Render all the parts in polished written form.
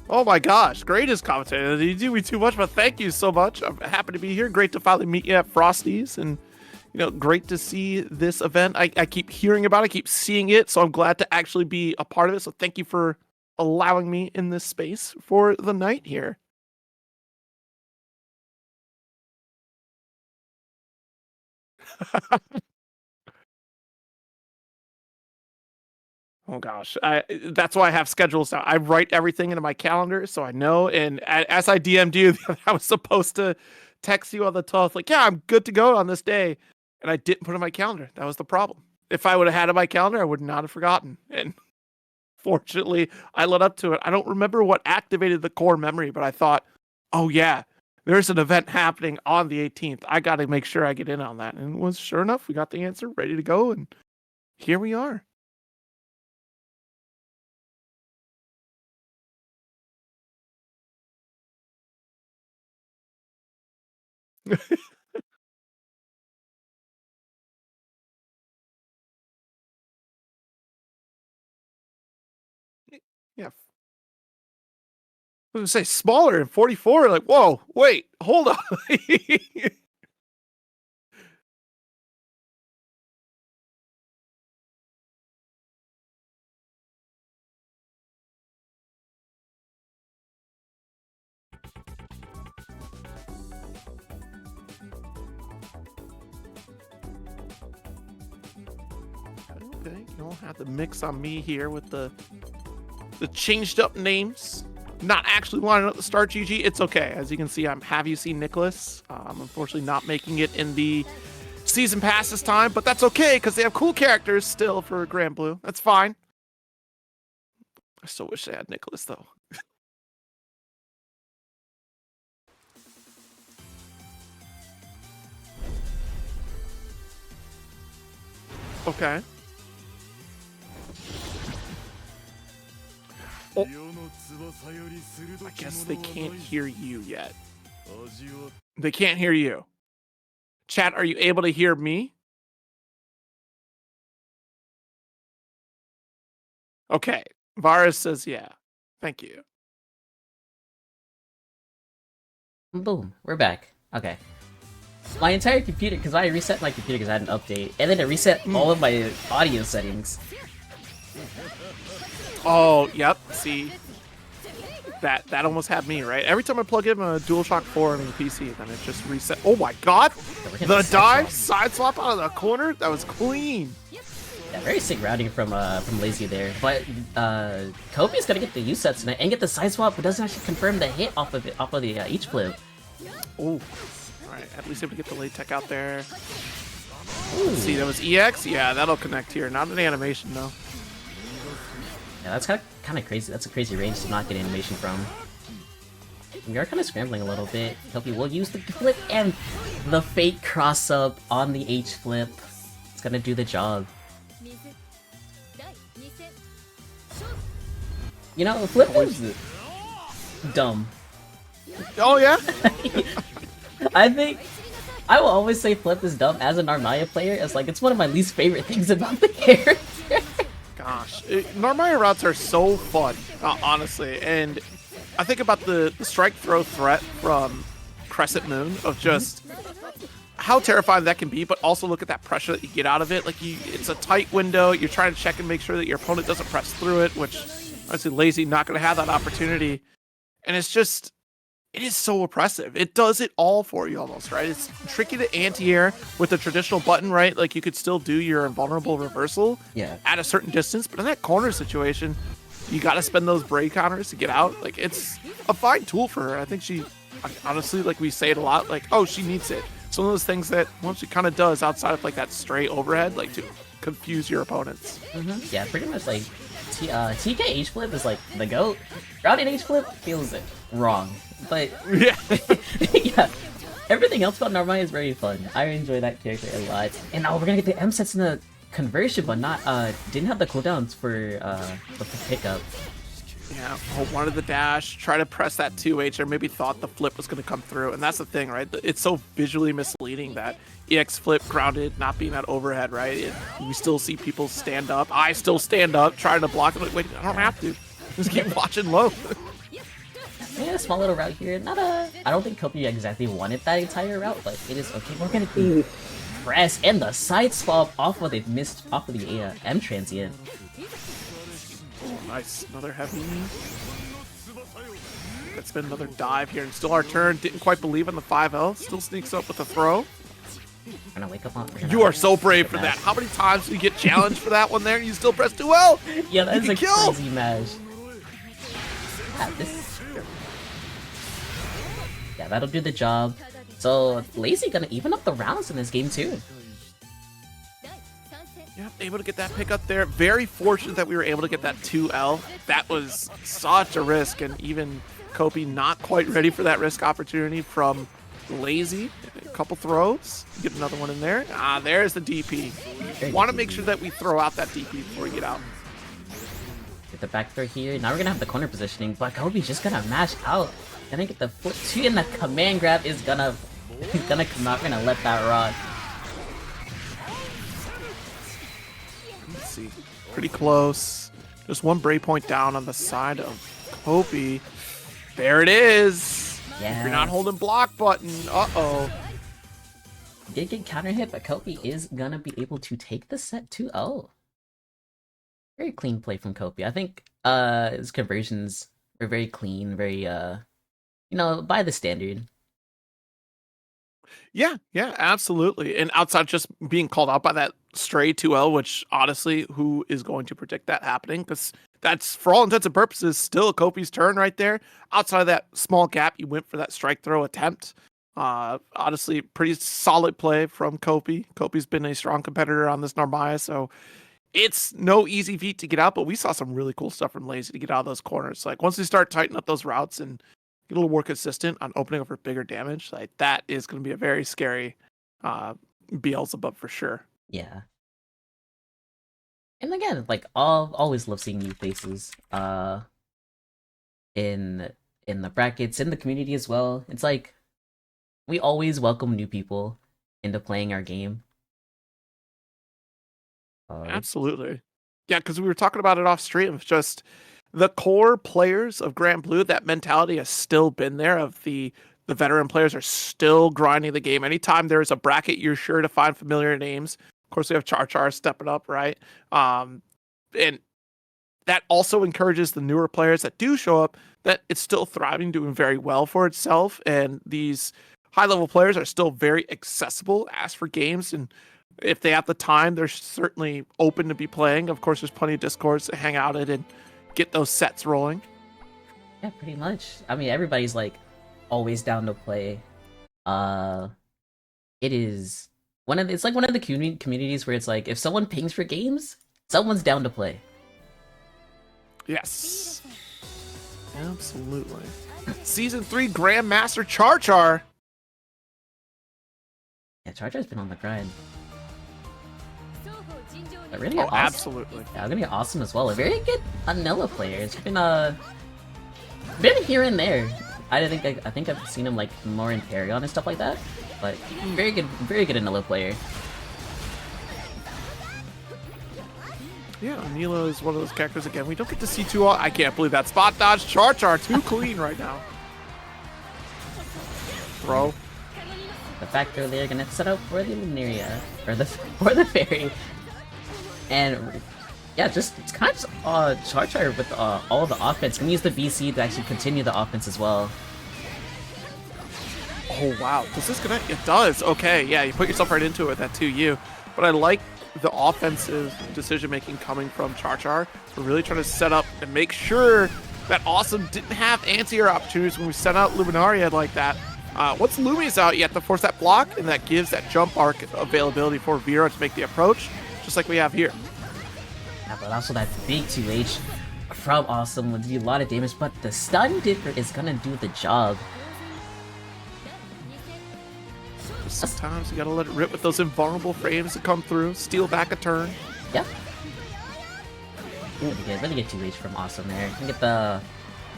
Oh my gosh, great as commentator. You do me too much, but thank you so much. I'm happy to be here. Great to finally meet you at Frosty's, and great to see this event. I keep hearing about it, keep seeing it, so I'm glad to actually be a part of it. So thank you for allowing me in this space for the night here. Oh gosh, that's why I have schedules now. I write everything into my calendar so I know. And as I DM'd you, I was supposed to text you on the 12th, like, yeah, I'm good to go on this day, and I didn't put it in my calendar. That was the problem. If I would have had it in my calendar, I would not have forgotten. And fortunately, I led up to it. I don't remember what activated the core memory, but I thought, oh yeah, there's an event happening on the 18th. I got to make sure I get in on that. And it was sure enough, we got the answer ready to go, and here we are. Yeah, I was gonna say smaller and 44. Like, whoa, wait, hold on. Okay, you don't have the mix on me here with the changed up names. Not actually lining up the start GG. It's okay. As you can see, I'm Have You Seen Nicholas? Unfortunately, not making it in the season pass this time, but that's okay because they have cool characters still for Grand Blue. That's fine. I still wish they had Nicholas though. Okay. Oh. I guess they can't hear you yet. They can't hear you. Chat, are you able to hear me? Okay. Varus says yeah. Thank you. Boom, we're back. Okay. My entire computer, because I reset my computer because I had an update, and then it reset all of my audio settings. Oh, yep. See, that almost had me, right? Every time I plug in a DualShock 4 on the PC, then it just reset. Oh my god! The dive side swap out of the corner? That was clean. Yeah, very sick routing from Lazy there. But Kobe's gonna get the U sets tonight and get the side swap, but doesn't actually confirm the hit off of the H flip. Oh, alright. At least able to get the late tech out there. Let's see, that was EX? Yeah, that'll connect here. Not an animation, though. Yeah, that's kind of crazy. That's a crazy range to not get animation from. We are kind of scrambling a little bit. Kobe will use the flip and the fake cross up on the H flip. It's gonna do the job. You know, the flip is dumb. Oh yeah? I think I will always say flip is dumb as a Narmaya player. It's like it's one of my least favorite things about the character. Gosh, Narmaya routes are so fun, honestly, and I think about the strike throw threat from Crescent Moon of just how terrifying that can be, but also look at that pressure that you get out of it. Like it's a tight window. You're trying to check and make sure that your opponent doesn't press through it, which obviously Lazy not going to have that opportunity, and it's just. It is so oppressive. It does it all for you almost, right? It's tricky to anti-air with the traditional button, right? Like you could still do your invulnerable reversal at a certain distance, but in that corner situation, you got to spend those break counters to get out. Like it's a fine tool for her. I think she, honestly, like we say it a lot, like, oh, she needs it. It's one of those things that once she kind of does outside of like that straight overhead, like to confuse your opponents. Yeah, pretty much like TK H flip is like the GOAT. Routing H flip feels it wrong. But yeah, yeah, everything else about Narmaya is very fun. I enjoy that character a lot. And now we're gonna get the M sets in the conversion, but not didn't have the cooldowns for the pickup. Yeah, wanted the dash, try to press that 2H, or maybe thought the flip was going to come through. And that's the thing, right? It's so visually misleading that EX flip grounded, not being that overhead, right? We still see people stand up. I still stand up, trying to block it. Like, wait, I don't have to. Just keep watching low. Yeah, a small little route here. Not a... I don't think Kirbio exactly wanted that entire route, but it is okay. We're gonna be press and the side swap off of the M transient. Oh, nice. Another heavy. That's been another dive here, and still our turn. Didn't quite believe in the 5L. Still sneaks up with a throw. We're gonna wake up on. You are so brave for that. How many times do you get challenged for that one there, and you still press 2L? Yeah, that's a kill. crazy match. Yeah, that'll do the job. So Lazy gonna even up the rounds in this game too. Yeah, able to get that pick up there. Very fortunate that we were able to get that 2L. That was such a risk, and even Kopi not quite ready for that risk opportunity from Lazy. A couple throws. Get another one in there. Ah, there's the DP. Want to make sure that we throw out that DP before we get out. Get the back throw here. Now we're gonna have the corner positioning, but Kopi's just gonna mash out. Gonna get the flip 2, and the command grab is gonna come out. We're gonna let that rock. Let's see. Pretty close. Just one break point down on the side of Kopi. There it is. Yeah. You're not holding block button. Uh-oh. Did get counter hit, but Kopi is gonna be able to take the set 2-0. Very clean play from Kopi. I think his conversions were very clean, very by the standard. Yeah, absolutely. And outside just being called out by that stray 2L, which honestly, who is going to predict that happening? Because that's, for all intents and purposes, still Kopi's turn right there. Outside of that small gap, you went for that strike throw attempt. Honestly, pretty solid play from Kopi. Kopi's been a strong competitor on this Narmaya, so it's no easy feat to get out, but we saw some really cool stuff from Lazy to get out of those corners. Like, once we start tightening up those routes and get a little more consistent on opening up for bigger damage, like, that is going to be a very scary Beelzebub for sure. Yeah. And again, like, I'll always love seeing new faces in the brackets, in the community as well. It's like, we always welcome new people into playing our game. Absolutely. Yeah, because we were talking about it off stream. It's just the core players of Grand Blue, that mentality has still been there. Of the veteran players are still grinding the game. Anytime there's a bracket, you're sure to find familiar names. Of course, we have Char stepping up, right? And that also encourages the newer players that do show up that it's still thriving, doing very well for itself. And these high-level players are still very accessible as for games, and if they have the time, they're certainly open to be playing. Of course, there's plenty of Discords to hang out in and get those sets rolling. Yeah, pretty much. I mean, everybody's like always down to play. It is it's like one of the communities where it's like if someone pings for games, someone's down to play. Yes, absolutely. Season 3 Grandmaster Char. Yeah, Char's been on the grind. But really awesome. Absolutely. Yeah, gonna be awesome as well. A very good Anilla player. It's been here and there. I think I've seen him like more in Paragon and stuff like that. But very good Anilla player. Yeah, Anila is one of those characters again. We don't get to see too often. I can't believe that spot dodge. Char too clean right now. Throw. The factor they're gonna set up for the Lunaria for the fairy. And yeah, it's kind of just Char with all the offense. Can use the BC to actually continue the offense as well. Oh wow, does this connect? It does. Okay, yeah, you put yourself right into it with that 2U. But I like the offensive decision making coming from Char. We're really trying to set up and make sure that Awesome didn't have anti-air opportunities when we sent out Luminaria like that. Once Lumi's out, you have to force that block, and that gives that jump arc availability for Vera to make the approach, just like we have here. Yeah, but also that big 2H from Awesome would do a lot of damage, but the stun dipper is gonna do the job. Sometimes you gotta let it rip with those invulnerable frames that come through, steal back a turn. Yeah. Really good 2H from Awesome there. You get the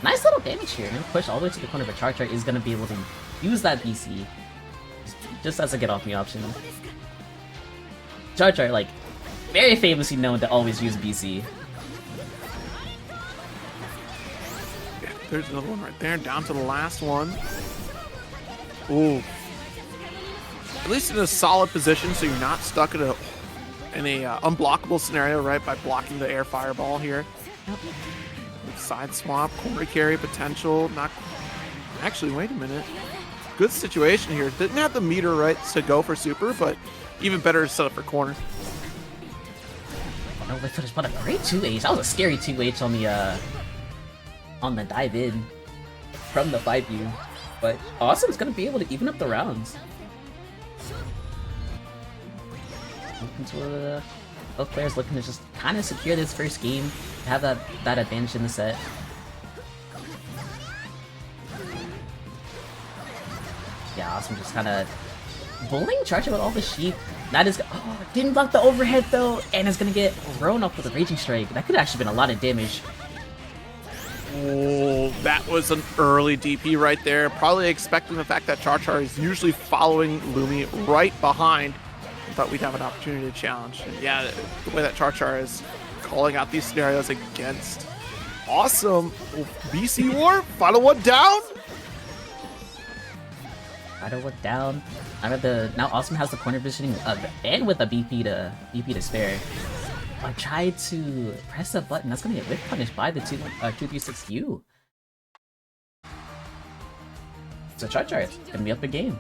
nice little damage here. And push all the way to the corner, but Char is gonna be able to use that BC just as a get off me option. Char, like, very famously known to always use BC. There's another one right there. Down to the last one. Ooh. At least in a solid position, so you're not stuck in a unblockable scenario, right? By blocking the air fireball here. Side swap, corner carry potential. Not. Actually, wait a minute. Good situation here. Didn't have the meter right to go for super, but even better set up for corner. No, but a great 2H. That was a scary 2H on the dive in from the 5U. But Awesome's gonna be able to even up the rounds. Both players looking to just kind of secure this first game, have that advantage in the set. Yeah, Awesome just kind of bullying Charger with all the sheep. That is, didn't block the overhead though, and is gonna get thrown up with a Raging Strike. That could have actually been a lot of damage. Oh, that was an early DP right there. Probably expecting the fact that Char is usually following Lumi right behind. Thought we'd have an opportunity to challenge. And yeah, the way that Char is calling out these scenarios against Awesome. BC War, final one down. Final one down. Now Awesome has the corner positioning and with a BP to spare. I tried to press a button. That's gonna get whip punished by the 236U. So Char is gonna be up a game.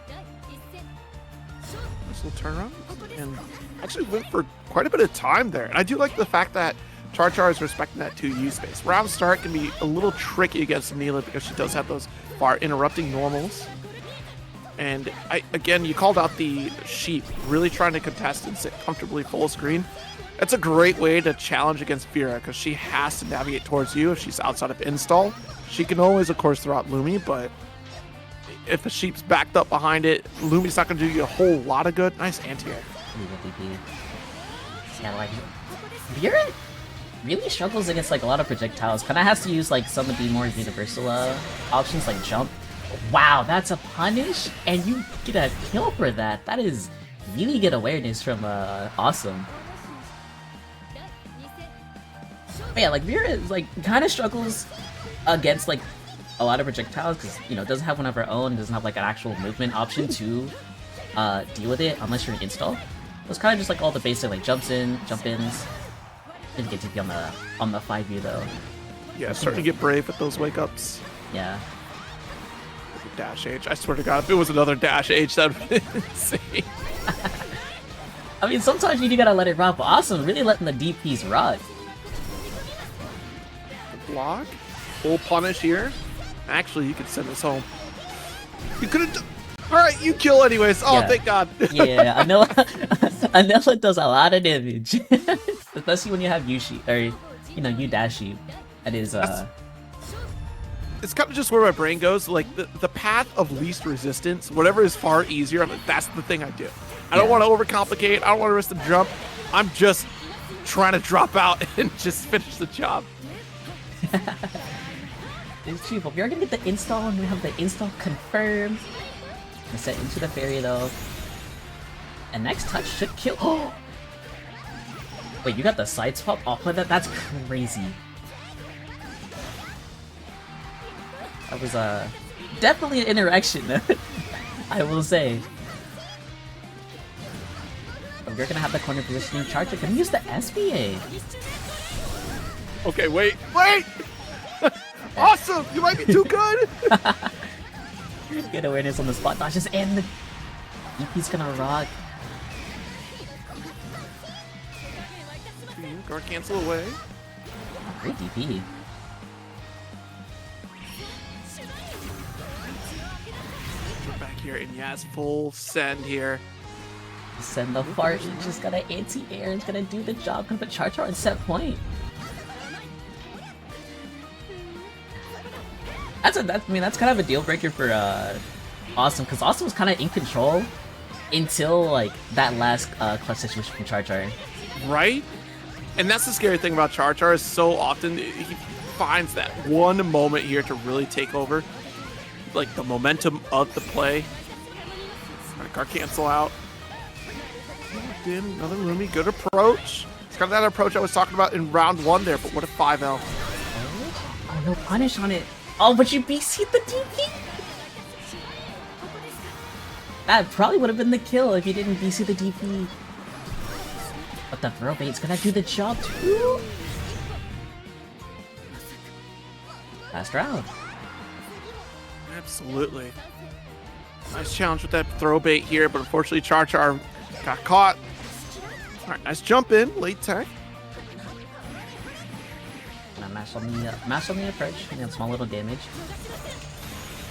Nice little turnaround, and actually went for quite a bit of time there. And I do like the fact that Char is respecting that 2U space. Round start can be a little tricky against Neela because she does have those far interrupting normals. And again, you called out the sheep, really trying to contest and sit comfortably full screen. That's a great way to challenge against Vera because she has to navigate towards you if she's outside of install. She can always, of course, throw out Lumi, but if the sheep's backed up behind it, Lumi's not going to do you a whole lot of good. Nice anti-air. Yeah, like, Vera really struggles against like a lot of projectiles. Kind of has to use like some of the more universal options like jump. Wow, that's a punish, and you get a kill for that. That is really good awareness from Awesome. But yeah, like Vera is like kind of struggles against like a lot of projectiles because doesn't have one of her own, doesn't have like an actual movement option to deal with it unless you're in install. It's kind of just like all the basic like jump ins. Didn't get to be on the 5U though. Yeah, starting to get brave with those wake ups. Yeah. Dash H. I swear to God, if it was another Dash H, that would have been insane. I mean, sometimes you gotta let it rock, but Awesome really letting the DPs rock. Block. Full punish here. Actually, you could send this home. You could have. Alright, you kill anyways. Oh, yeah. Thank God. Yeah, Anela does a lot of damage. Especially when you have Yushi, or, Udashi. That is, It's kind of just where my brain goes. Like, the path of least resistance, whatever is far easier, that's the thing I do. I don't want to overcomplicate. I don't want to risk the jump. I'm just trying to drop out and just finish the job. It's true, but we are going to get the install, and we have the install confirmed. We set into the fairy, though. And next touch should kill. Oh! Wait, you got the side swap off of that? That's crazy. That was definitely an interaction, I will say. But we're gonna have the corner positioning charge. We're gonna use the SBA. Okay, wait! Awesome! You might be too good! Good awareness on the spot dodges, and the EP's gonna rock. Guard cancel away. Great DP. Back here, and yes, full send here. Send the fart, just got an anti-air, it's gonna do the job, gonna put Char on set point. That's kind of a deal breaker for Awesome, because Awesome was kind of in control until like that last clutch situation from Char. Right? And that's the scary thing about Char is so often he finds that one moment here to really take over. Like the momentum of the play. Guard cancel out. In, another Lumi, good approach. It's kind of that approach I was talking about in round one there, but what a 5L. Oh, no punish on it. Oh, but you BC'd the DP? That probably would have been the kill if you didn't BC the DP. But the throw bait's gonna do the job too. Last round. Absolutely. Nice challenge with that throw bait here, but unfortunately Char Char got caught. Alright, nice jump in, late tech. Gonna mash on the approach, and small little damage.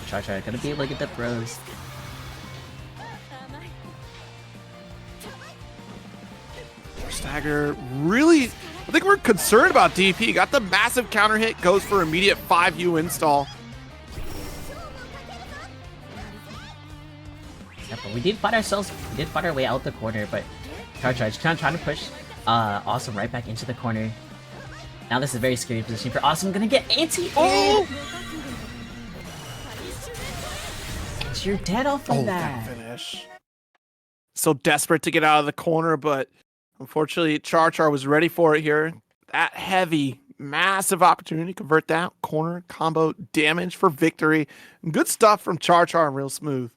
Char Char gonna be able to get the throws. Stagger really, I think we're concerned about DP. Got the massive counter hit, goes for immediate 5U install. Yeah, but we did fight our way out the corner, but Char Char is kind of trying to push Awesome right back into the corner. Now this is a very scary position for Awesome, gonna get anti. Oh! And you're dead off of that. Finish. So desperate to get out of the corner, but unfortunately, Char Char was ready for it here. That heavy, massive opportunity to convert that corner combo damage for victory. Good stuff from Char Char and real smooth.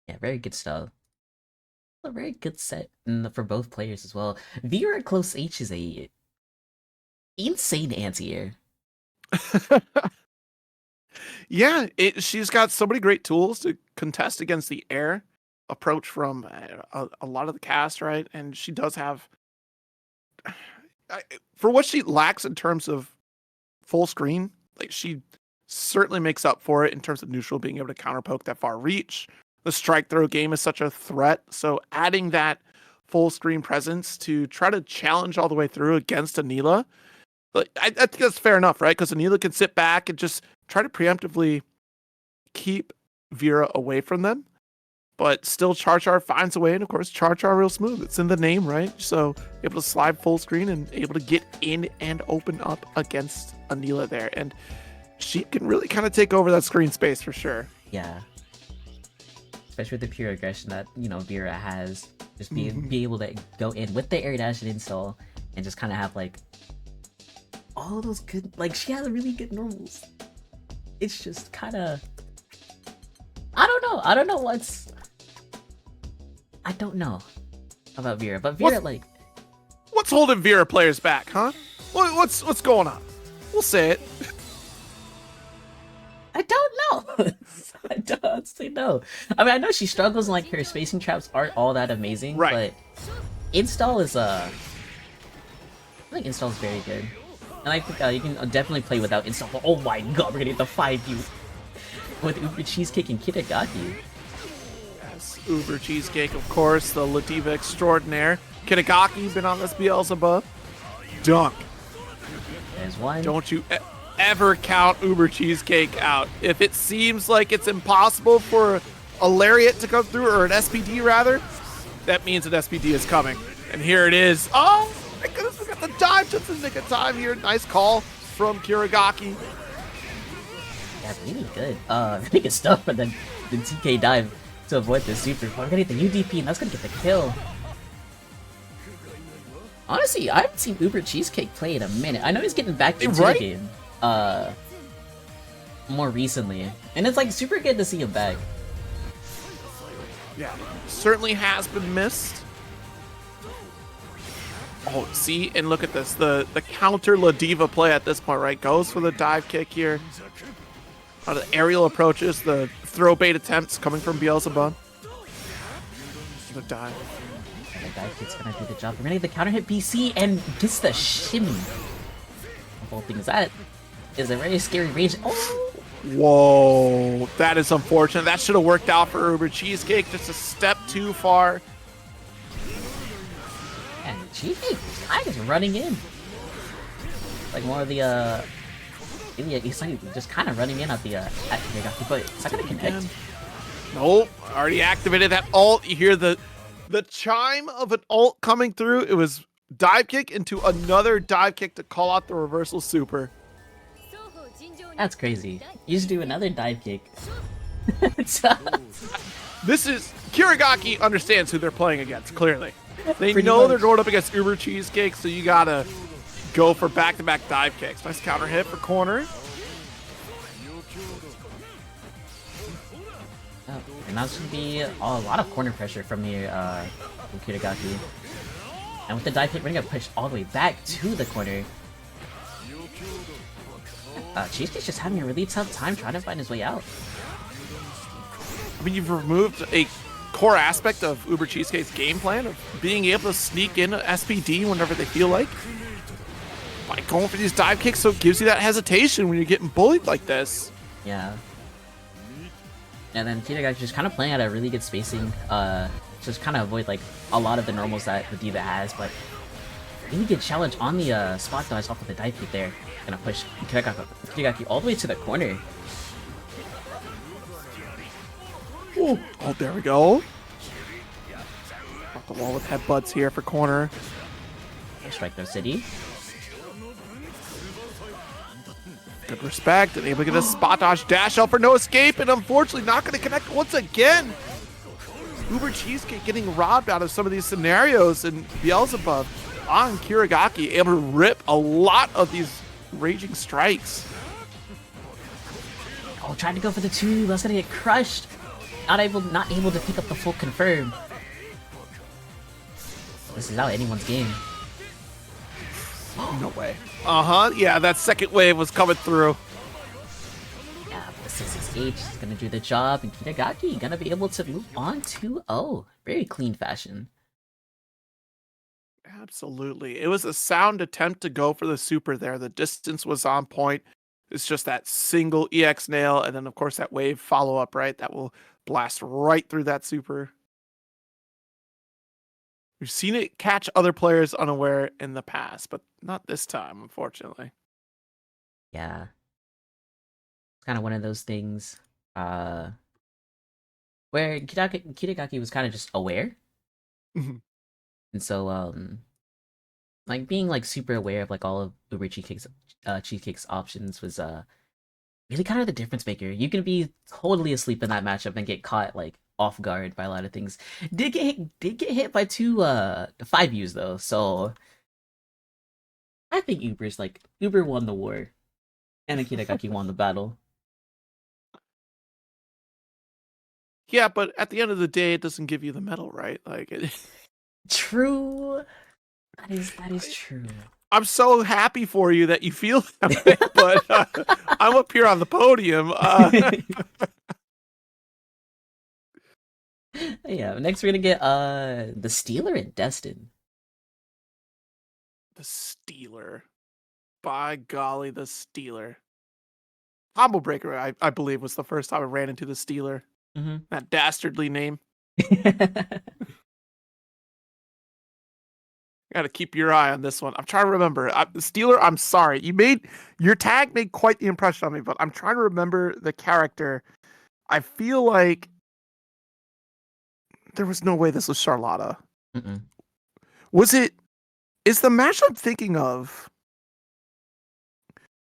Yeah, very good stuff. A very good set for both players as well. Vera Close H is a insane anti-air. Yeah, she's got so many great tools to contest against the air approach from a lot of the cast, right? And she does have, for what she lacks in terms of full screen, like she certainly makes up for it in terms of neutral being able to counter poke that far reach. The strike throw game is such a threat, so adding that full screen presence to try to challenge all the way through against Anila, but I think that's fair enough, right? Because Anila can sit back and just try to preemptively keep Vera away from them. But still, Char Char finds a way, and of course, Char Char real smooth. It's in the name, right? So able to slide full screen and able to get in and open up against Anila there. And she can really kind of take over that screen space for sure. Yeah. Especially with the pure aggression that, you know, Vera has. Just be able to go in with the air dash and install and just kind of have, like, all those good, like, she has really good normals. It's just kind of, I don't know about Vera, but Vera, what's holding Vera players back, huh? What's going on? We'll say it. I don't know. I don't honestly know. I mean, I know she struggles and, like, her spacing traps aren't all that amazing, right? But install is I think install is very good, and I think you can definitely play without install. Oh my god, we're gonna get the 5U with Uber Cheesecake and Kitagaki. Yes, Uber Cheesecake, of course, the Ladiva extraordinaire. Kitagaki been on this Beelzebub. Dunk. There's one. Don't you ever count Uber Cheesecake out. If it seems like it's impossible for a Lariat to come through, or an SPD rather, that means an SPD is coming. And here it is. Oh my goodness, we got the dive just in the nick of time here. Nice call from Kirigaki. Yeah, really good. Really good stuff for the TK dive to avoid the super. We're gonna get the UDP, and that's gonna get the kill. Honestly, I haven't seen Uber Cheesecake play in a minute. I know he's getting back into the game more recently, and it's like super good to see him back. Yeah, certainly has been missed. Oh, see, and look at this. The counter Ladiva play at this point, right? Goes for the dive kick here. The aerial approaches, the throw bait attempts coming from Beelzebub. The dive. The dive kick's gonna do the job. We're gonna get the counter hit BC and gets the shimmy. The whole thing is that is a very scary range. Oh! Whoa, that is unfortunate. That should have worked out for Uber Cheesecake. Just a step too far. And Cheesecake is running in. Like more of the he's like just kind of running in at the at Kirigaki, but it's not gonna connect. Nope, already activated that ult. You hear the chime of an ult coming through. It was dive kick into another dive kick to call out the reversal super. That's crazy. You just do another dive kick. This is Kirigaki understands who they're playing against. Clearly, they Pretty know much. they're going up against Uber Cheesecake, so you gotta go for back-to-back dive kicks. Nice counter hit for corner. Oh, and that's gonna be a lot of corner pressure from here, from Kirigaki. And with the dive hit, we're gonna push all the way back to the corner. Cheesecake's just having a really tough time trying to find his way out. I mean, you've removed a core aspect of Uber Cheesecake's game plan of being able to sneak in SPD whenever they feel like. By going for these dive kicks, so it gives you that hesitation when you're getting bullied like this. Yeah. And then Kirigaki just kind of playing at a really good spacing, just kind of avoid like a lot of the normals that the Diva has, but really good challenge on the spot dodge off of the dive kick there. Gonna push Kirigaki all the way to the corner. Ooh. Oh, there we go. Off the wall with headbutts here for corner. Strike throw city. Good respect, and able to get a spot dodge dash out for no escape, and unfortunately not going to connect once again. Uber Cheesecake getting robbed out of some of these scenarios, and Beelzebub on Kirigaki able to rip a lot of these raging strikes. Oh, trying to go for the 2, that's gonna get crushed. Not able to pick up the full confirm. This is out anyone's game. No way. Yeah, that second wave was coming through. Yeah, but the 66H is gonna do the job, and Kirigaki gonna be able to move on 2-0. Very clean fashion. Absolutely. It was a sound attempt to go for the super there. The distance was on point. It's just that single EX nail, and then of course that wave follow-up, right? That will blast right through that super. We've seen it catch other players unaware in the past, but not this time, unfortunately. Yeah. It's kind of one of those things where Kirigaki was kind of just aware. Mhm. And so, like, being, like, super aware of, like, all of Uber Cheesecake's options was, really kind of the difference maker. You can be totally asleep in that matchup and get caught, like, off guard by a lot of things. Did get hit by 2 5Us though, so I think Uber won the war, and Kirigaki won the battle. Yeah, but at the end of the day, it doesn't give you the medal, right? Like, True. That is true. I'm so happy for you that you feel that way, but I'm up here on the podium. Yeah, next we're gonna get the Stealer and Destin. The Stealer. By golly, the Stealer. Combo Breaker, I believe, was the first time I ran into the Stealer. Mm-hmm. That dastardly name. Gotta keep your eye on this one. I'm trying to remember. The Stealer, I'm sorry. Your tag made quite the impression on me, but I'm trying to remember the character. I feel like there was no way this was Charlotta. Mm-mm. Is the match I'm thinking of,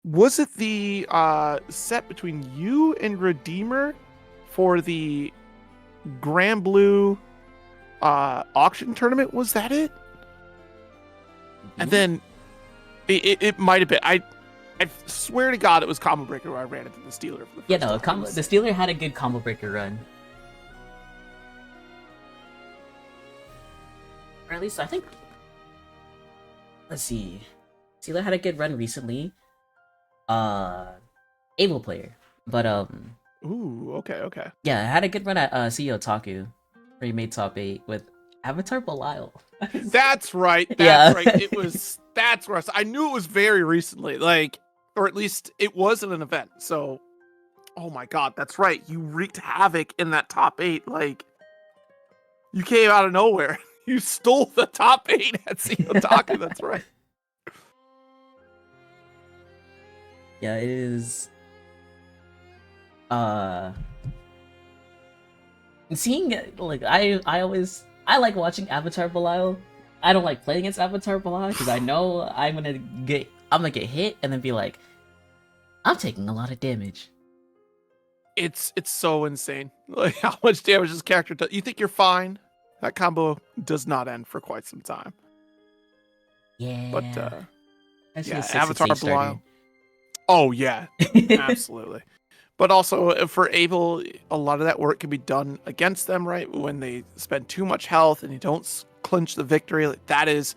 was it the set between you and Redeemer for the Grand Blue auction tournament? Was that it? And then it might have been. I swear to God, it was Combo Breaker where I ran into the Stealer. For the first time. The Stealer had a good Combo Breaker run. Or at least I think. Let's see. Stealer had a good run recently. Able player, but Ooh, okay. yeah, I had a good run at CEO Otaku, where he made top 8 with Avatar Belial. That's right. Yeah. Right. That's right. I knew it was very recently, like, or at least it wasn't an event. So, oh my God, that's right. You wreaked havoc in that top 8. Like, you came out of nowhere. You stole the top 8 at CEO Otaku. That's right. Yeah, it is. Seeing like I like watching Avatar Belial. I don't like playing against Avatar Belial because I know I'm gonna get hit and then be like, I'm taking a lot of damage. It's so insane. Like how much damage this character does. You think you're fine? That combo does not end for quite some time. Yeah. But That's yeah, just Avatar Belial. Oh yeah, absolutely. But also for Abel, a lot of that work can be done against them, right? When they spend too much health and you don't clinch the victory, like, that is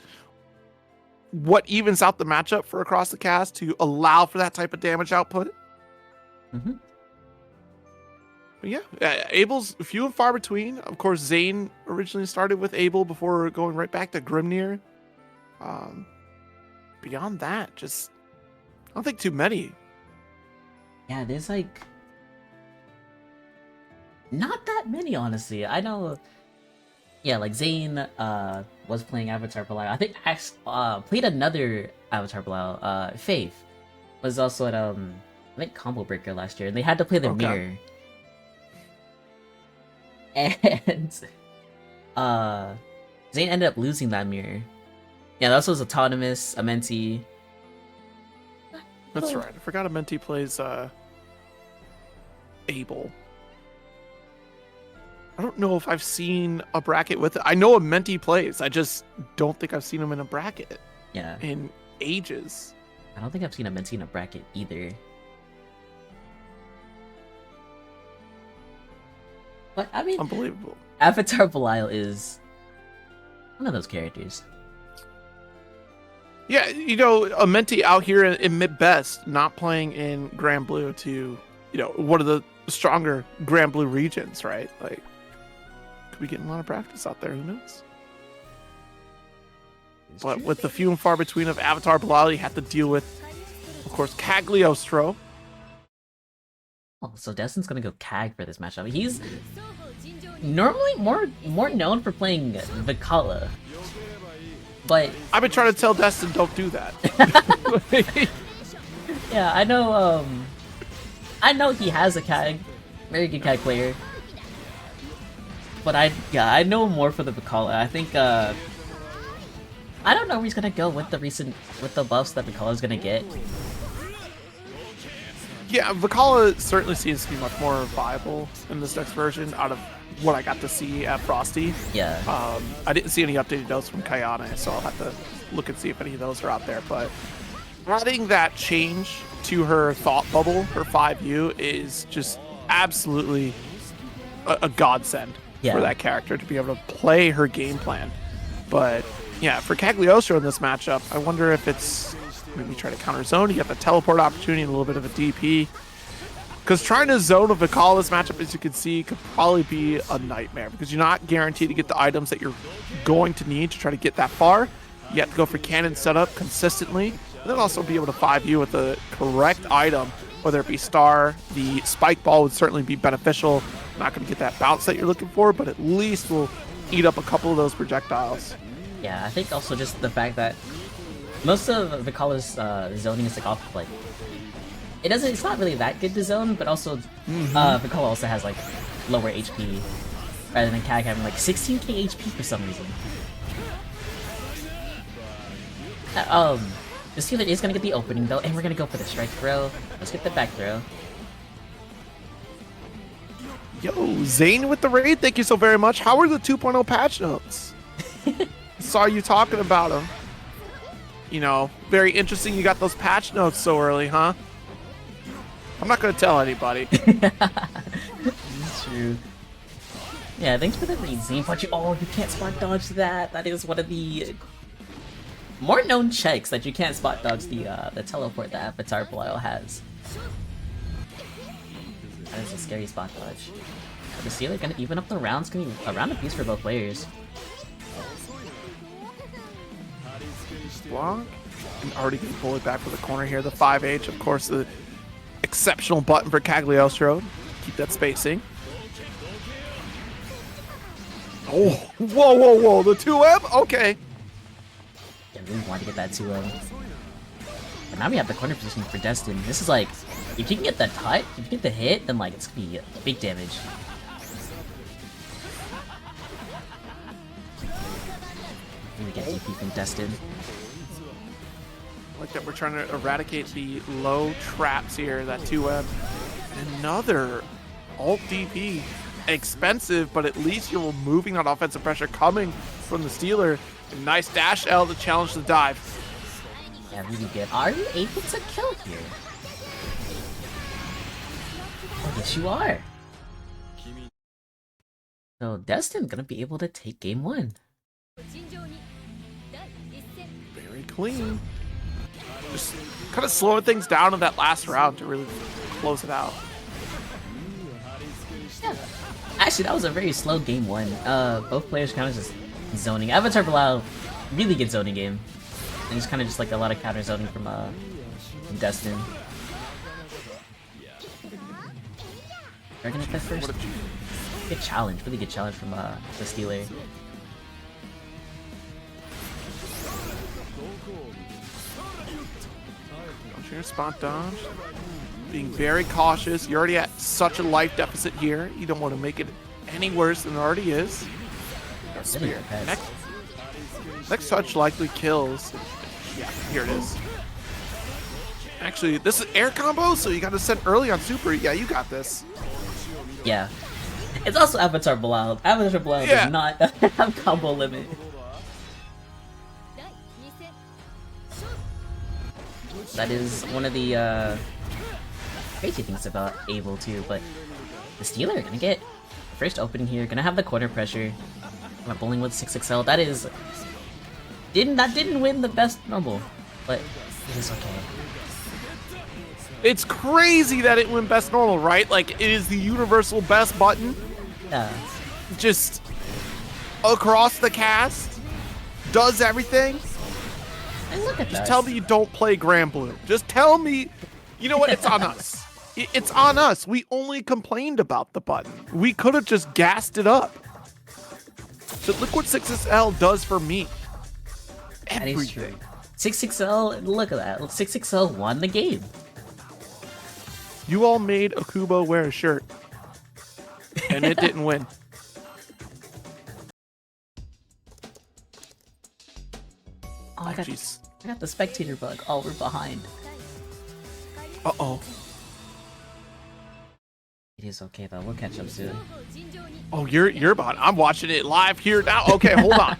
what evens out the matchup for across the cast to allow for that type of damage output. Mm-hmm. But yeah, Abel's few and far between. Of course, Zane originally started with Abel before going right back to Grimnir. Beyond that, just I don't think too many. Yeah, there's like not that many, honestly. I know. Yeah, like Zane was playing Avatar Belial. I think played another Avatar Belial. Faith was also at I think Combo Breaker last year, and they had to play the mirror. And Zane ended up losing that mirror. Yeah, that was autonomous, a mentee. That's right. I forgot a mentee plays Abel. I don't know if I've seen a bracket with it. I know a mentee plays. I just don't think I've seen him in a bracket. Yeah. In ages. I don't think I've seen a mentee in a bracket either. But I mean, unbelievable. Avatar Belial is one of those characters. Yeah, you know, a mentee out here in mid-best, not playing in Grand Blue to, you know, one of the stronger Grand Blue regions, right? Like, could be getting a lot of practice out there, who knows? But with the few and far between of Avatar Belial, you have to deal with, of course, Cagliostro. Oh, so Destin's gonna go Cag for this matchup. He's normally more known for playing Vicala. But I've been trying to tell Destin, don't do that. Yeah, I know he has a Cag, very good Cag player. But I know more for the Vicala. I think I don't know where he's gonna go with the buffs that Vicala's gonna get. Yeah, Vicala certainly seems to be much more viable in this next version out of what I got to see at Frosty. Yeah. I didn't see any updated notes from Kayane, so I'll have to look and see if any of those are out there. But adding that change to her thought bubble, her 5U, is just absolutely a godsend for that character to be able to play her game plan. But yeah, for Cagliostro in this matchup, I wonder if it's maybe try to counter zone. You got the teleport opportunity and a little bit of a DP. Because trying to zone a Vicala's matchup, as you can see, could probably be a nightmare because you're not guaranteed to get the items that you're going to need to try to get that far. You have to go for cannon setup consistently, and then also be able to 5U with the correct item, whether it be Star. The Spike Ball would certainly be beneficial. Not going to get that bounce that you're looking for, but at least will eat up a couple of those projectiles. Yeah, I think also just the fact that most of Vicala's zoning is like off, like it's not really that good to zone, but also Vicala also has like lower HP rather than Cag having like 16k HP for some reason. The Stealer is gonna get the opening though, and we're gonna go for the strike throw. Let's get the back throw. Yo, Zane with the raid, thank you so very much. How are the 2.0 patch notes? Saw you talking about them. You know, very interesting you got those patch notes so early, huh? I'm not going to tell anybody. It's true. Yeah, thanks for the read, Zane. But you can't spot dodge that. That is one of the more known checks that you can't spot dodge the teleport that Avatar Belial has. That is a scary spot dodge. The Stealer gonna even up the rounds, gonna be a round of peace for both players. Block. And already getting bullied back for the corner here. The 5H, of course, the exceptional button for Cagliostro. Keep that spacing. Oh, whoa. The 2M? Okay. Yeah, really want to get that 2M. But now we have the corner position for Destin. This is like, if you can get that touch, if you get the hit, then like it's gonna be big damage. Really get DP from Destin. Like that we're trying to eradicate the low traps here, that 2M. Another alt DP. Expensive, but at least you're removing that offensive pressure coming from the Stealer. A nice dash L to challenge the dive. Yeah, really good. Are you able to kill here? Yes, you are. So Destin gonna be able to take game 1. Very clean. Just kind of slowing things down in that last round to really close it out. Yeah. Actually, that was a very slow game 1. Both players kind of just zoning. Avatar Bilal, really good zoning game. And just kind of just like a lot of counter zoning from Destin. They're gonna play first. Good challenge, really good challenge from the Stealer. Your spot dodge. Being very cautious. You're already at such a life deficit here. You don't want to make it any worse than it already is. Spear. Next touch likely kills. Yeah, here it is. Actually, this is air combo, so you got to send early on super. Yeah, you got this. Yeah. It's also Avatar Bilal. Avatar Bilal does not have combo limit. That is one of the crazy things about Abel too, but the Stealer gonna get first opening here, gonna have the corner pressure. Bowling with 6XL, that is didn't win the best normal, but it is okay. It's crazy that it went best normal, right? Like, it is the universal best button. Yeah. Just across the cast, does everything. And look at that. Just tell me you don't play Grand Blue. Just tell me, you know what? It's on us. It's on us. We only complained about the button. We could have just gassed it up. So look what 6XL does for me. Everything. 6XL, look at that. 6XL won the game. You all made Akubo wear a shirt, and it didn't win. Oh, I got the spectator bug. Oh, we're behind. Uh-oh. It is okay though. We'll catch up soon. Oh, you're behind. I'm watching it live here now. Okay, hold on.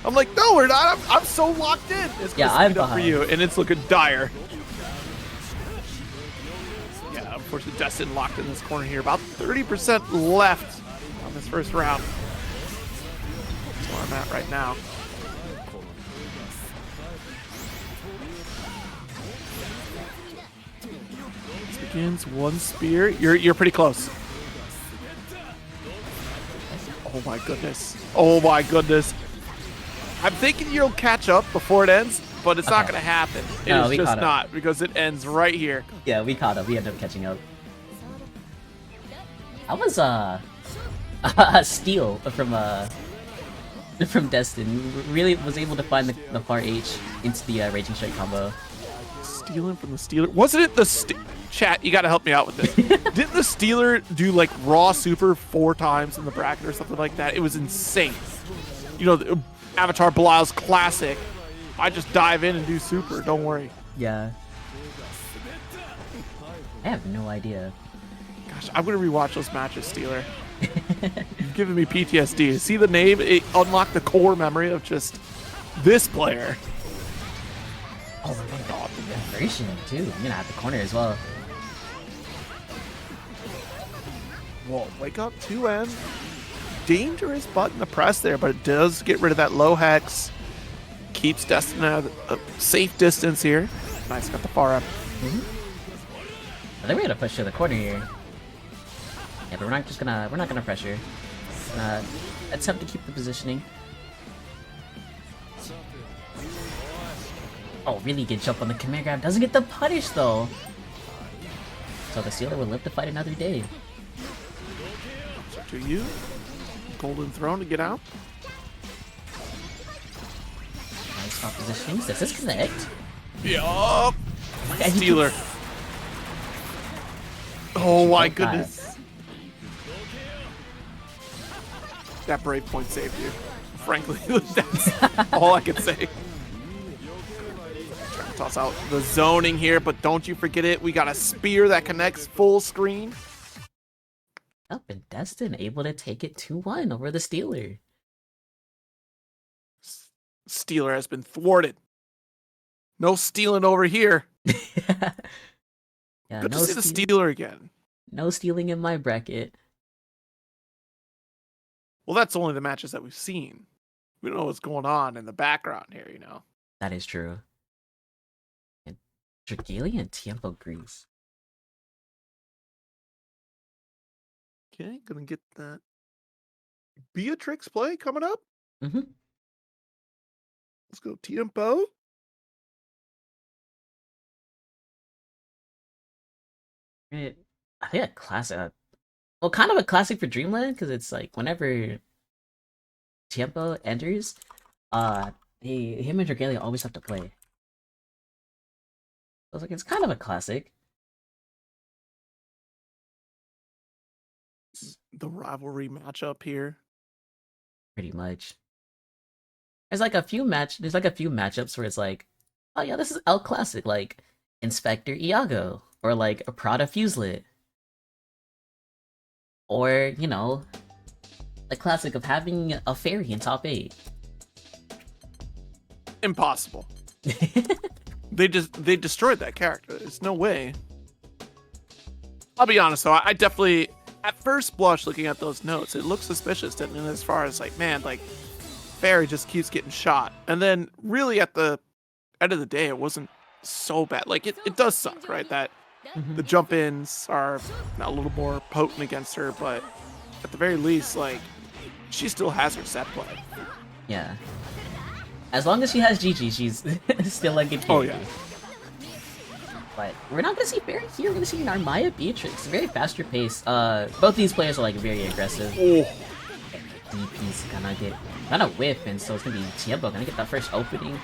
I'm like, no, we're not. I'm so locked in. It's yeah, I'm behind for you, and it's looking dire. Yeah, unfortunately, Destin locked in this corner here. About 30% left on this first round. That's where I'm at right now. Begins one spear. You're pretty close. Oh my goodness. Oh my goodness. I'm thinking you'll catch up before it ends, but it's not going to happen. It's just not, because it ends right here. Yeah, we caught up. We ended up catching up. I was a steal from Destin. Really was able to find the far H into the Raging Strike combo. Stealing from the Stealer. Wasn't it the Chat, you gotta help me out with this. Didn't the Stealer do like raw super 4 times in the bracket or something like that? It was insane. You know, the Avatar Bilal's classic. I just dive in and do super, don't worry. Yeah. I have no idea. Gosh, I'm gonna rewatch those matches, Stealer. You've given me PTSD. See the name? It unlocked the core memory of just this player. Oh my god, the vibration too. I'm gonna have the corner as well. Whoa, wake up 2N. Dangerous button to press there, but it does get rid of that low hex. Keeps Destin at a safe distance here. Nice, got the far up. I think we're gonna push to the corner here. Yeah, but we're not gonna pressure. Attempt to keep the positioning. Oh, really good jump on the command grab. Doesn't get the punish though. So the Stealer will live to fight another day. To you. Golden Throne to get out. Nice spot positioning. Does this connect? Yup. Stealer. Oh my goodness. That brave point saved you. Frankly, that's all I can say. Trying to toss out the zoning here, but don't you forget it. We got a spear that connects full screen. Up and Destin able to take it 2-1 over the Stealer. Stealer has been thwarted. No stealing over here. Yeah, Good no to see the Stealer again. No stealing in my bracket. Well, that's only the matches that we've seen. We don't know what's going on in the background here, you know? That is true. And Dragalia and Tiempo Grease. Okay, gonna get that Beatrix play coming up. Mm-hmm. Let's go Tiempo. I think a classic. Well, kind of a classic for Dreamland because it's like whenever Tiempo enters, him and Dragalia always have to play. So it's like it's kind of a classic. The rivalry matchup here. Pretty much. There's like a few matchups where it's like, oh yeah, this is El Classic, like Inspector Iago, or like a Prada Fuselit. Or, you know, the classic of having a fairy in top 8. Impossible. They destroyed that character. There's no way. I'll be honest though, I definitely, at first blush looking at those notes, it looks suspicious. And as far as like, man, like Fairy just keeps getting shot. And then really at the end of the day, it wasn't so bad. Like it does suck, right? That the jump ins are a little more potent against her, but at the very least, like she still has her set play. Yeah. As long as she has GG, she's still a good character. Oh yeah. But we're not gonna see Fairy here. We're gonna see Narmaya Beatrix. Very faster pace. Both these players are like very aggressive. Oh. DP's gonna whip, and so it's gonna be Tiempo gonna get that first opening.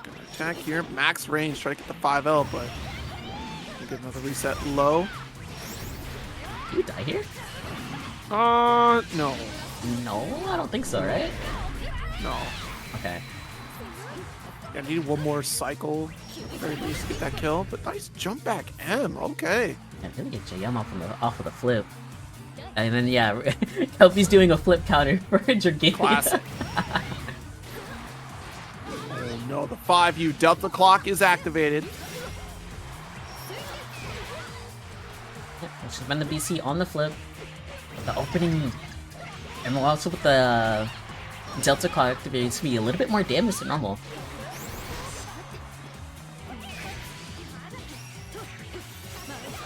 Gonna attack here, max range, try to get the 5L, but get another reset low. Do we die here? No. No, I don't think so, right? No. Okay. I need one more cycle at the very least to get that kill, but nice jump back M, okay. Yeah, really get JM off of the flip. And then, yeah, Kelpie's doing a flip counter for Dragalia. Classic. Oh no, the 5U Delta clock is activated. She's been the BC on the flip. The opening, and also with the Delta clock activated, it's gonna be a little bit more damage than normal.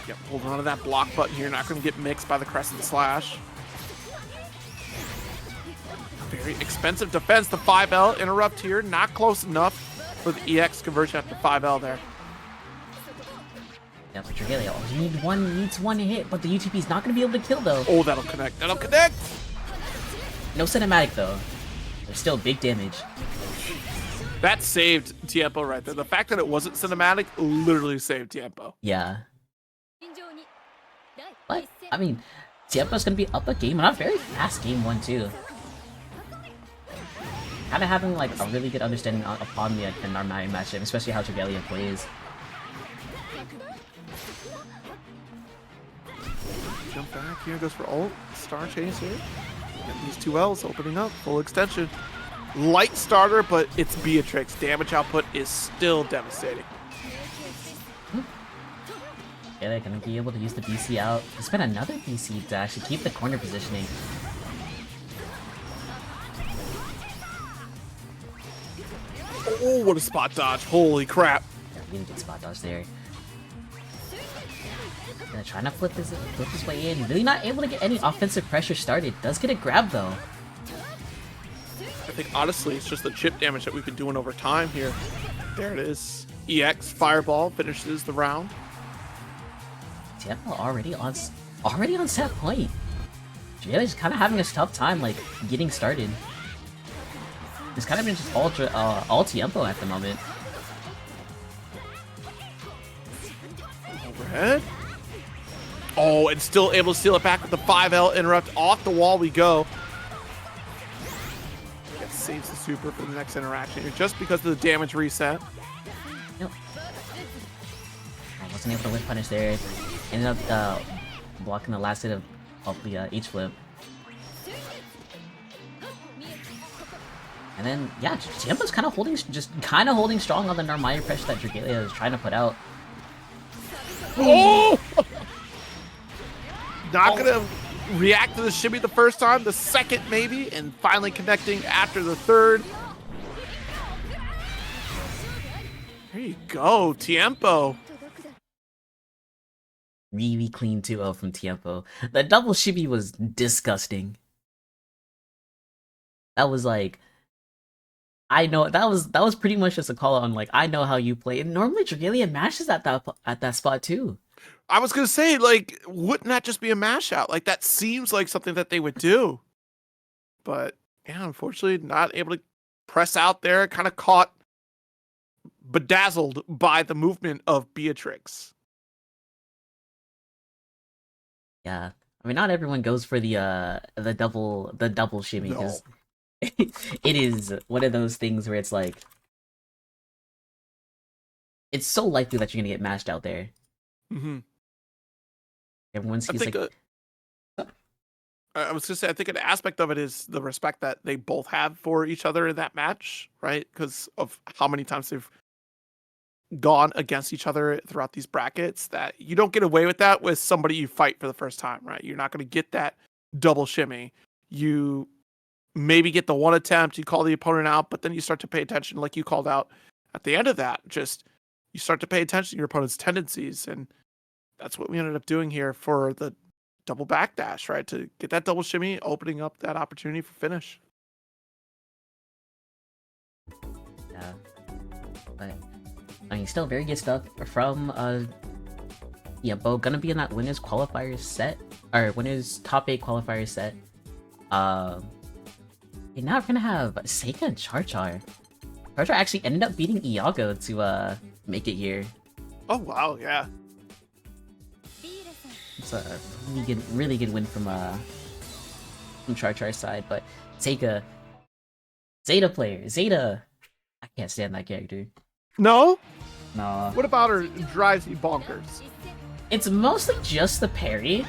Yep, holding on to that block button here, not going to get mixed by the Crescent Slash. Very expensive defense. The 5L interrupt here, not close enough for the EX conversion after 5L there. Yeah, but Dragalia needs one hit, but the UTP's not going to be able to kill though. Oh, that'll connect. That'll connect! No cinematic though. There's still big damage. That saved Tiempo right there. The fact that it wasn't cinematic literally saved Tiempo. Yeah. But, I mean, Tiempo's gonna be up a game, and a very fast game 1 too. Kind of having like a really good understanding upon the Narmaya matchup, especially how Dragalia plays. Jump back here, goes for ult. Star Chase here. And these 2Ls opening up, full extension. Light starter, but it's Beatrix. Damage output is still devastating. Yeah, they're gonna be able to use the BC out. Spend another BC to actually keep the corner positioning. Oh, what a spot dodge. Holy crap. Yeah, really good spot dodge there. Trying to flip his way in. Really not able to get any offensive pressure started. Does get a grab though. I think honestly, it's just the chip damage that we've been doing over time here. There it is. EX Fireball finishes the round. Tiempo already on set point. Dragalia's kind of having a tough time like getting started. It's kind of been just all Tiempo at the moment. Overhead. Oh, and still able to steal it back with the 5L interrupt. Off the wall we go. It saves the super for the next interaction here just because of the damage reset. Nope. I wasn't able to whip punish there. Ended up blocking the last hit of the H flip. And then, yeah, Tiempo's kind of holding strong on the Narmaya pressure that Dragalia is trying to put out. Oh! Not gonna react to the shimmy the first time, the second maybe, and finally connecting after the third. There you go, Tiempo. Really clean 2-0 from Tiempo. The double shimmy was disgusting. That was like, I know that was pretty much just a call on like, I know how you play. And normally Dragalia mashes at that spot too. I was gonna say, like, wouldn't that just be a mash out? Like, that seems like something that they would do. But yeah, unfortunately, not able to press out there. Kind of caught, bedazzled by the movement of Beatrix. Yeah, I mean, not everyone goes for the double shimmy because it is one of those things where it's like, it's so likely that you're gonna get mashed out there. Mm-hmm. Everyone's I think like, I was gonna say, I think an aspect of it is the respect that they both have for each other in that match, right? Because of how many times they've gone against each other throughout these brackets, that you don't get away with that with somebody you fight for the first time, right? You're not gonna get that double shimmy. You maybe get the one attempt, you call the opponent out, but then you start to pay attention, like you called out at the end of that. Just you start to pay attention to your opponent's tendencies, and that's what we ended up doing here for the double backdash, right? To get that double shimmy, opening up that opportunity for finish. yeah, but I mean, still very good stuff from Bo. Gonna be in that winners qualifier set, or winners top 8 qualifier set. And now we're gonna have Seika and Char. Char actually ended up beating Iago to make it here. Oh wow, yeah. It's a really good win from Char's side, but Seika, Zeta player, Zeta, I can't stand that character. No? No. What about her drives you bonkers? It's mostly just the parry.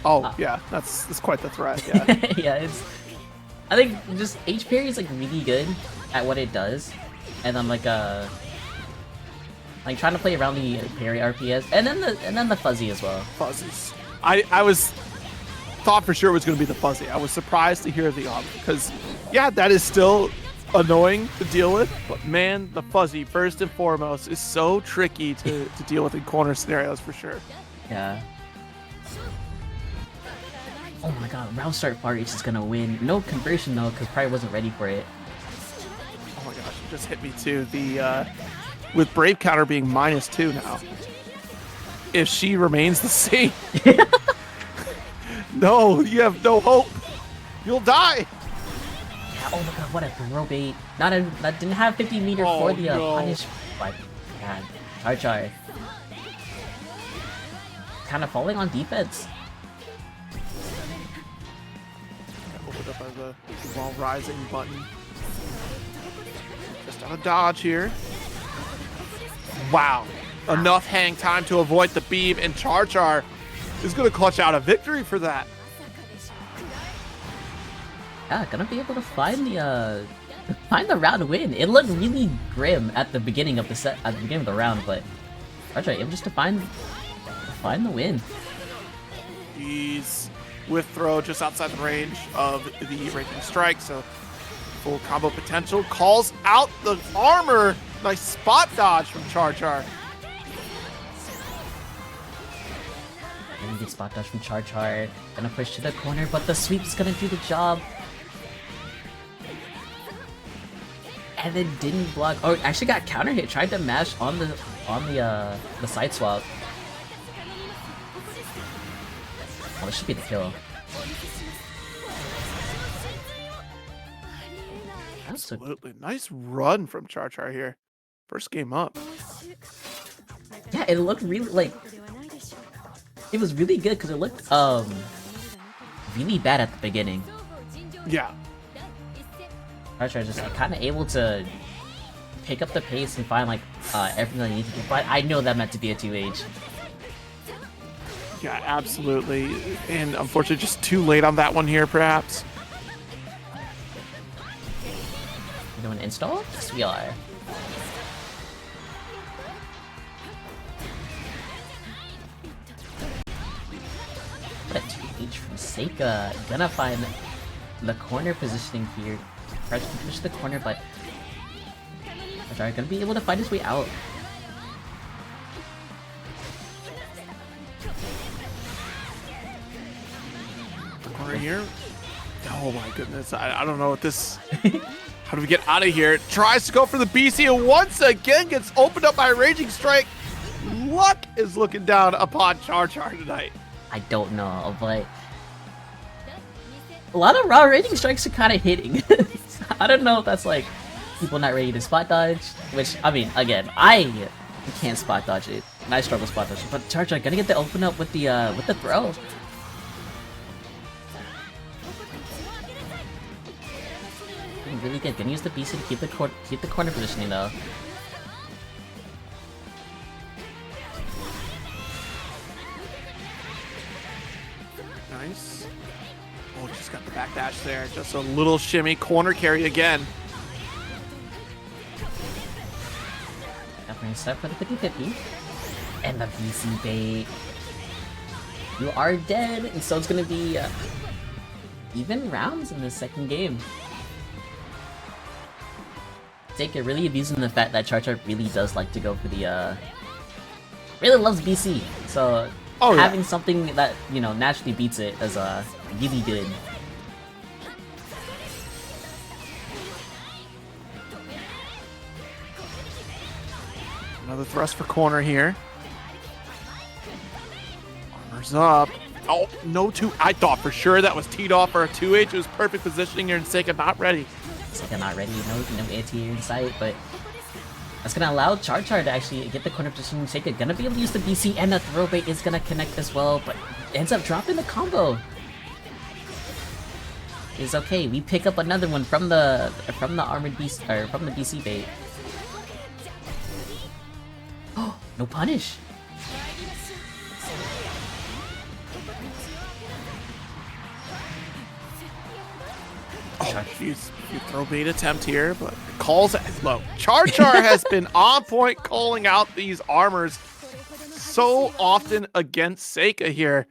Oh yeah, that's quite the threat. Yeah. Yeah, I think just H parry is like really good at what it does, and then like trying to play around the parry RPS, and then the fuzzy as well. Fuzzies. I was thought for sure it was going to be the fuzzy. I was surprised to hear the op because yeah, that is still annoying to deal with, but man, the fuzzy first and foremost is so tricky to deal with in corner scenarios for sure. Yeah. Oh my god, round start Far East is gonna win. No conversion though, because probably wasn't ready for it. Oh my gosh, it just hit me too. The with Brave counter being -2 now. If she remains the same, no, you have no hope. You'll die. Yeah, oh my god, what a throw bait. That didn't have 50 meter for the punish. But god, Char. Kind of falling on defense. Opened up by the wall rising button. Just on a dodge here. Wow. Enough hang time to avoid the beam, and Char is going to clutch out a victory for that. Yeah, gonna be able to find the round win. It looked really grim at the beginning of the round, but Char able just to find the win. He's with throw just outside the range of the raking strike, so full combo potential. Calls out the armor. Nice spot dodge from Char. Really good spot dodge from Char. Gonna push to the corner, but the sweep is gonna do the job. And then didn't block. Oh, actually got counter hit. Tried to mash on the side swap. Oh, this should be the kill. Absolutely. Nice run from Char here. First game up. Yeah, it looked really like it was really good because it looked really bad at the beginning. Yeah. Char just like, kind of able to pick up the pace and find like everything that he needs to do. But I know that meant to be a 2H. Yeah, absolutely. And unfortunately, just too late on that one here, perhaps. You doing an install? Yes, we are. But 2H from Seika. Gonna find the corner positioning here. Tries to push the corner, but Char gonna be able to find his way out. The corner here. Oh my goodness. I don't know what this... How do we get out of here? Tries to go for the BC and once again gets opened up by a Raging Strike. Luck is looking down upon Char tonight. I don't know, but a lot of raw Raging Strikes are kind of hitting. I don't know if that's like people not ready to spot dodge, which, I mean, again, I can't spot dodge it, and I struggle spot dodge it, but Char gonna get the open up with the throw. Really good. Gonna use the BC to keep the corner positioning though. Nice. Oh, just got the backdash there. Just a little shimmy. Corner carry again. Definitely set for the 50-50. And the BC bait. You are dead, and so it's gonna be even rounds in the second game. Seika really abusing the fact that Char really does like to go for the really loves BC, so having something that, you know, naturally beats it is really good. Another thrust for corner here. Armor's up. Oh, no two. I thought for sure that was teed off for a 2H. It was perfect positioning here, and Seika not ready. Seika not ready, no anti-air in sight, but that's gonna allow Char to actually get the corner position. Seika gonna be able to use the BC, and the throw bait is gonna connect as well, but ends up dropping the combo. It's okay, we pick up another one from the armored BC, or from the BC bait. Oh, no punish. Oh, jeez. Throw bait attempt here, but calls it low. Char has been on point calling out these armors so often against Seika here.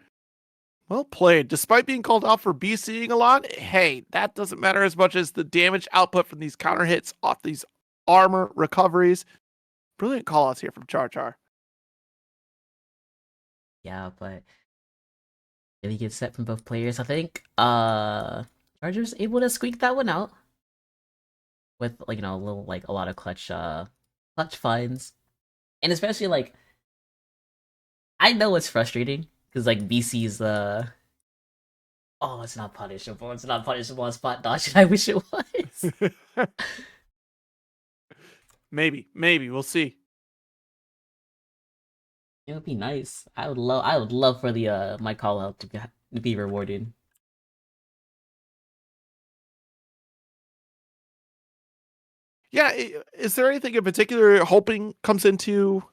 Well played. Despite being called out for BCing a lot, hey, that doesn't matter as much as the damage output from these counter hits off these armor recoveries. Brilliant call outs here from Char. Yeah, but really good set from both players. I think Charger's able to squeak that one out with, like, you know, a lot of clutch finds. And especially, like, I know it's frustrating because, like, BC's oh, it's not punishable. It's not punishable on spot dodge, and I wish it was. Maybe we'll see. It would be nice. I would love for the my call out to be rewarded. Yeah, is there anything in particular you're hoping comes into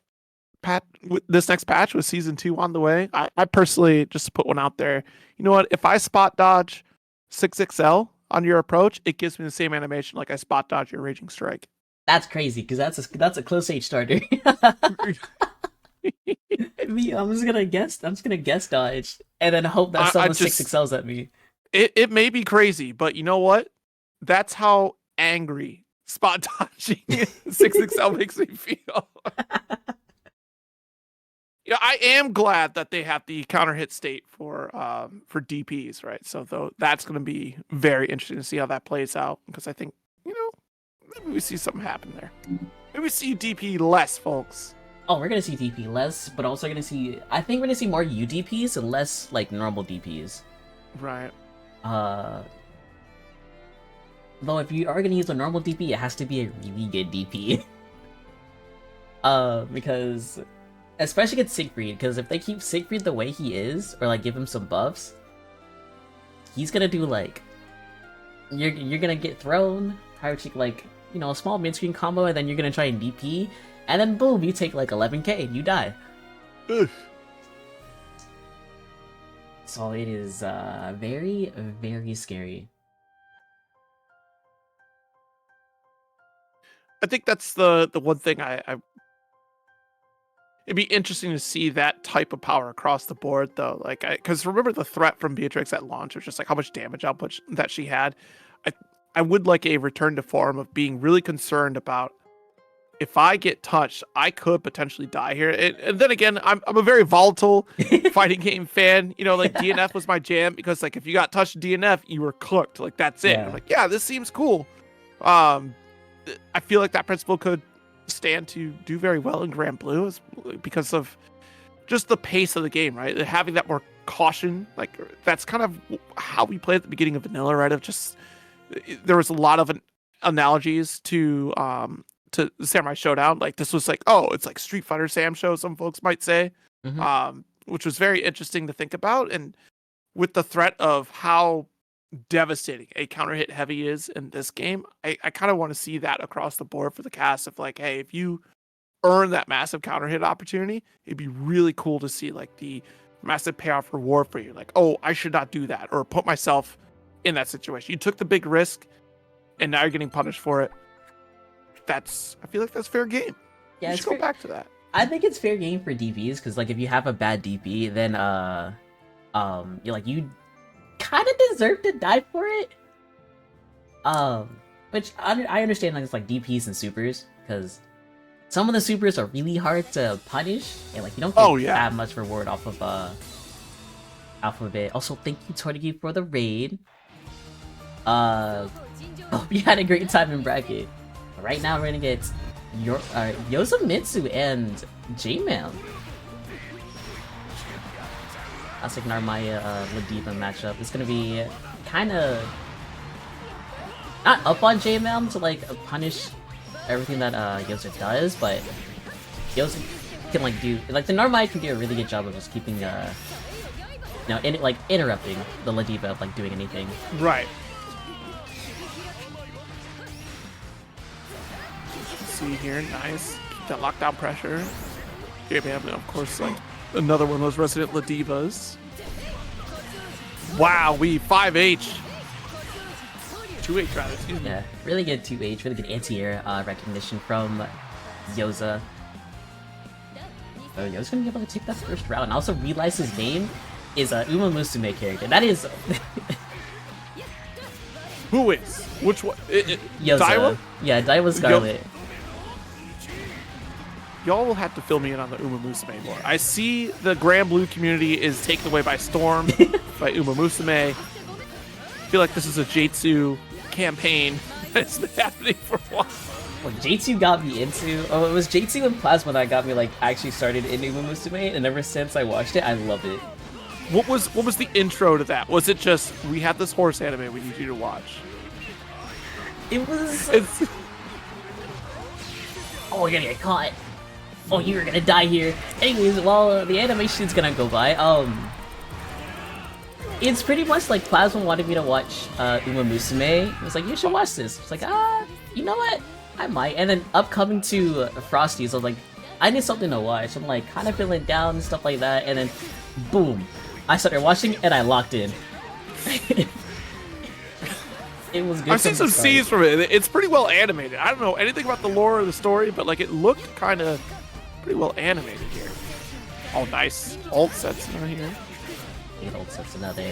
this next patch with Season 2 on the way? I personally just put one out there. You know what? If I spot dodge 6XL on your approach, it gives me the same animation like I spot dodge your Raging Strike. That's crazy, because that's a close H starter. I'm just gonna guess dodge, and then hope that someone 6XLs at me. It may be crazy, but you know what? That's how angry spot dodging 6XL makes me feel. Yeah, I am glad that they have the counter hit state for DPs, right? So that's going to be very interesting to see how that plays out, because I think, you know, maybe we see something happen there. Maybe we see DP less, folks. Oh, we're gonna see DP less, but also I think we're gonna see more UDPs and less, like, normal DPs. Right. Though if you are gonna use a normal DP, it has to be a really good DP. Because, especially against Siegfried, because if they keep Siegfried the way he is, or, like, give him some buffs, he's gonna do, like, you're gonna get thrown, Pyro Cheek, like, you know, a small mid-screen combo, and then you're gonna try and DP, and then boom, you take like 11k and you die. Ugh. So it is very, very scary. I think that's the one thing I It'd be interesting to see that type of power across the board, though. Like, because remember the threat from Beatrix at launch was just like how much damage output that she had. I, I would like a return to form of being really concerned about if I get touched, I could potentially die here. And then again, I'm a very volatile fighting game fan. You know, like DNF was my jam because like if you got touched DNF, you were cooked. Like that's it. Yeah. I'm like, yeah, this seems cool. I feel like that principle could stand to do very well in Grand Blue because of just the pace of the game, right? Having that more caution, like that's kind of how we played at the beginning of Vanilla, right? Of just there was a lot of analogies to Samurai Showdown. Like this was like, oh, it's like Street Fighter Sam Show, some folks might say, which was very interesting to think about. And with the threat of how devastating a counter hit heavy is in this game, I kind of want to see that across the board for the cast of like, hey, if you earn that massive counter hit opportunity, it'd be really cool to see like the massive payoff reward for you. Like, oh, I should not do that or put myself in that situation. You took the big risk and now you're getting punished for it. I feel like that's fair game. Yeah, you should go back to that. I think it's fair game for DPs because like if you have a bad DP, then you're like you kind of deserve to die for it. Which I understand like it's like DPs and supers because some of the supers are really hard to punish and like you don't get that much reward off of it. Also, thank you Tortigi for the raid. Hope you had a great time in bracket. Right now we're gonna get Yosamitsu and J-Man. That's like Narmaya Ladiva matchup. It's gonna be kind of not up on J-Man to like punish everything that Yosa does, but Yosa can like do like the Narmaya can do a really good job of just keeping interrupting the Ladiva of like doing anything. Right. See here, nice. Keep that lockdown pressure. J-Man, of course, like another one of those resident Ladivas. Wow, we 5H. 2H rather, excuse me. Yeah, really good 2H, really good anti-air recognition from Yosa. Oh, Yosa's gonna be able to take that first round. And also realize his name is a Uma Musume character. That is Who is? Which one? Yosa. Daiwa? Yeah, Daiwa Scarlet. Y'all will have to fill me in on the Uma Musume more. I see the Grand Blue community is taken away by storm by Uma Musume. I feel like this is a J2 campaign that's been happening for a while. What J2 got me into... Oh, it was J2 and Plasma that got me, like, actually started in Uma Musume, and ever since I watched it, I love it. What was the intro to that? Was it just, we have this horse anime we need you to watch? It was... Oh, we're gonna get caught. Oh, you're gonna die here. Anyways, while the animation's gonna go by, it's pretty much like Plasma wanted me to watch Uma Musume. It was like, you should watch this. It's like, you know what? I might. And then upcoming to Frosties, I was like, I need something to watch. I'm like kind of feeling down and stuff like that. And then, boom, I started watching and I locked in. It was good. I've seen some scenes from it. It's pretty well animated. I don't know anything about the lore or the story, but like it looked kind of pretty well animated here. Oh, nice. Alt sets in here. Alt sets another.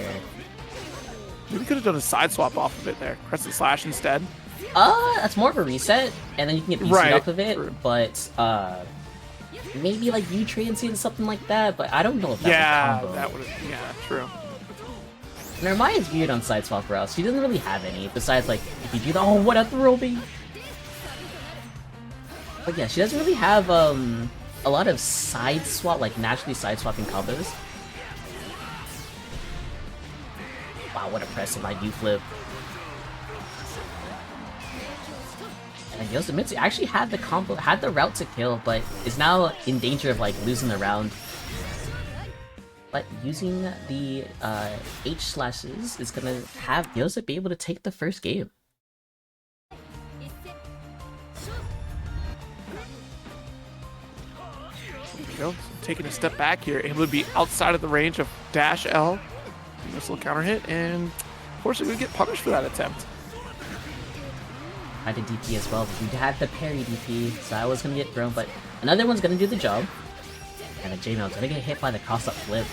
We could have done a side swap off of it there. Crescent Slash instead. That's more of a reset, and then you can get BC off of it, but maybe like U-Transient and something like that, but I don't know if that's a combo. That would have, yeah, true. Narmaya's weird on side swap routes. She doesn't really have any, besides like, if you do the, oh, what a throw me! But yeah, she doesn't really have, a lot of side swap, like naturally side swapping combos. Wow, what a press in my U-flip. And Yosamitsu actually had the combo, had the route to kill, but is now in danger of like losing the round. But using the H slashes is gonna have Yosa be able to take the first game. Taking a step back here, able to be outside of the range of dash L. Missile counter hit, and unfortunately we get punished for that attempt. I did DP as well, but we had the parry DP, so I was gonna get thrown, but another one's gonna do the job. And then J-Mail's gonna get hit by the cross-up flip.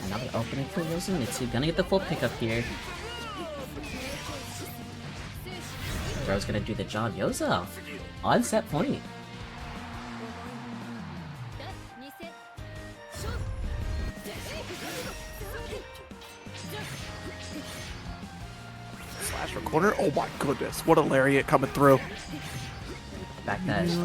Another opening for Yosumitsu. Gonna get the full pickup here. Bro's gonna do the job. Yozo on set point. Slash for corner. Oh my goodness. What a lariat coming through. Back dash.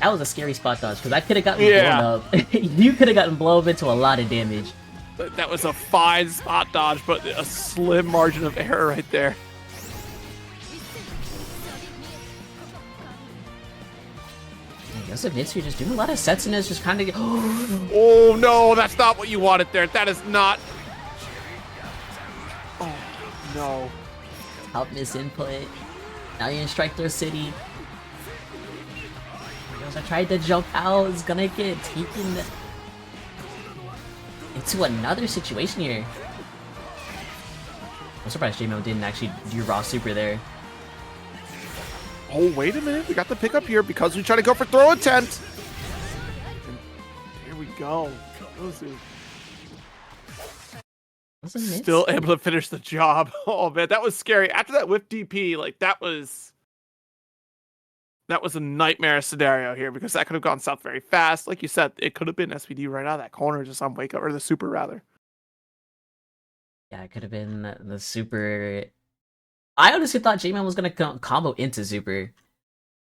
That was a scary spot dodge because I could have gotten blown up. You could have gotten blown up into a lot of damage. That was a fine spot dodge, but a slim margin of error right there. Yosumitsu just doing a lot of sets and is just kind of. Oh no, that's not what you wanted there. That is not. Oh no. Help miss input. Now you're in Strike Throw City. I tried to jump out. It's gonna get taken into another situation here. I'm surprised J-Mo didn't actually do raw super there. Oh, wait a minute. We got the pickup here because we try to go for throw attempt. And here we go. Still able to finish the job. Oh, man. That was scary. After that whip DP, like, that was a nightmare scenario here because that could have gone south very fast. Like you said, it could have been SPD right out of that corner just on wake up, or the super rather. Yeah, it could have been the super. I honestly thought J-Man was gonna combo into super.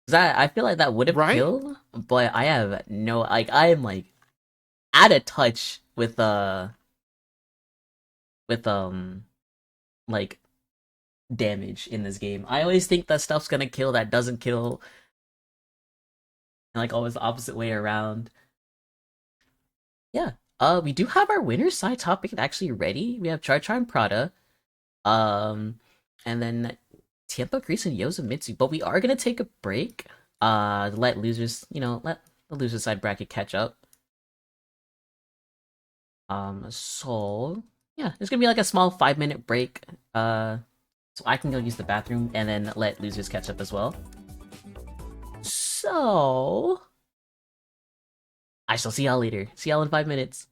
Cause I feel like that would have killed, but I have no, like, I am like out of touch with like damage in this game. I always think that stuff's gonna kill that doesn't kill. And like always the opposite way around. Yeah. We do have our winner's side topic actually ready. We have Char and Prada. And then Tiempo Grease and Yosumitsu. But we are gonna take a break. To let losers, let the loser side bracket catch up. So yeah, there's gonna be like a small 5-minute break. So I can go use the bathroom and then let losers catch up as well. So I shall see y'all later. See y'all in 5 minutes.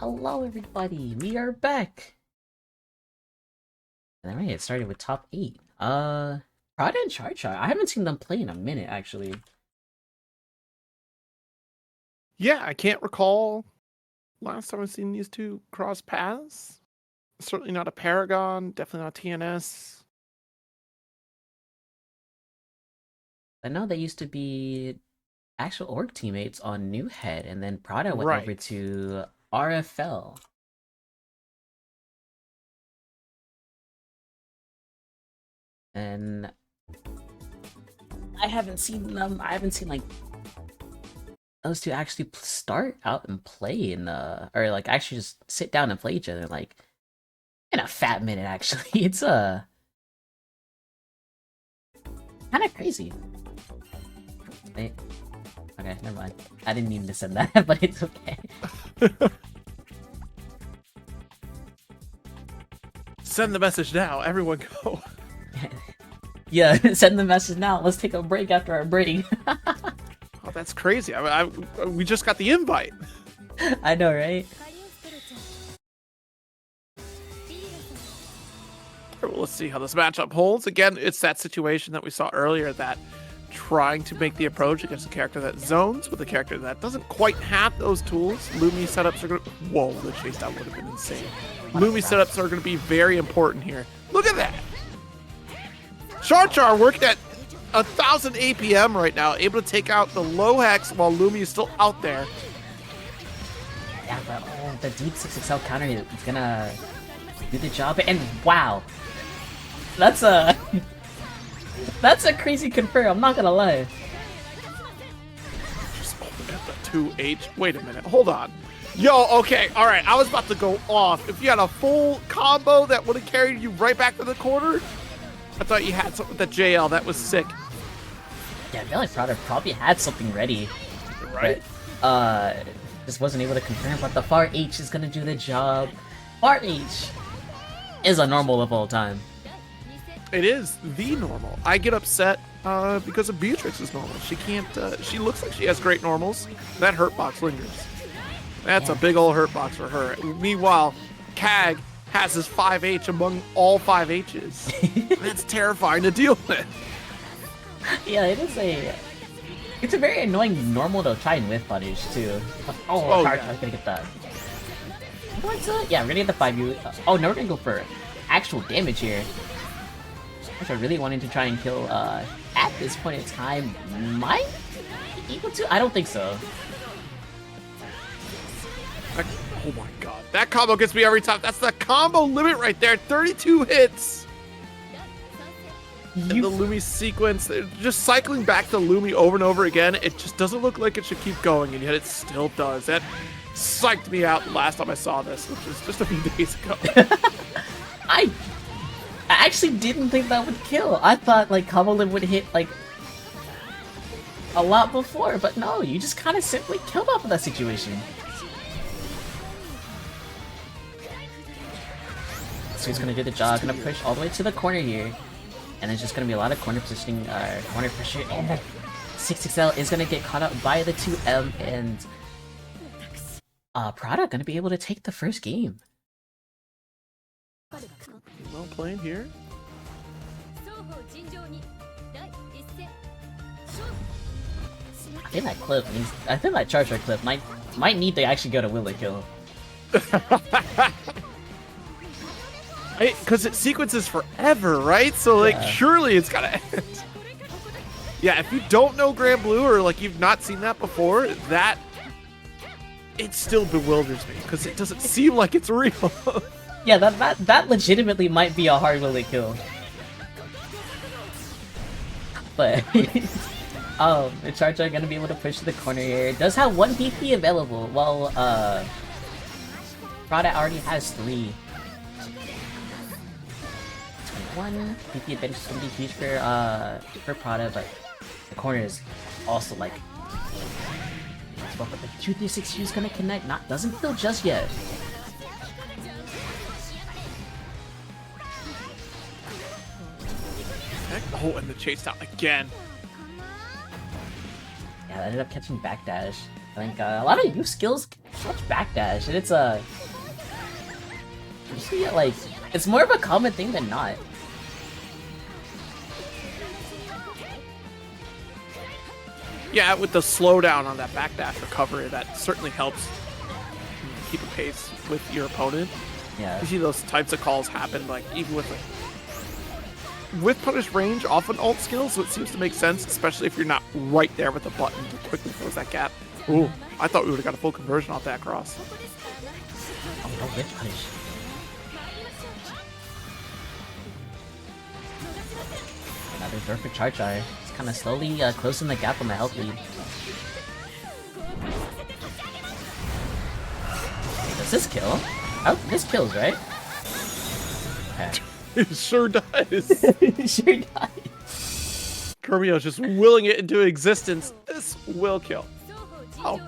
Hello everybody, we are back! And then it started with top 8. Prada and Char Char. I haven't seen them play in a minute, actually. Yeah, I can't recall last time I've seen these two cross paths. Certainly not a Paragon, definitely not TNS. I know they used to be actual org teammates on New Head, and then Prada went Right. over to RFL. And I haven't seen them. I haven't seen like those two actually start out and play in or like actually just sit down and play each other like in a fat minute. Actually, it's kind of crazy. Wait. Okay, never mind. I didn't mean to send that, but it's okay. Send the message now. Everyone go. Yeah, send the message now. Let's take a break after our break. Oh, that's crazy. We just got the invite. I know, right? Well, let's see how this matchup holds. Again, it's that situation that we saw earlier, that trying to make the approach against a character that zones with a character that doesn't quite have those tools. Lumi setups are going to... Whoa, the chase down would have been insane. Lumi setups are going to be very important here. Look at that! Char Char working at 1,000 APM right now, able to take out the low hex while Lumi is still out there. Yeah, but the deep 6XL counter is gonna do the job, and wow! That's a... That's a crazy confirm, I'm not gonna lie. Just open at the 2H. Wait a minute, hold on. Yo, okay, alright, I was about to go off. If you had a full combo that would have carried you right back to the corner, I thought you had something with that JL, that was sick. Yeah, I feel like Prada probably had something ready. Right? But, just wasn't able to confirm, but the Far H is gonna do the job. Far H is a normal of all time. It is the normal. I get upset because of Beatrix's normal. She can't, she looks like she has great normals. That hurt box lingers. That's a big old hurt box for her. Meanwhile, Kag has his 5H among all 5Hs. That's terrifying to deal with. Yeah, it's a very annoying normal to try and whiff punish too. Oh, yeah. I'm gonna get that. What's yeah, we're gonna get the 5U. Oh no, we're gonna go for actual damage here. Which I really wanted to try and kill at this point in time. Might be able to? I don't think so. Oh my god. That combo gets me every time. That's the combo limit right there. 32 hits. And the Lumi sequence, they're just cycling back to Lumi over and over again. It just doesn't look like it should keep going, and yet it still does. That psyched me out last time I saw this, which was just a few days ago. I actually didn't think that would kill. I thought like combo limit would hit like a lot before, but no, you just kind of simply killed off of that situation. So he's gonna do the job, gonna push all the way to the corner here. And there's just gonna be a lot of corner positioning, corner pressure, and 6XL is gonna get caught up by the 2M, and Prada gonna be able to take the first game. Well played here. I think that clip needs, I think that Char Char clip might need to actually go to Will It Kill. Because it sequences forever, right? So, like, surely it's gotta end. Yeah, if you don't know Grand Blue, or, like, you've not seen that before, that... It still bewilders me, because it doesn't seem like it's real. Yeah, that legitimately might be a hard Will It Kill. But... the Char Char gonna be able to push to the corner here. It does have 1 PP available, while, Prada already has 3. 1 PP advantage is gonna be huge for Prada, but the corner is also like... But the 236U is gonna connect, doesn't feel just yet. Oh, and the chase down again. Yeah, that ended up catching backdash. I think a lot of new skills much backdash, and it's a you see it, like, it's more of a common thing than not. Yeah, with the slowdown on that backdash recovery, that certainly helps keep a pace with your opponent. Yeah. You see those types of calls happen, like, even with punish range, often ult skills, so it seems to make sense, especially if you're not right there with the button to quickly close that gap. Ooh, I thought we would have got a full conversion off that cross. Oh, no, whip punish. Another throw for Char. It's kind of slowly closing the gap on the health lead. Does this kill? Oh, this kills, right? Okay. It sure does. It sure does. Kirbio's just willing it into existence. This will kill. Oh.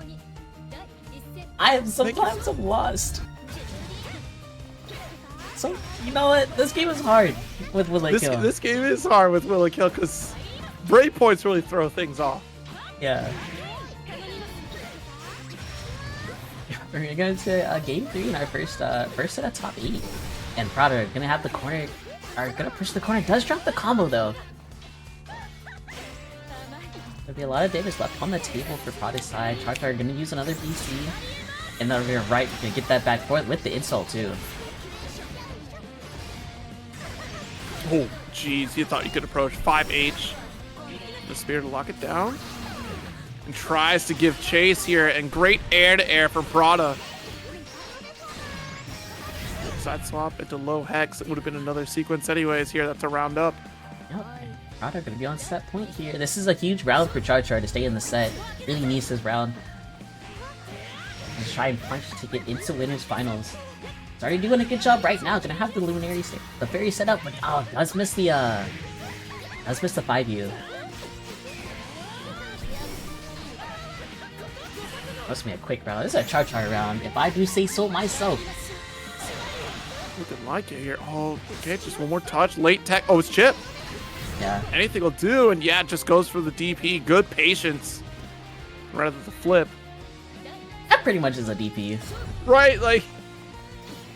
I am sometimes I'm lost. So, you know what? This game is hard with Will It Kill. This game is hard with Will It Kill because break points really throw things off. Yeah. We're going to game 3 in our first set of top 8. And Prada are gonna have the corner, are gonna push the corner. Does drop the combo though. There'll be a lot of damage left on the table for Prada's side. Char are gonna use another BC. And then we're right, gonna get that back forth with the insult too. Oh, jeez, you thought you could approach 5H. The spear to lock it down. And tries to give chase here, and great air-to-air from Prada. Side swap into low hex. It would have been another sequence anyways here. That's a round up. Yep, Prada gonna be on set point here. This is a huge round for Char to stay in the set. Really needs this round. And try and punch to get into winners finals. It's already doing a good job right now. Gonna have the Luminary the fairy set up, but oh, does miss the 5U. Must be a quick round. This is a Char round, if I do say so myself. Looking like it here. Oh, okay, just one more touch. Late tech. Oh, it's chip. Yeah. Anything will do, and yeah, it just goes for the DP. Good patience. Rather than the flip. That pretty much is a DP. Right, like,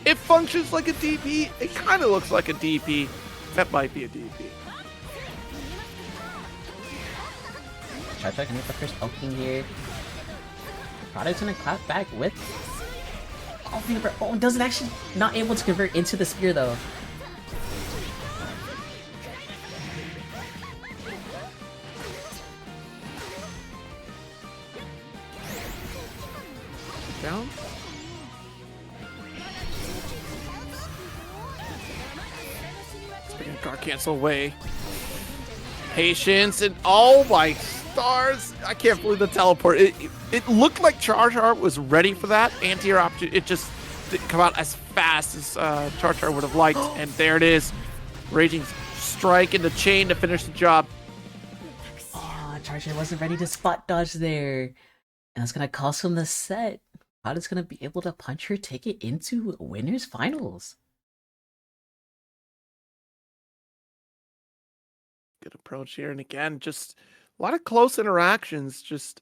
it functions like a DP. It kind of looks like a DP. That might be a DP. Char can make the first opening here. Product's gonna clap back with... Oh, doesn't actually not able to convert into the spear though. Down. Guard cancel away. Patience and oh my stars! I can't believe the teleport. It looked like Char was ready for that anti-air option. It just didn't come out as fast as Char would have liked. And there it is. Raging strike in the chain to finish the job. Oh, Char wasn't ready to spot dodge there. And that's gonna cost him the set. Prada's gonna be able to punch her ticket into winners finals. Good approach here. And again, just a lot of close interactions. Just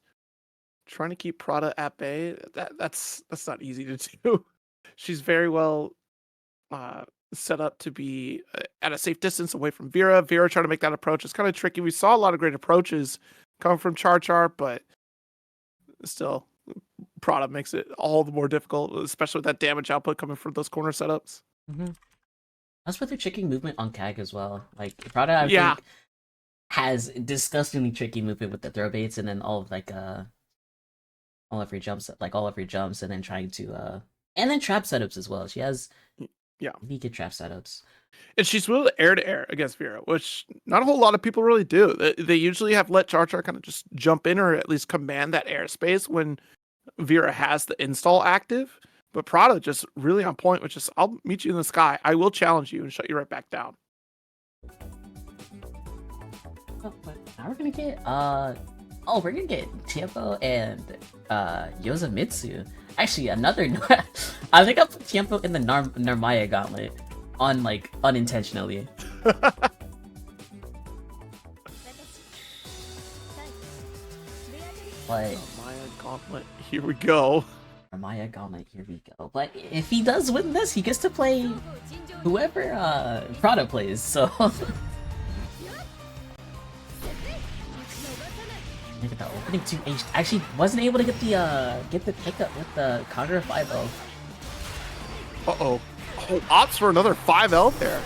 trying to keep Prada at bay. That's not easy to do. She's very well set up to be at a safe distance away from Vera. Vera trying to make that approach. It's kind of tricky. We saw a lot of great approaches come from Char, but still, Prada makes it all the more difficult, especially with that damage output coming from those corner setups. Mm-hmm. That's with her tricking movement on CAG as well. Like, Prada, I think, has disgustingly tricky movement with the throw baits and then all of all of her jumps, and then trying to and then trap setups as well. She has really good trap setups. And she's willing to air against Vera, which not a whole lot of people really do. They usually have let Char kind of just jump in or at least command that airspace when Vera has the install active. But Prada just really on point, which is, I'll meet you in the sky. I will challenge you and shut you right back down. Oh, but now we're gonna get we're gonna get Tiempo and Yosamitsu. Actually, another I think I put Tiempo in the Narmaya gauntlet unintentionally. But Narmaya gauntlet, here we go. Narmaya Gauntlet, here we go. But if he does win this, he gets to play whoever Prada plays, so... Look at that opening 2H. Actually, wasn't able to get the pickup with the counter 5L. Uh-oh. Oh, opts for another 5L there.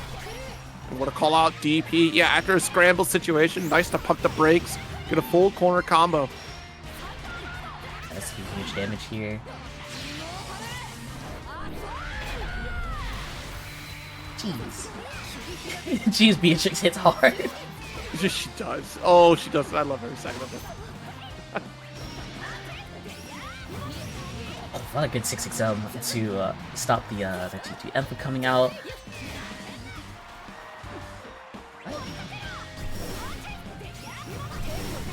And what a call out DP. Yeah, after a scramble situation, nice to pump the brakes. Get a full corner combo. That's huge damage here. Jeez. Jeez, Beatrix hits hard. She does. Oh, she does. I love every second of it. What a good 6-6 to stop the 2-2M from coming out.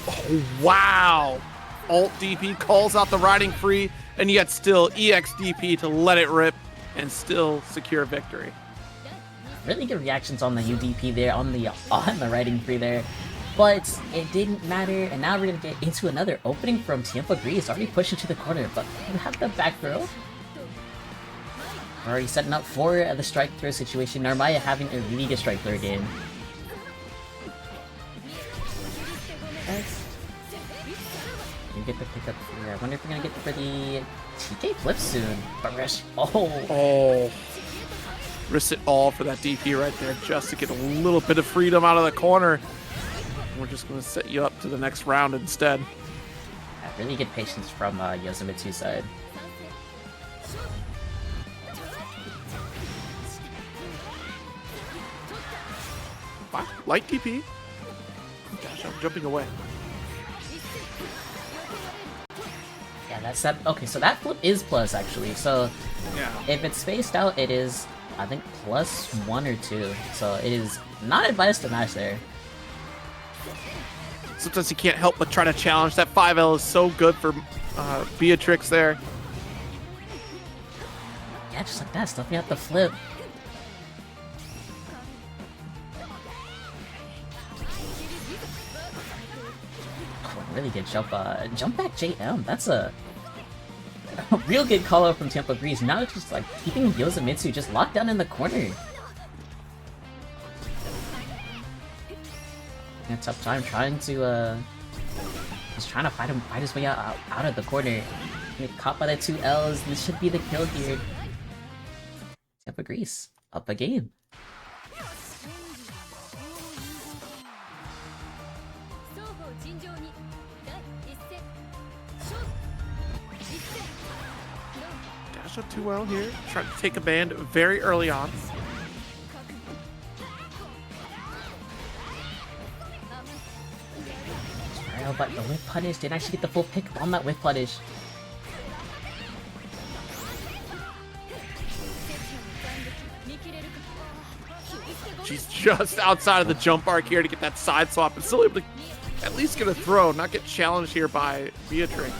Oh, wow. Alt DP calls out the riding free, and yet still EX DP to let it rip and still secure victory. Really good reactions on the UDP there, on the riding free there. But it didn't matter, and now we're gonna get into another opening from Tiempo Gris, already pushing to the corner, but we have the back throw. We're already setting up for the strike throw situation. Narmaya having a really good strike throw game. You get the pickup here. I wonder if we're gonna get for the TK flip soon. But Rish, oh. Risk it all for that DP right there just to get a little bit of freedom out of the corner. We're just going to set you up to the next round instead. Yeah, really good patience from Yozamitsu's side. Wow, light DP. Gosh, I'm jumping away. Yeah, that's that. Okay, so that flip is plus actually. So yeah, if it's spaced out, it is, I think, +1 or 2. So it is not advised to match there. Sometimes you can't help but try to challenge. That 5L is so good for Beatrix there. Yeah, just like that, stuffing out the flip. Oh, really good jump back JM. That's a real good call out from Tiempo Gris. Now it's just like keeping Yozamitsu just locked down in the corner. A tough time trying to he's trying to fight his way out of the corner. Get caught by the 2 L's. This should be the kill here. Tiempo Gris up a game. Dash up too well here. Trying to take a band very early on. But the whip punish didn't actually get the full pick on that whip punish. She's just outside of the jump arc here to get that side swap and still able to at least get a throw, not get challenged here by Beatrix.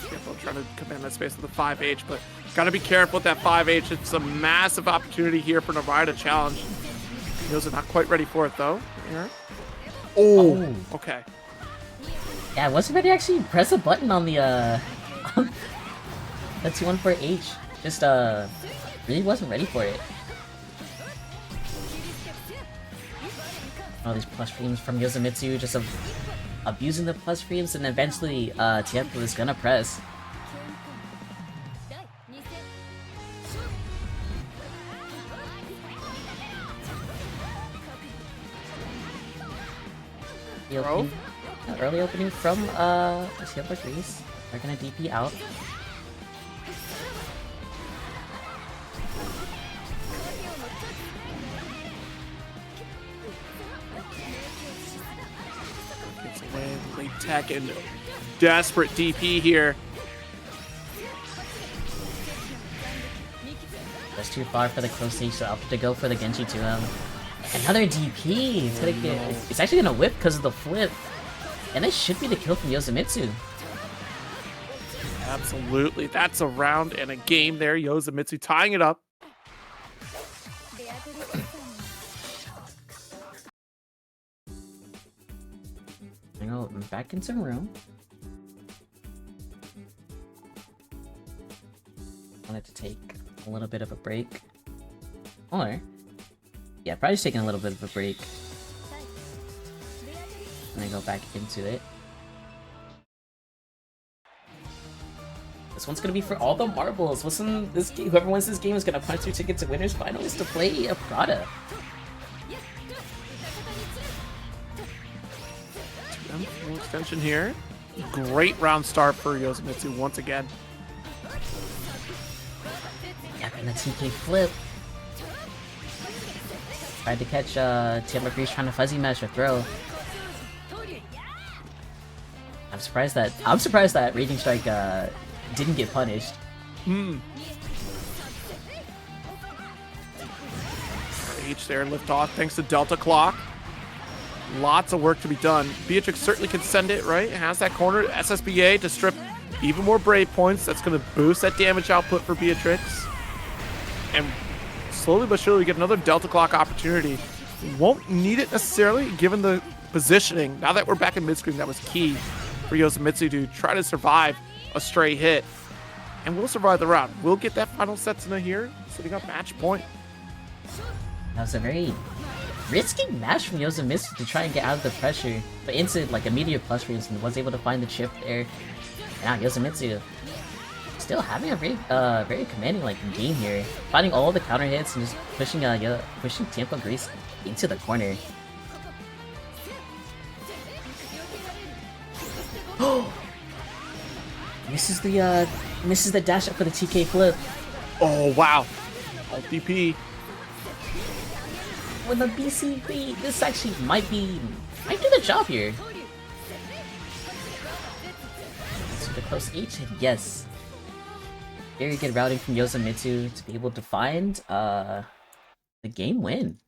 Careful trying to command that space with the 5H, but gotta be careful with that 5H. It's a massive opportunity here for Narmaya to challenge. Yoza not quite ready for it though. Yeah. Oh, okay. Yeah, I wasn't ready to actually press a button on the that's 214H. Just really wasn't ready for it. All these plus frames from Yozamitsu, just abusing the plus frames, and eventually Tiempo is gonna press. Early opening from Tiempo Gris. They're gonna DP out. Gets away, late tech and desperate DP here. That's too far for the close stage, so opted to go for the Genji to him. Another DP! It's gonna get, it's actually gonna whip because of the flip. And this should be the kill from Yozamitsu. Absolutely. That's a round and a game there. Yozamitsu tying it up. I go back in some room. wanted to take a little bit of a break. Or, yeah, probably just taking a little bit of a break. And then go back into it. This one's gonna be for all the marbles. Listen, this game, whoever wins this game is gonna punch their ticket to winners finals to play a Prada. Full extension here. Great round start for Yoshimizu once again. Yep, and the TK flip. Tried to catch Timber Freeze trying to fuzzy mesh or throw. I'm surprised that Raging Strike didn't get punished. H there, lift off thanks to Delta Clock. Lots of work to be done. Beatrix certainly can send it, right? It has that corner, SSBA to strip even more Brave points. That's going to boost that damage output for Beatrix. And slowly but surely we get another Delta Clock opportunity. Won't need it necessarily, given the positioning. Now that we're back in mid-screen, that was key for Yoshimizu to try to survive a stray hit. And we'll survive the round. We'll get that final Setsuna here, sitting up match point. That was a very risky match from Yoshimizu to try and get out of the pressure, but into like a meteor plus freeze and was able to find the chip there. Now Yoshimizu still having a very commanding like game here, finding all the counter hits and just pushing pushing Tampa Grease into the corner. Misses the dash up for the TK flip. Oh wow, alt DP. With a BCB, this actually might do the job here. Super close H hit, yes. Very good routing from Yoshimizu to be able to find the game win.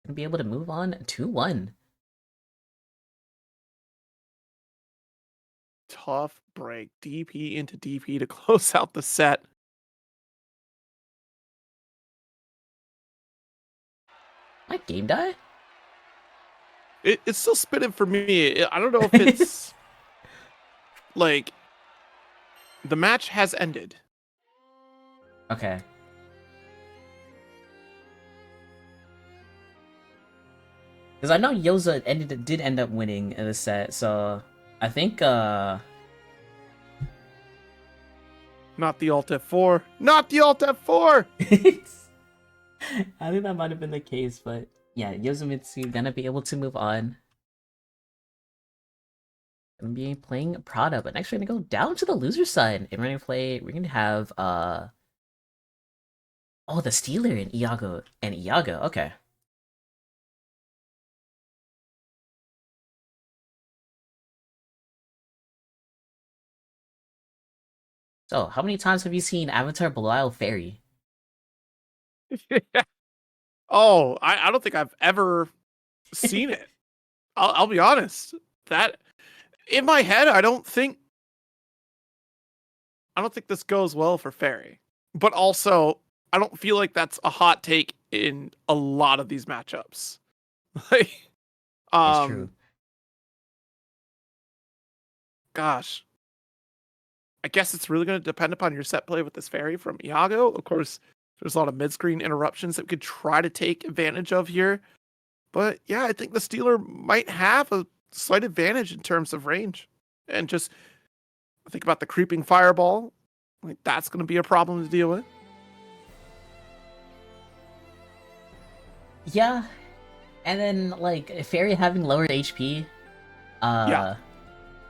Gonna be able to move on 2-1. Tough break. DP into DP to close out the set. Might game die? It's still spinning for me. I don't know if it's like the match has ended. Okay. Because I know Yoza did end up winning in the set, so I think Not the Alt F4. Not the Alt F4! I think that might have been the case, but yeah, Yoshimizu gonna be able to move on. Gonna be playing Prada, but next we're gonna go down to the loser side, and we're gonna have the Steeler and Iago, okay. So, how many times have you seen Avatar Belial Fairy? Oh, I don't think I've ever seen it. I'll be honest. That in my head, I don't think this goes well for Fairy. But also, I don't feel like that's a hot take in a lot of these matchups. Like, That's true. Gosh. I guess it's really going to depend upon your set play with this Fairy from Iago. Of course, there's a lot of mid-screen interruptions that we could try to take advantage of here. But yeah, I think the Steeler might have a slight advantage in terms of range. And just think about the creeping fireball. Like, that's going to be a problem to deal with. Yeah. And then, like, Fairy having lower HP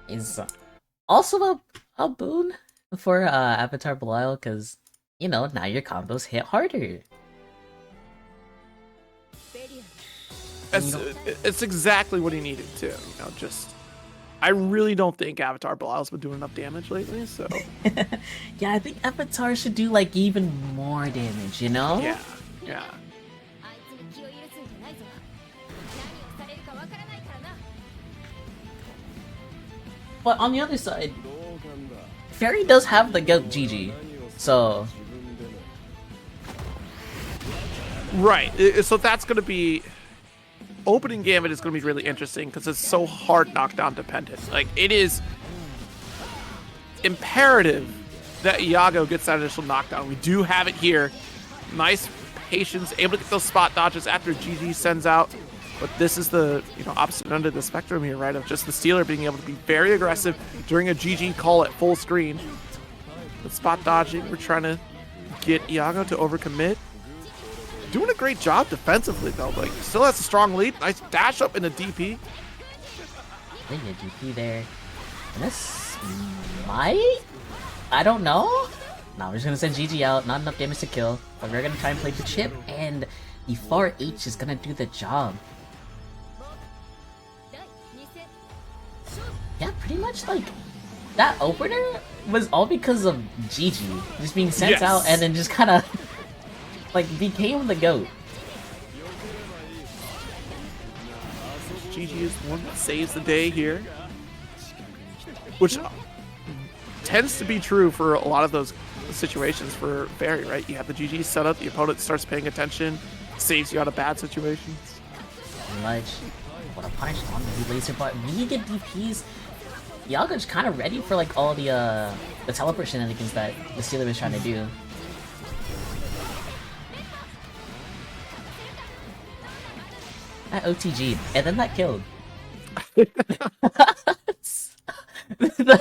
is also a boon for Avatar Belial, because, you know, now your combos hit harder. It's exactly what he needed to. You know, just I really don't think Avatar Belial's been doing enough damage lately, so yeah, I think Avatar should do like even more damage, you know? Yeah. But on the other side, Fairy does have the goat GG, so right. So that's going to be opening Gambit is going to be really interesting because it's so hard knockdown dependent. Like, it is imperative that Iago gets that initial knockdown. We do have it here. Nice patience, able to get those spot dodges after GG sends out. But this is the opposite end of the spectrum here, right? Of just the Stealer being able to be very aggressive during a GG call at full screen. The spot dodging, we're trying to get Iago to overcommit. Doing a great job defensively though. Like still has a strong lead. Nice dash up in the DP. Getting a DP there. And this might? I don't know. No, we're just gonna send GG out. Not enough damage to kill. But we're gonna try and play the chip, and the 4H is gonna do the job. Yeah, pretty much like that opener was all because of GG just being sent out and then just kind of like became the GOAT. GG is the one that saves the day here, which tends to be true for a lot of those situations for Fairy, right? You have the GG set up, the opponent starts paying attention, saves you out of bad situations. Pretty much. What a punish on the laser, but we get DPs. Iago's kind of ready for like all the teleport shenanigans that the Stealer was trying to do. That OTG, and then that killed.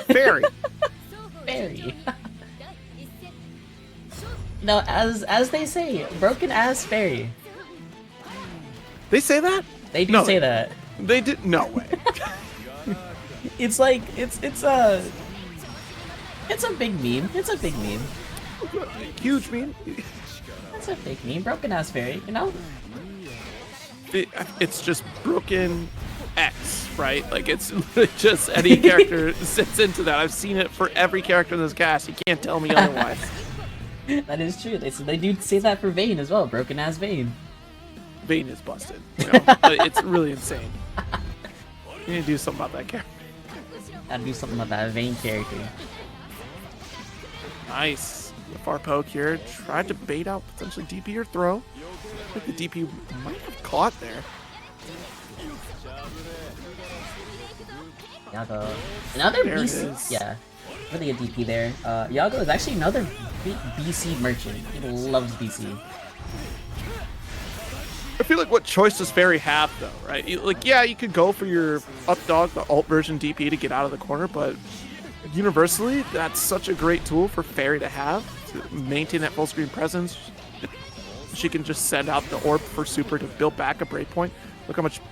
Fairy. Fairy. No, as they say, broken ass fairy. They say that? They do say that. They did. No way. It's like it's a big meme. It's a big meme. Huge meme. It's a big meme. Broken ass fairy, you know? It's just broken X, right? Like it's just any character sits into that. I've seen it for every character in this cast. You can't tell me otherwise. That is true. They do say that for Vayne as well. Broken ass Vayne. Vayne is busted. You know? It's really insane. You need to do something about that character. Gotta do something about that Vayne character. Nice. The far poke here. Tried to bait out potentially DP or throw. I think the DP might have caught there. Iago. Another BC. Yeah. Really a DP there. Iago is actually another big BC merchant. He loves BC. I feel like what choice does Fairy have though, right? Like, yeah, you could go for your up dog, the alt version DP to get out of the corner, but universally, that's such a great tool for Fairy to have to maintain that full screen presence. She can just send out the orb for super to build back a breakpoint. Look how much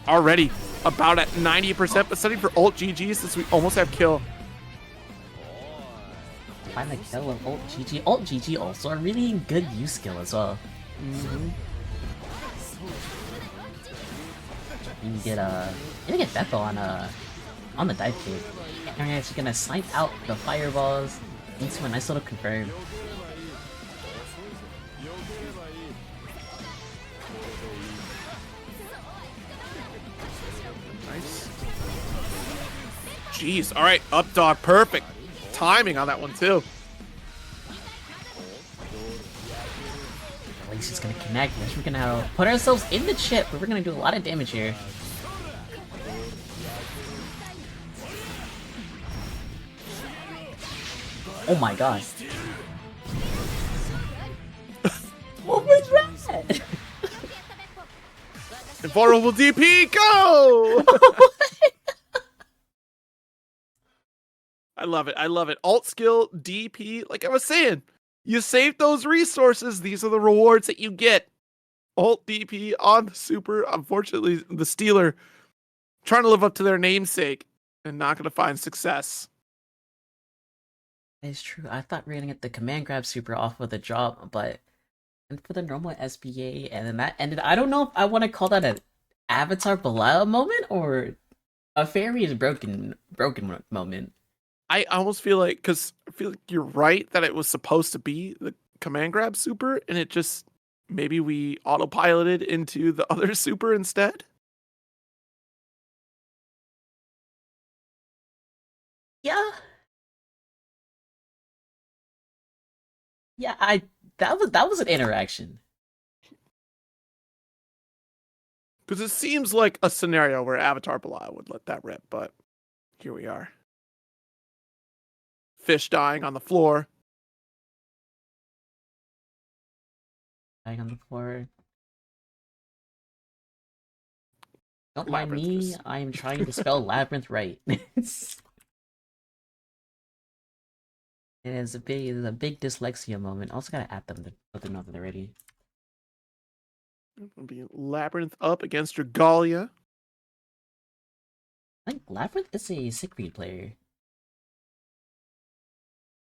already about at 90%, but setting for ult GG since we almost have kill. Find the kill of ult GG. Ult GG also a really good use skill as well. You can get Bethel on the dive kick. And you're actually gonna snipe out the fireballs into a nice little confirm. Nice. Jeez, alright, up dog, perfect timing on that one too. At least it's gonna connect. We're gonna put ourselves in the chip, but we're gonna do a lot of damage here. Oh my god. What was that? Invulnerable DP, go! I love it. I love it. Alt skill, DP. Like I was saying, you save those resources. These are the rewards that you get. Alt DP on the super. Unfortunately, the Stealer trying to live up to their namesake and not going to find success. It's true. I thought we were gonna get the command grab super off of the drop, but and for the normal SBA, and then that ended. I don't know if I want to call that an Avatar Belial moment or a Fairy is broken moment. I almost feel like, because I feel like you're right that it was supposed to be the command grab super, and it just, maybe we autopiloted into the other super instead. Yeah. Yeah, that was an interaction. Because it seems like a scenario where Avatar Belial would let that rip, but here we are. fish dying on the floor. Dying on the floor. Don't mind Labyrinth me, is- I am trying to spell labyrinth right. It is a big dyslexia moment. Also gotta add them to let them know that they're ready. It'll be Labyrinth up against Dragalia. I think Labyrinth is a Siegfried player.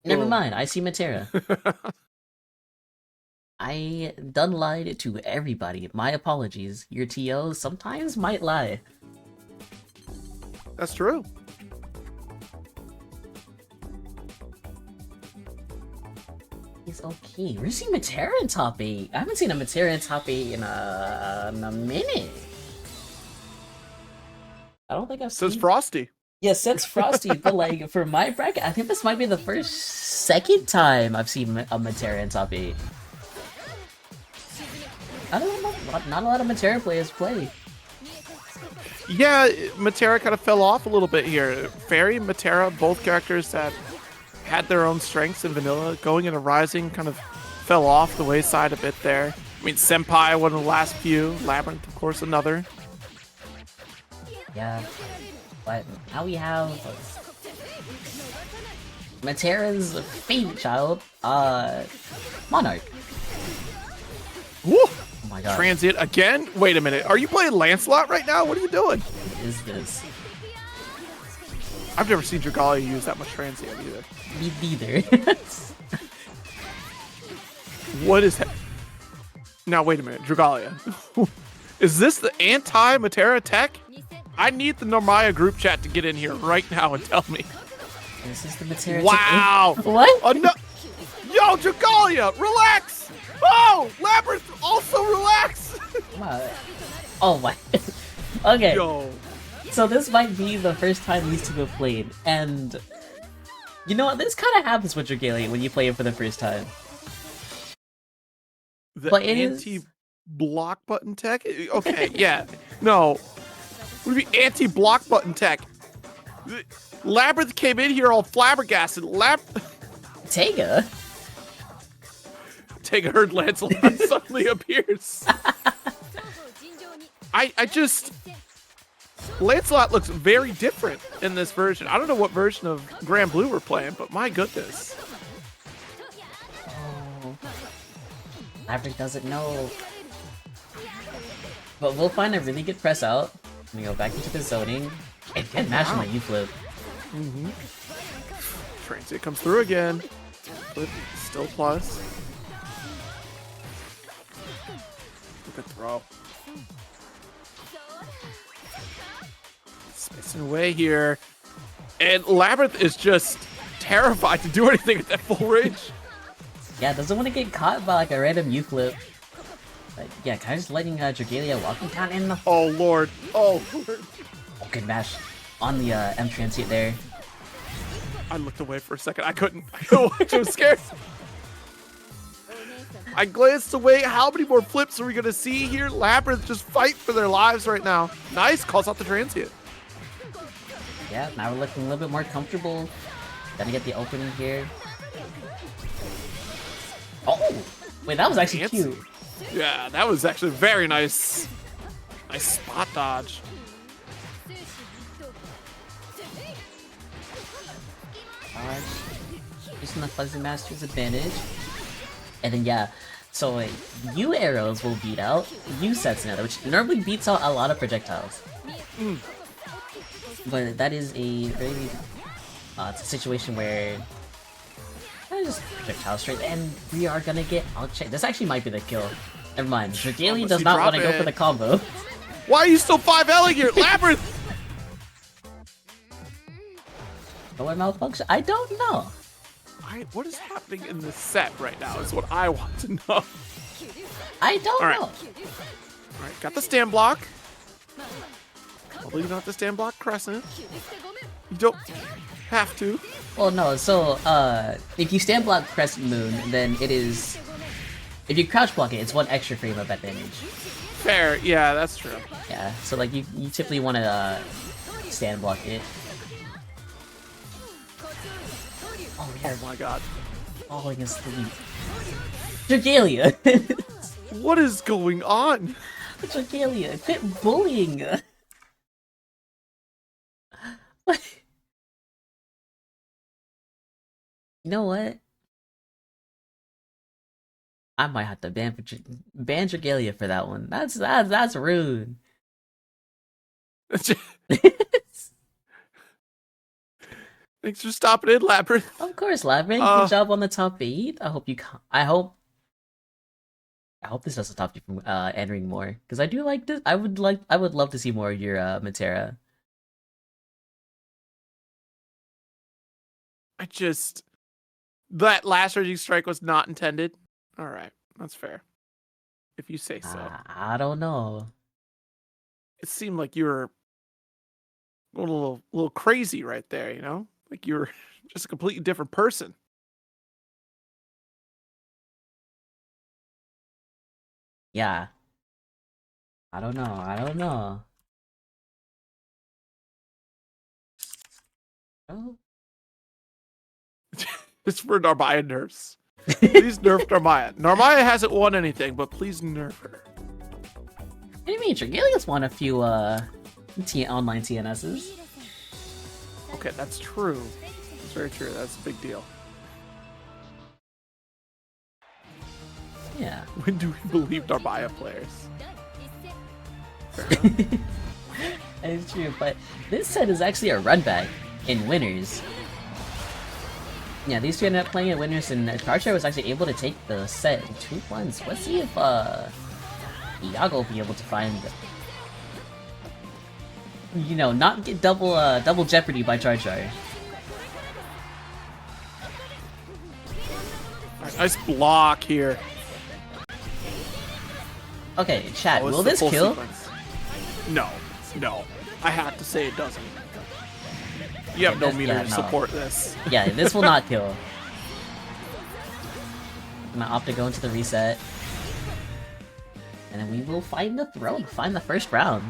Never Oh. mind, I see Matera. I done lied to everybody. My apologies. Your TOs sometimes might lie. That's true. It's okay. We're seeing Matera in top 8. I haven't seen a Matera in top 8 in a minute. I don't think I've Says seen... Frosty. Yeah, since Frosty, but like, for my bracket, I think this might be the second time I've seen a Matera in top 8. I don't know, not a lot of Matera players play. Yeah, Matera kind of fell off a little bit here. Fairy, Matera, both characters that had their own strengths in vanilla. Going into Rising kind of fell off the wayside a bit there. I mean, Senpai, one of the last few. Labyrinth, of course, another. Yeah, but now we have Matera's favorite child, Monarch. Woo! Oh my god. Transient again? Wait a minute. Are you playing Lancelot right now? What are you doing? What is this? I've never seen Dragalia use that much Transient either. Me neither. What is that? Now, wait a minute. Dragalia. Is this the anti-Matera tech? I need the Normaya group chat to get in here right now and tell me. This is the Matera. Wow! What? Yo, Dragalia, relax! Oh, Labyrinth, also relax! Oh my. Okay. Yo. So this might be the first time these two have played, and you know what? This kind of happens with Dragalia when you play it for the first time. The But it is- anti-block button tech? Okay, yeah. No. What do you mean anti-block button tech? Labyrinth came in here all flabbergasted. Tega? Tega heard Lancelot suddenly appears. I just... Lancelot looks very different in this version. I don't know what version of Grand Blue we're playing, but my goodness. Oh. Maverick doesn't know. But we'll find a really good press out. We go back into the zoning. And get mashed my U-flip. Transient comes through again. Flip still plus. Good throw. Spacing away here. And Labyrinth is just terrified to do anything at that full range. Yeah, doesn't want to get caught by like a random U-flip. But yeah, kind of just letting Dragalia walking down in the... Oh, Lord. Oh, Lord. Oh, good mash on the M transient there. I looked away for a second. I couldn't watch. I was scared. I glanced away. How many more flips are we going to see here? Labyrinth just fight for their lives right now. Nice. Calls out the transient. Yeah, now we're looking a little bit more comfortable. Gotta get the opening here. Oh! Wait, that was actually Fancy. cute. Yeah, that was actually very nice. Nice spot dodge. Using the Fuzzy Master's advantage. And then yeah, so U arrows will beat out U sets another, which normally beats out a lot of projectiles. But that is a very it's a situation where just projectile straight, and we are gonna get. I'll check. This actually might be the kill. Never mind. Dragalia does not want to go for the combo. Why are you still 5L'ing here, Labyrinth? Color malfunction? I don't know. What is happening in this set right now is what I want to know. I don't know. All right, got the stand block. Although you don't have to stand block Crescent. You don't have to. Well, no. So, if you stand block Crescent Moon, then it is. If you crouch block it, it's 1 extra frame of advantage. Fair, yeah, that's true. Yeah. So like you typically want to stand block it. Oh Oh my god. Falling asleep. Dragalia! What is going on? Dragalia, quit bullying! What? You know what? I might have to ban Dragalia for that one. That's rude. Thanks for stopping in, Labyrinth. Of course, Labyrinth. Good job on the top 8. I hope you. I hope this doesn't stop you from entering more, because I do like this. I would love to see more of your Matera. That last Raging Strike was not intended. All right, that's fair. If you say so. I don't know. It seemed like you were going a little crazy right there, you know? Like you were just a completely different person. Yeah. I don't know. Oh. It's for Narmaya nerfs. Please nerf Narmaya. Narmaya hasn't won anything, but please nerf her. What do you mean? Dragalia's won a few online TNSs. Okay, that's true. That's very true. That's a big deal. Yeah. When do we believe Narmaya players? Fair enough. It's true, but this set is actually a run back in winners. Yeah, these two ended up playing at winners, and Karcher was actually able to take the set in 2-1s. Let's see if Iago will be able to find, you know, not get double jeopardy by Charchar. Nice block here. Okay, chat, Oh, will this kill? Sequence. No. I have to say it doesn't. You have no meter to support this. Yeah, this will not kill. I'm gonna opt to go into the reset. And then we will find the throne, find the first round.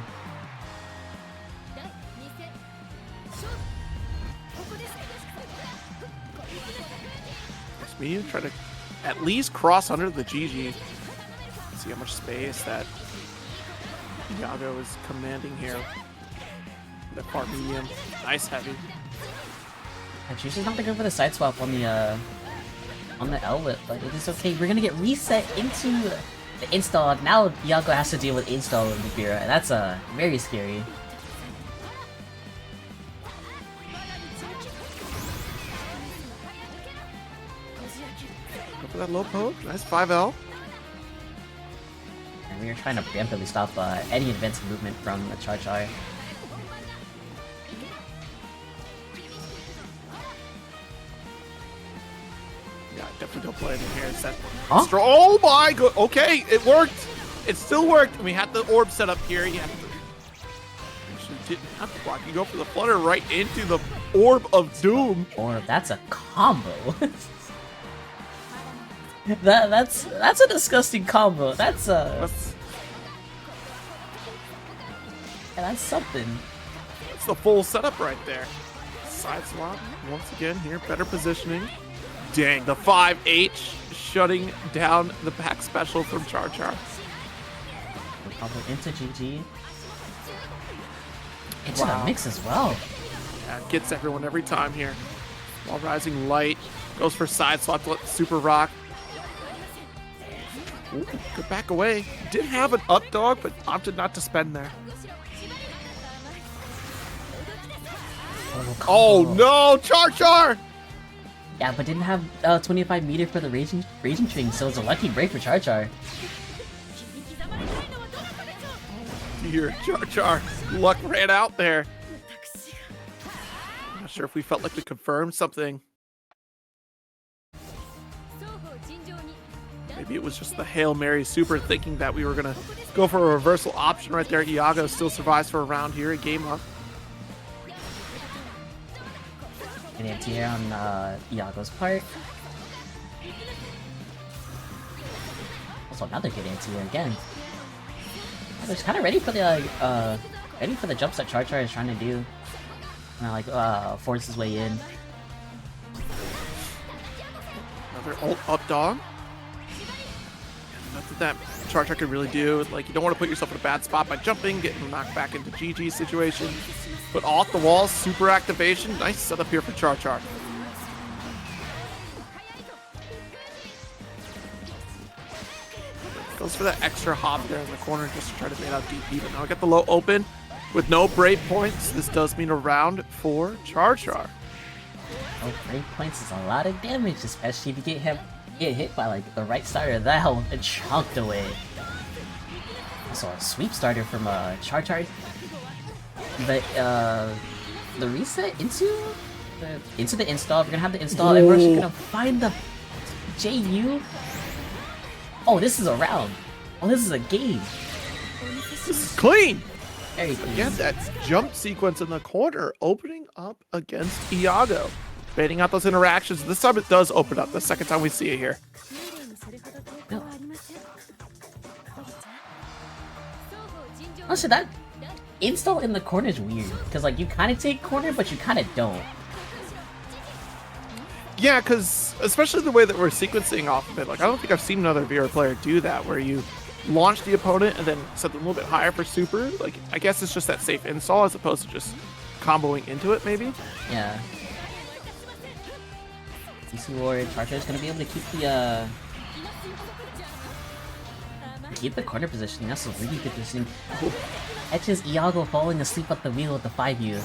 Me try to at least cross under the GG. See how much space that Iago is commanding here. The far medium. Nice heavy. I choose not to go for the side swap on the L whip, but it is okay. We're gonna get reset into the install. Now Iago has to deal with install of the Bira, and that's very scary. Go for that low poke. Nice 5L. And we are trying to preemptively stop any advanced movement from the Charchar. Yeah, definitely don't play it in here. It's that Huh? oh my god. Okay, it worked. It still worked. And we had the orb set up here. You actually didn't have to block. You go for the flutter right into the orb of doom. Or that's a combo. that's a disgusting combo. That's something. It's the full setup right there. Side swap once again here. Better positioning. Dang, the 5H shutting down the back special from Charchar. Combo into GG. Into Wow. the mix as well. Yeah, gets everyone every time here. While rising light goes for side swap to let super rock. Ooh, good back away. Did have an up dog, but opted not to spend there. Oh no, Charchar! Yeah, but didn't have 25 meter for the raging string, so it's a lucky break for Charchar. Dear Charchar, luck ran out there. Not sure if we felt like we confirmed something. Maybe it was just the Hail Mary super thinking that we were gonna go for a reversal option right there. Iago still survives for a round here, a game up. An anti-air on Iago's part. Also another good anti-air again. I was kind of ready for the jumps that Charchar is trying to do. Kind of like force his way in. Another ult up dog. Nothing that Char can really do. Like, you don't want to put yourself in a bad spot by jumping, getting knocked back into GG situation. But off the wall, super activation. Nice setup here for Char. Goes for that extra hop there in the corner just to try to bait out DP. But now I got the low open with no break points. This does mean a round for Char. Oh, break points is a lot of damage, especially if you get hit by like the right starter. That will chunked away. Also a sweep starter from Char. But the reset into the install. We're gonna have the install, and we're actually gonna find the JU. Oh, this is a round. Oh, this is a game. This is clean. Very clean. Again, that jump sequence in the corner opening up against Iago. Baiting out those interactions. This time it does open up. The second time we see it here. No. Also, that install in the corner is weird. Because, like, you kind of take corner, but you kind of don't. Yeah, because especially the way that we're sequencing off of it, like I don't think I've seen another VR player do that, where you launch the opponent and then set them a little bit higher for super. Like, I guess it's just that safe install as opposed to just comboing into it, maybe. Yeah. DC Warrior Charger is gonna be able to keep the corner positioning. That's a really good positioning. Oh, catches Iago falling asleep at the wheel with the 5U.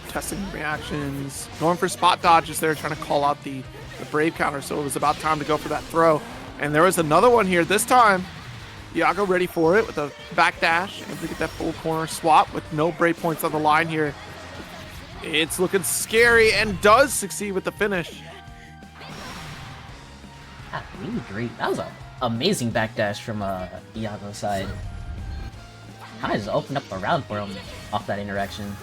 Testing reactions, going for spot dodges there, trying to call out the Brave counter, so it was about time to go for that throw. And there was another one here. This time, Iago ready for it with a backdash, and to get that full corner swap with no Brave points on the line here. It's looking scary and does succeed with the finish. Ah, really great. That was an amazing backdash from Iago's side. Kind of just opened up a round for him off that interaction.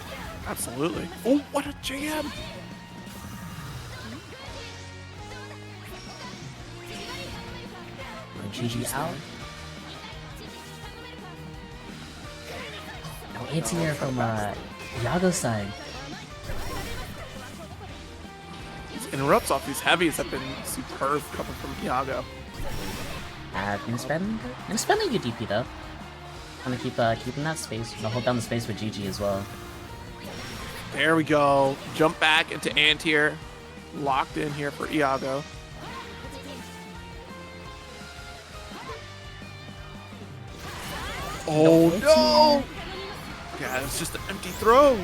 Absolutely. Oh, what a jam! GG out. No anti-air from Iago's side. These interrupts off these heavies have been superb coming from Iago. Gonna spend a good DP though. I'm gonna keep keeping that space. I'll hold down the space with GG as well. There we go. Jump back into anti-air. Locked in here for Iago. Oh no! Yeah, it's just an empty throw.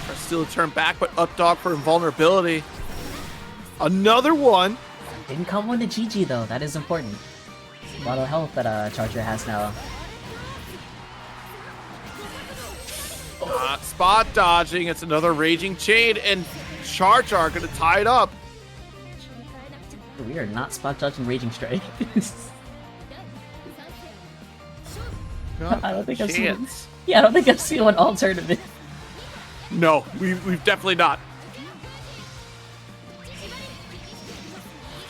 Try still to turn back, but up dog for invulnerability. Another one. Didn't come on to GG though. That is important. A lot of health that Charger has now. Spot dodging. It's another raging chain, and Char gonna tie it up. We are not spot dodging raging strike. I don't think I've seen. Yeah, I don't think I've seen one all tournament. No, we've definitely not.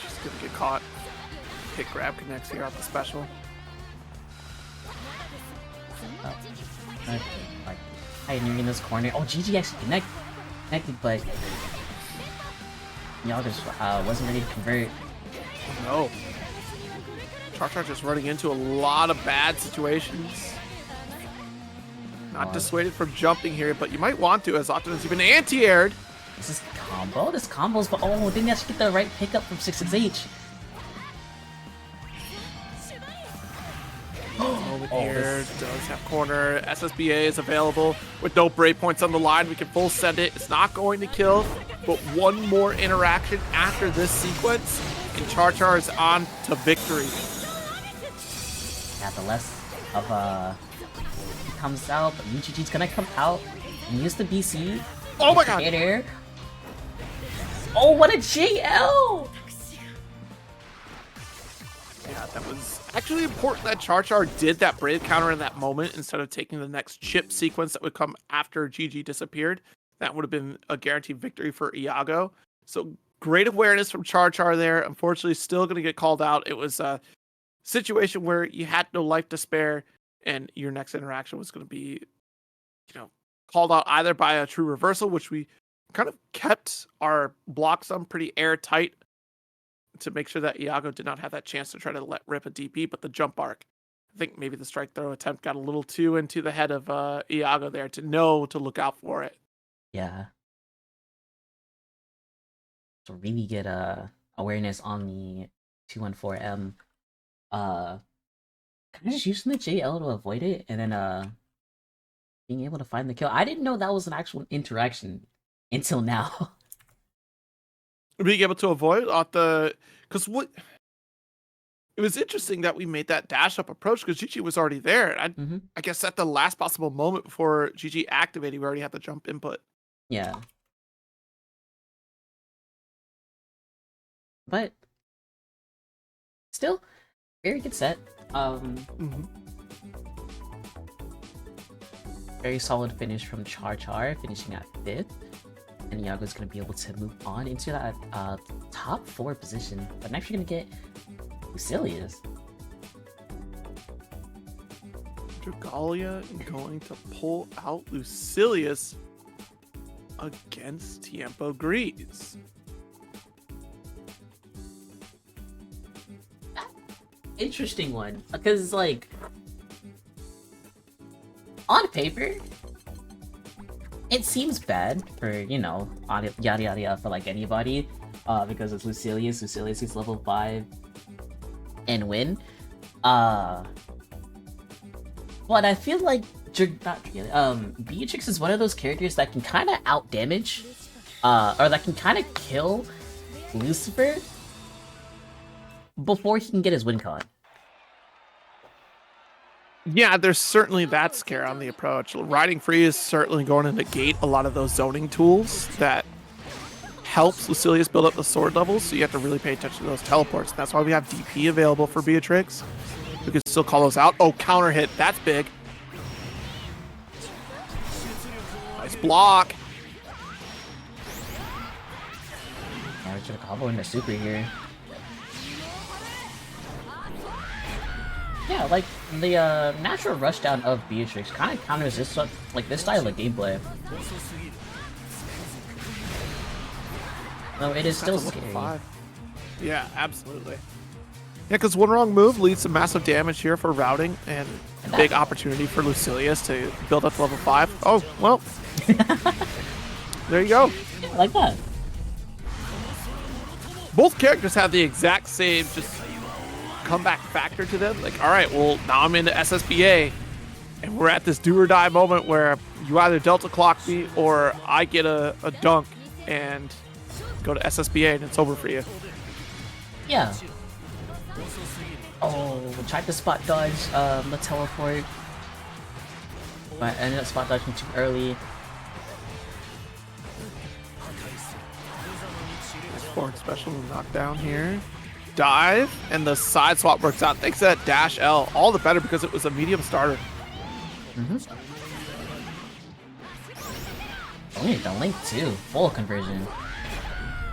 Just gonna get caught. Hit grab connects here off the special. Oh, like pioneering this corner. Oh, GG actually connected, but y'all just wasn't ready to convert. No. Char just running into a lot of bad situations. Not dissuaded from jumping here, but you might want to, as often as you've been anti-aired. This is combo. This combos, but oh, didn't actually get the right pickup from 66H. Here does have corner. SSBA is available with no break points on the line. We can full send it. It's not going to kill, but one more interaction after this sequence, and Char is on to victory. Yeah, the less of he comes out, but UGG's gonna come out and use the BC. Oh my god! Air. Oh, what a JL! Yeah, that was actually important that Char did that Brave counter in that moment instead of taking the next chip sequence that would come after GG disappeared. That would have been a guaranteed victory for Iago. So great awareness from Char there. Unfortunately, still going to get called out. It was a situation where you had no life to spare, and your next interaction was going to be, called out either by a true reversal, which we kind of kept our block sum pretty airtight to make sure that Iago did not have that chance to try to let rip a DP, but the jump arc, I think maybe the strike throw attempt got a little too into the head of Iago there to know to look out for it. Yeah. So really good awareness on the 214M. Kind of just using the JL to avoid it, and then being able to find the kill. I didn't know that was an actual interaction until now. Being able to avoid because what it was interesting that we made that dash up approach because Gigi was already there. I guess at the last possible moment before Gigi activated, we already had the jump input. Yeah. But still, very good set. Very solid finish from Char, finishing at 5th. And Iago's going to be able to move on into that top 4 position. But next we're going to get Lucilius. Dragalia going to pull out Lucilius against Tiempo Grease. Interesting one, because like on paper it seems bad for, you know, yada yada yada for like anybody, because it's Lucilius is level 5 and win, but I feel like Beatrix is one of those characters that can kind of out damage, or that can kind of kill Lucifer before he can get his win con. Yeah, there's certainly that scare on the approach. Riding free is certainly going to negate a lot of those zoning tools that helps Lucilius build up the sword levels, so you have to really pay attention to those teleports. That's why we have DP available for Beatrix. We can still call those out. Oh, counter hit. That's big. Nice block. Yeah, we're gonna combo into super here. Yeah, like the natural rushdown of Beatrix kind of counters this style of gameplay. No, it is still scary. 5. Yeah, absolutely. Yeah, because one wrong move leads to massive damage here for routing, and big opportunity for Lucilius to build up to level 5. Oh, well. There you go. Yeah, I like that. Both characters have the exact same just comeback factor to them. Like, all right, well, now I'm into SSBA, and we're at this do or die moment where you either Delta clock me or I get a dunk and go to SSBA and it's over for you. Yeah. Oh, tried to spot dodge the teleport, but ended up spot dodging too early. Forward special knockdown here. Dive, and the side swap works out. Thanks to that dash L. All the better because it was a medium starter. Oh, yeah, the link too. Full conversion.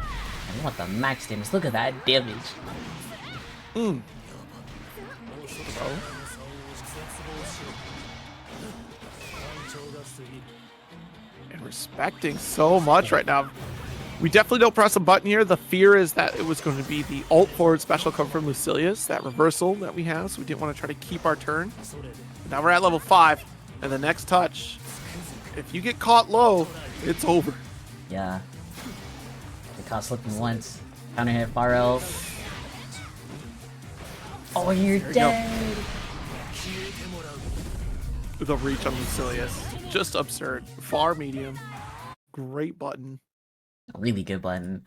I want the max damage. Look at that damage. And respecting so much right now. We definitely don't press a button here. The fear is that it was going to be the ult forward special come from Lucilius, that reversal that we have, so we didn't want to try to keep our turn. But now we're at level 5, and the next touch, if you get caught low, it's over. Yeah. Get caught slipping once. Counter hit Pharrell. Oh, you're dead! The reach on Lucilius. Just absurd. Far medium. Great button. Really good button.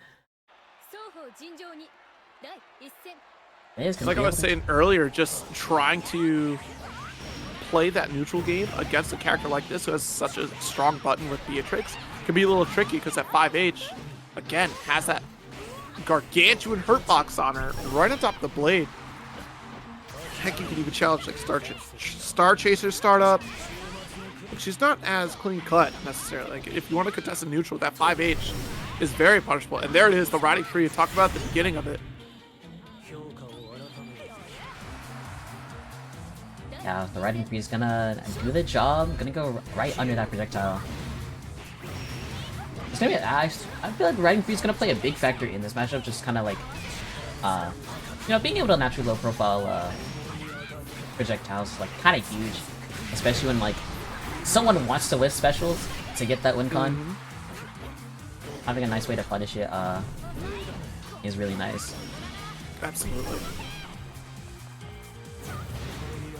Like I was saying earlier, just trying to play that neutral game against a character like this who has such a strong button with Beatrix can be a little tricky because that 5H, again, has that gargantuan hurt box on her right on top of the blade. Heck, you can even challenge like Star Chaser startup. She's not as clean cut necessarily. Like if you want to contest a neutral, that 5H is very punishable. And there it is, the riding free you talked about at the beginning of it. Yeah, the riding free is gonna do the job. Gonna go right under that projectile. gonna be, I feel like Riding Free is gonna play a big factor in this matchup, just kind of like, being able to naturally low profile projectiles is like kind of huge, especially when like someone wants to whiff specials to get that win con. Having a nice way to punish it is really nice. Absolutely.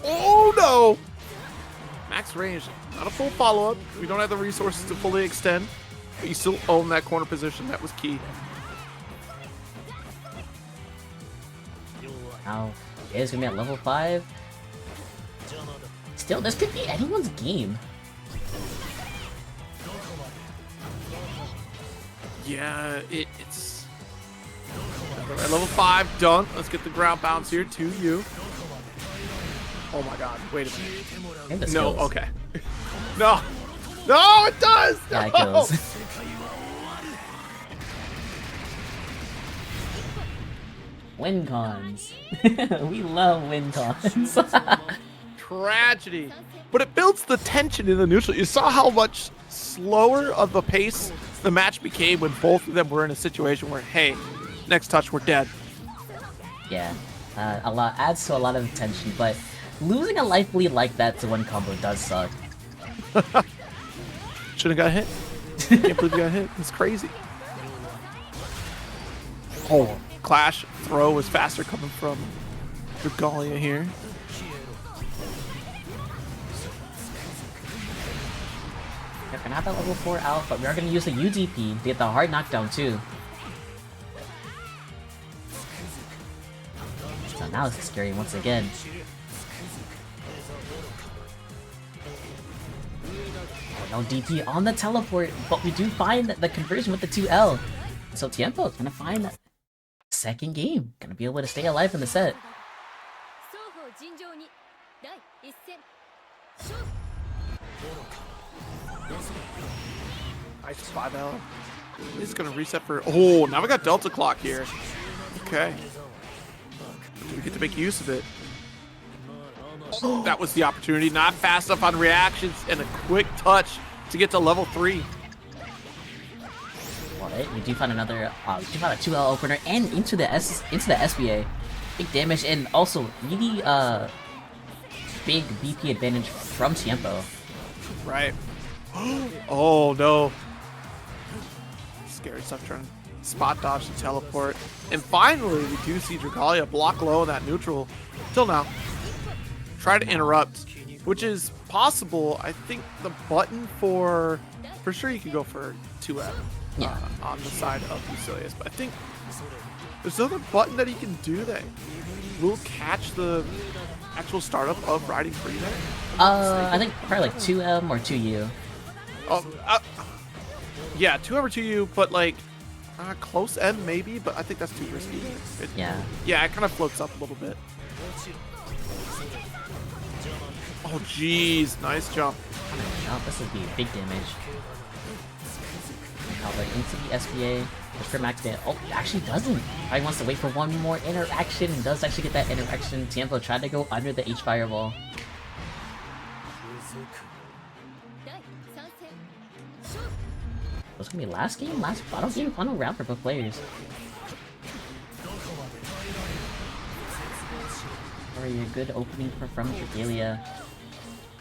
Oh no! Max range, not a full follow-up. We don't have the resources to fully extend, but you still own that corner position. That was key. Now, it is gonna be at level 5. Still, this could be anyone's game. Yeah, it's... At level 5, done. Let's get the ground bounce here to you. Oh my god, wait a minute. No, okay. No! No, it does! Yeah, it No! kills. Win cons. We love win cons. Tragedy. But it builds the tension in the neutral. You saw how much slower of a pace the match became when both of them were in a situation where, hey, next touch, we're dead. Yeah, a lot adds to a lot of tension, but losing a life lead like that to one combo does suck. Should've got hit. Can't believe you got hit. It's crazy. Oh, Clash throw was faster coming from Regalia here. We're gonna have that level 4 out, but we are gonna use the UDP to get the hard knockdown too. So now it's scary once again. No DP on the teleport, but we do find the conversion with the 2L. So Tiempo is gonna find a second game. Gonna be able to stay alive in the set. Nice 5L. He's gonna reset for... Oh, now we got Delta Clock here. Okay. Do we get to make use of it? Oh, that was the opportunity. Not fast enough on reactions and a quick touch to get to level 3. Alright, we do find another, we do find a 2L opener and into the SBA. Big damage and also really, big BP advantage from Tiempo. Right. Oh no. Scary stuff trying to spot dodge the teleport. And finally, we do see Dragalia block low in that neutral. Till now. Try to interrupt, which is possible. I think the button for sure you could go for 2M on the side of Lucilius, but I think there's another button that he can do that will catch the actual startup of Riding Free there. I think probably like 2M or 2U. Oh, yeah, 2M or 2U, but like close M maybe, but I think that's too risky. Yeah, it kind of floats up a little bit. Oh, jeez. Nice jump. This would be big damage. But into the SBA. For max damage. Oh, it actually doesn't. Probably wants to wait for one more interaction and does actually get that interaction. Tiempo tried to go under the H fireball. What's gonna be last game? Last final round for both players. Already a good opening from Dragalia.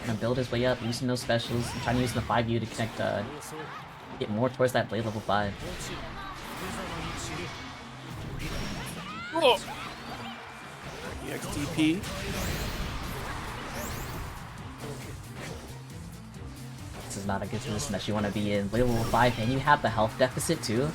Gonna build his way up, using those specials, and trying to use the 5U to connect, get more towards that blade level 5. Oh. EXDP. This is not a good position that you want to be in. Blade level 5, and you have the health deficit too.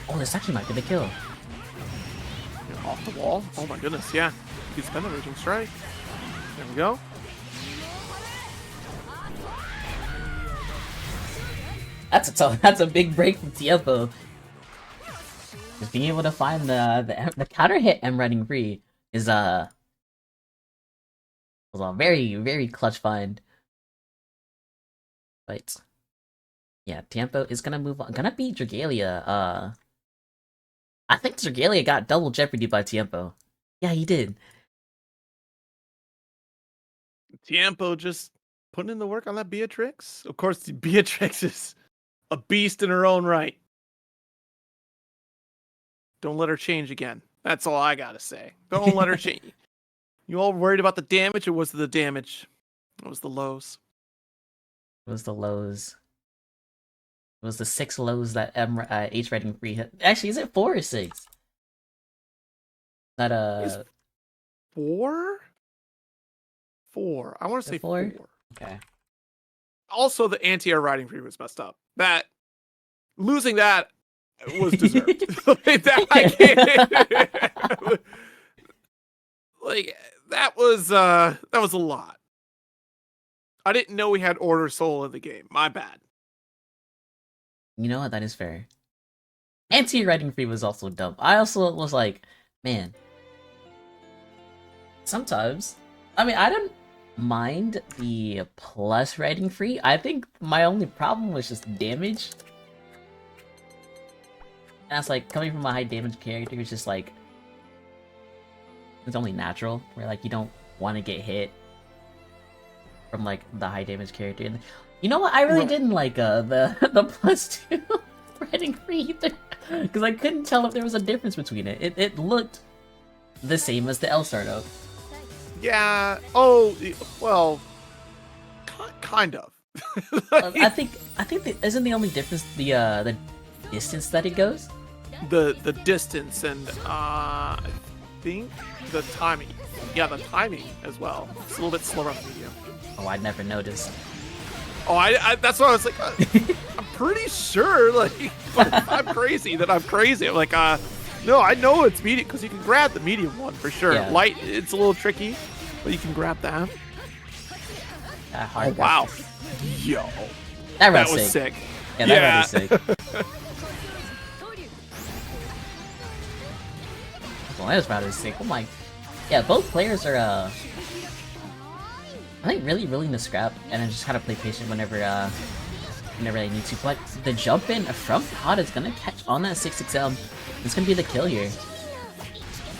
Oh, this actually might be the kill. Off the wall? Oh my goodness, yeah. You can spend the Raging Strike. There we go. That's a big break from Tiempo. Just being able to find the counter hit M Riding Free is was a very, very clutch find. But yeah, Tiempo is gonna move on. Gonna beat Dragalia I think Sergalia got double Jeopardy by Tiempo. Yeah, he did. Tiempo just putting in the work on that Beatrix. Of course, Beatrix is a beast in her own right. Don't let her change again. That's all I gotta say. Don't let her change. You all worried about the damage, or was it the damage? It was the lows. It was the lows. It was the 6 lows that H Riding Free hit. Actually, is it 4 or 6? That Is 4? 4. I want to say 4. Okay. Also, the anti-air riding free was messed up. That losing that was deserved. That was a lot. I didn't know we had Order Soul in the game. My bad. You know what? That is fair. Anti-riding free was also dumb. I also was like, man. Sometimes, I mean, I don't mind the plus riding free. I think my only problem was just damage. And that's like, coming from a high damage character, it's just like, it's only natural, where like, you don't want to get hit from like the high damage character. And you know what? I really didn't like the plus 2 riding free either, because I couldn't tell if there was a difference between it. It looked the same as the L startup. Yeah. Oh, well, kind of. I think isn't the only difference the distance that it goes? The distance and I think the timing. Yeah, the timing as well. It's a little bit slower on the medium. Oh, I'd never noticed. Oh, I that's what I was like. I'm pretty sure, like, I'm crazy that I'm crazy. I'm like, no, I know it's medium because you can grab the medium one for sure. Yeah. Light, it's a little tricky, but you can grab that. Hard Wow. Yo. That was sick. Yeah, that was sick. Well, that was rather sick. Oh my. Yeah, both players are, I think, really willing to scrap and then just kind of play patient whenever they need to. But the jump in from Pod is gonna catch on that 6XL. It's gonna be the kill here.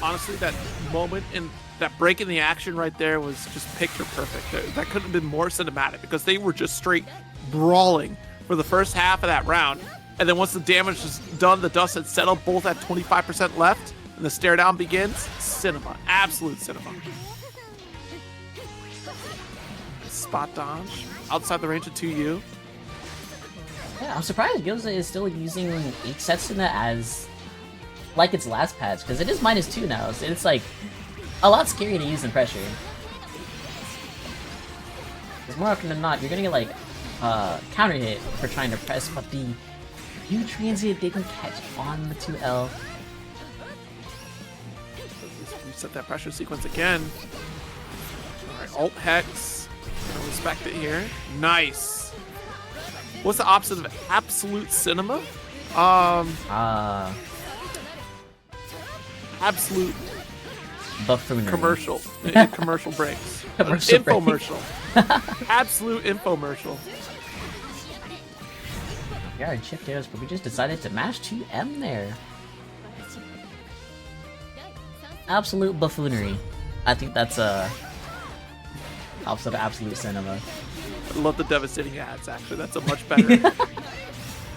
Honestly, that moment in that break in the action right there was just picture perfect. That couldn't have been more cinematic because they were just straight brawling for the first half of that round. And then once the damage was done, the dust had settled, both at 25% left, and the stare down begins. Cinema. Absolute cinema. Spot dodge. Outside the range of 2U. Yeah, I'm surprised Gyoza is still using H-Setsuna as like its last patch, because it is -2 now, so it's like a lot scarier to use than pressure. Because more often than not, you're gonna get like counter hit for trying to press, but the U transient didn't catch on the 2L. Reset that pressure sequence again. Alright, alt hex. I'll respect it here. Nice. What's the opposite of absolute cinema? Absolute buffoonery. Commercial. Commercial breaks. Commercial infomercial. Absolute infomercial. Yeah, and shift arrows, but we just decided to mash 2M there. Absolute buffoonery. I think that's opposite of absolute cinema. I love the devastating ads, actually. That's a much better.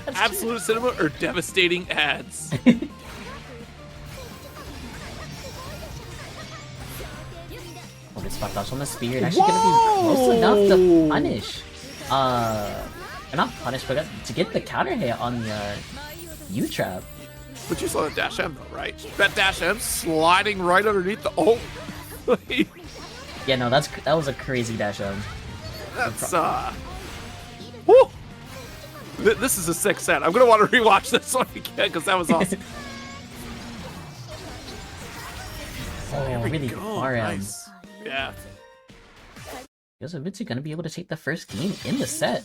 Absolute cinema or devastating ads? Oh, this spot dodge on the spear. It's actually gonna be close enough to punish. Not punish, but to get the counter hit on the U-trap. But you saw the dash M though, right? That dash M sliding right underneath the ult. Yeah, no, that was a crazy dash M. That's woo! This is a sick set. I'm gonna want to rewatch this one again because that was awesome. Oh, really far nice. Yeah. Is Mitsu gonna be able to take the first game in the set?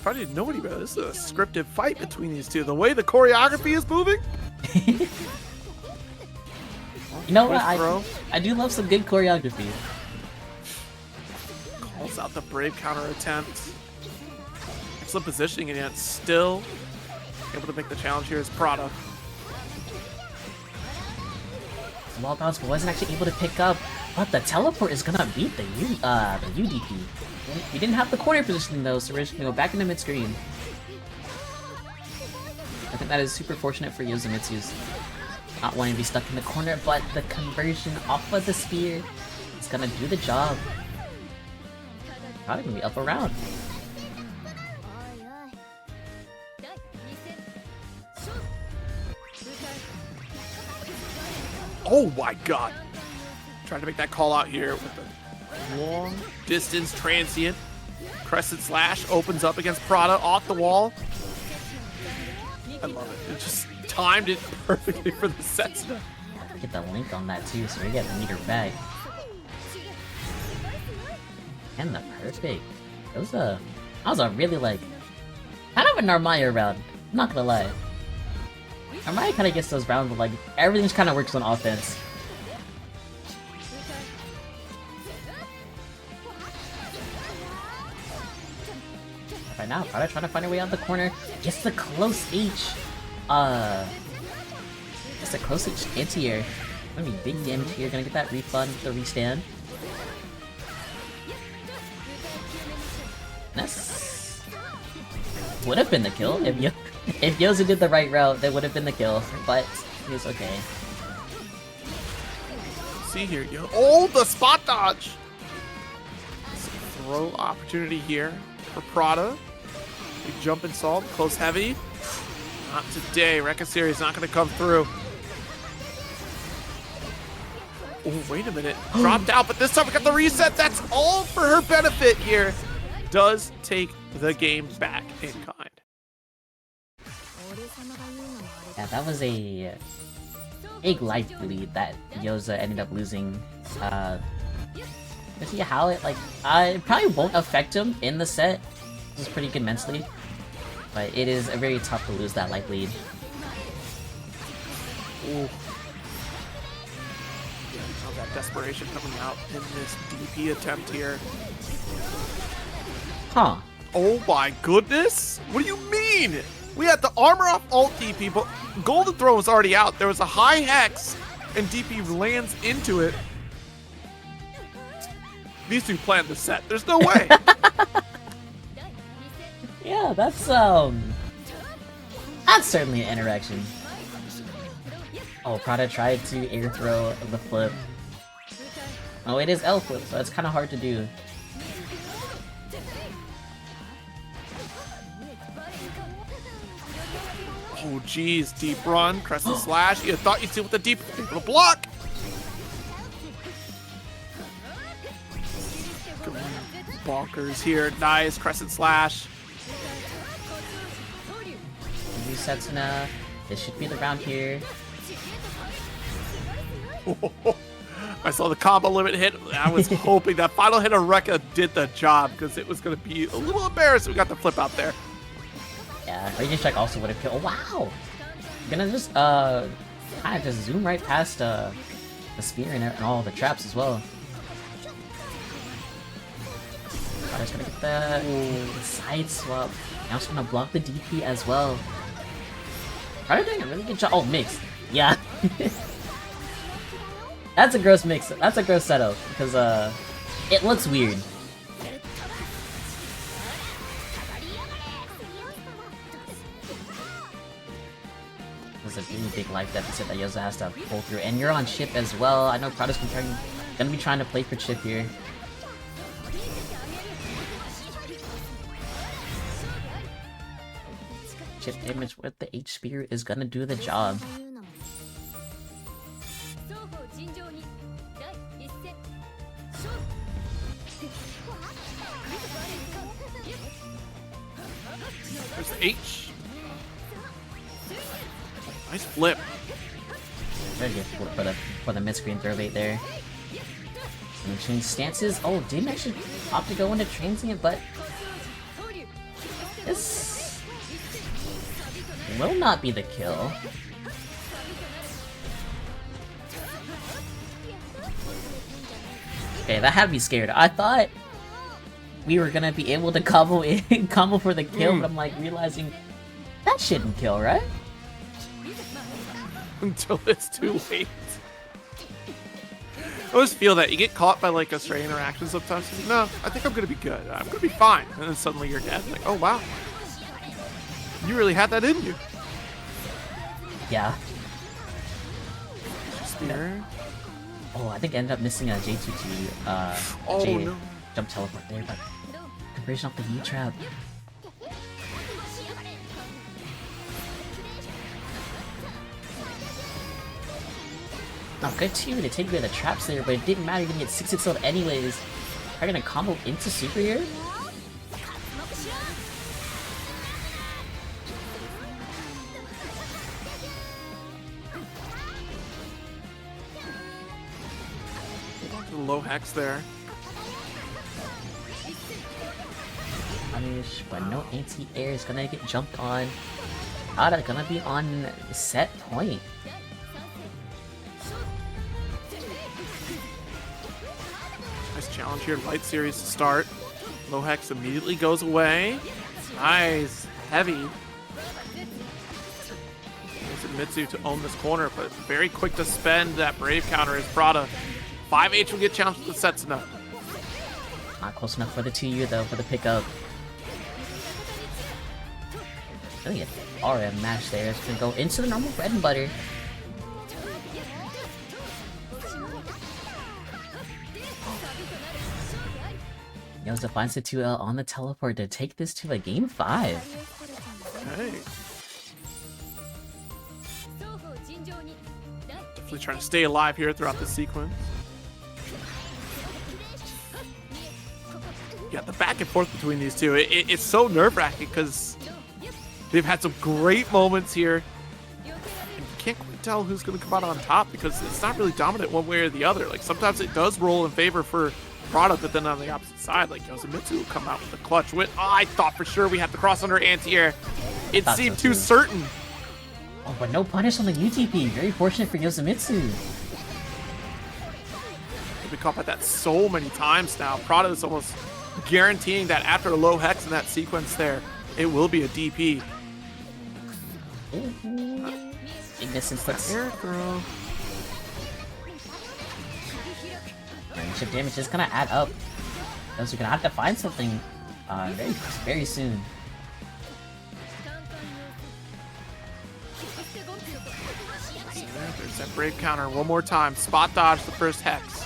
If I didn't know any better, this is a scripted fight between these two. The way the choreography is moving. You know what? I do love some good choreography. Calls out the brave counter attempt. Excellent positioning, and yet still able to make the challenge here is Prada. Wall bounce, but wasn't actually able to pick up. But the teleport is gonna beat the UDP. We didn't have the corner positioning though, so we're just gonna go back into mid screen. I think that is super fortunate for Yosumitsu's not wanting to be stuck in the corner, but the conversion off of the spear is gonna do the job. Probably gonna be up around. Oh my god! Trying to make that call out here with the long distance transient. Crescent Slash opens up against Prada off the wall. I love it. It just timed it perfectly for the set stuff. Get the link on that too, so we get the meter back. And the perfect. That was a really like kind of a Narmaya round. I'm not gonna lie. Narmaya kind of gets those rounds where like everything kind of works on offense. Right now, Prada trying to find her way out the corner. Gets the close H. Gets the close H anti-air. Gonna be big damage here. Gonna get that refund, the restand. That's would have been the kill if Yozu did the right route. That would have been the kill, but he was okay. See here, yo! Oh, the spot dodge! Throw opportunity here for Prada. Big jump and salt, close heavy. Not today. Rekasiri is not going to come through. Oh, wait a minute. Dropped out, but this time we got the reset. That's all for her benefit here. Does take the game back in kind. Yeah, that was a big life lead that Yoza ended up losing. To see how it it probably won't affect him in the set. This is pretty good mentally, but it is very tough to lose that life lead. Ooh. That desperation coming out in this DP attempt here. Huh. Oh my goodness! What do you mean? We had the armor off alt DP, but Golden Throw was already out. There was a high hex, and DP lands into it. These two planned the set. There's no way. Yeah, that's certainly an interaction. Oh, Prada tried to air throw the flip. Oh, it is L flip, so it's kind of hard to do. Oh geez, deep run, Crescent Slash. You thought you'd see with the deep block. Bonkers here. Nice Crescent Slash. Setsuna. This should be the round here. I saw the combo limit hit. I was hoping that final hit of Rekka did the job because it was going to be a little embarrassing. We got the flip out there. Yeah, Raging Strike also would have killed. Oh, wow! I'm gonna just kind of just zoom right past the spear and all the traps as well. I'm just gonna get the side swap. Now it's gonna block the DP as well. Probably doing a really good job. Oh, mix. Yeah. That's a gross mix. That's a gross setup because it looks weird. There's a really big life deficit that Yoza has to pull through, and you're on chip as well. I know Prada's gonna be trying to play for chip here. Chip damage with the H spear is gonna do the job. There's the H. Nice flip. Very good for the mid-screen throw bait there. And change stances. Oh, didn't actually opt to go into transient, but this will not be the kill. Okay, that had me scared. I thought we were gonna be able to combo for the kill, but I'm like realizing that shouldn't kill, right? Until it's too late. always feel that you get caught by like a stray interaction sometimes. Like, no, I think I'm gonna be good. I'm gonna be fine. And then suddenly you're dead. Like, oh wow, you really had that in you. Yeah. Spear. Oh, I think I ended up missing a J2T, Oh J no. jump teleport there, but conversion off the U trap. Not good too to take away the traps there, but it didn't matter. You're gonna get 6 itself anyways. Are you gonna combo into super here? Low hex there. Punish, but no anti-air is gonna get jumped on. Ada gonna be on set point. Nice challenge here, light series to start. Low hex immediately goes away. Nice, heavy. Mitsu to own this corner, but very quick to spend that brave counter as Prada. 5H will get challenged with the Setsuna. Not close enough for the 2U though, for the pickup. I think it's RM match there. It's gonna go into the normal bread and butter. Yoza finds the 2L on the teleport to take this to a game 5. Okay. Definitely trying to stay alive here throughout the sequence. Yeah, the back and forth between these two, it's so nerve-wracking because they've had some great moments here. And you can't quite tell who's going to come out on top because it's not really dominant one way or the other. Like, sometimes it does roll in favor for Prada, but then on the opposite side, like, Yosamitsu will come out with a clutch win. Oh, I thought for sure we had the cross under anti-air. It seemed too certain. Oh, but no punish on the UTP. Very fortunate for Yosamitsu. They've been caught by that so many times now. Prada is almost guaranteeing that after a low hex in that sequence there, it will be a DP. Ignition puts Air throw. chip damage is gonna add up. Those are gonna have to find something very soon. There's that brave counter one more time. Spot dodge the first hex.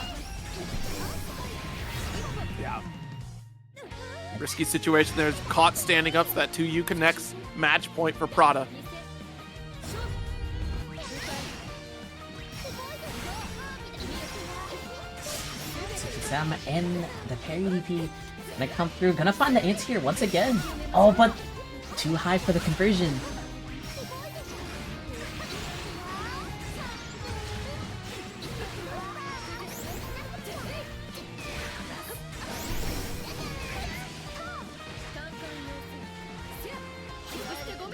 Yeah. Risky situation there. Caught standing up, so that 2U connects. Match point for Prada. Sam and the parry DP gonna come through. Gonna find the anti-air once again. Oh, but too high for the conversion.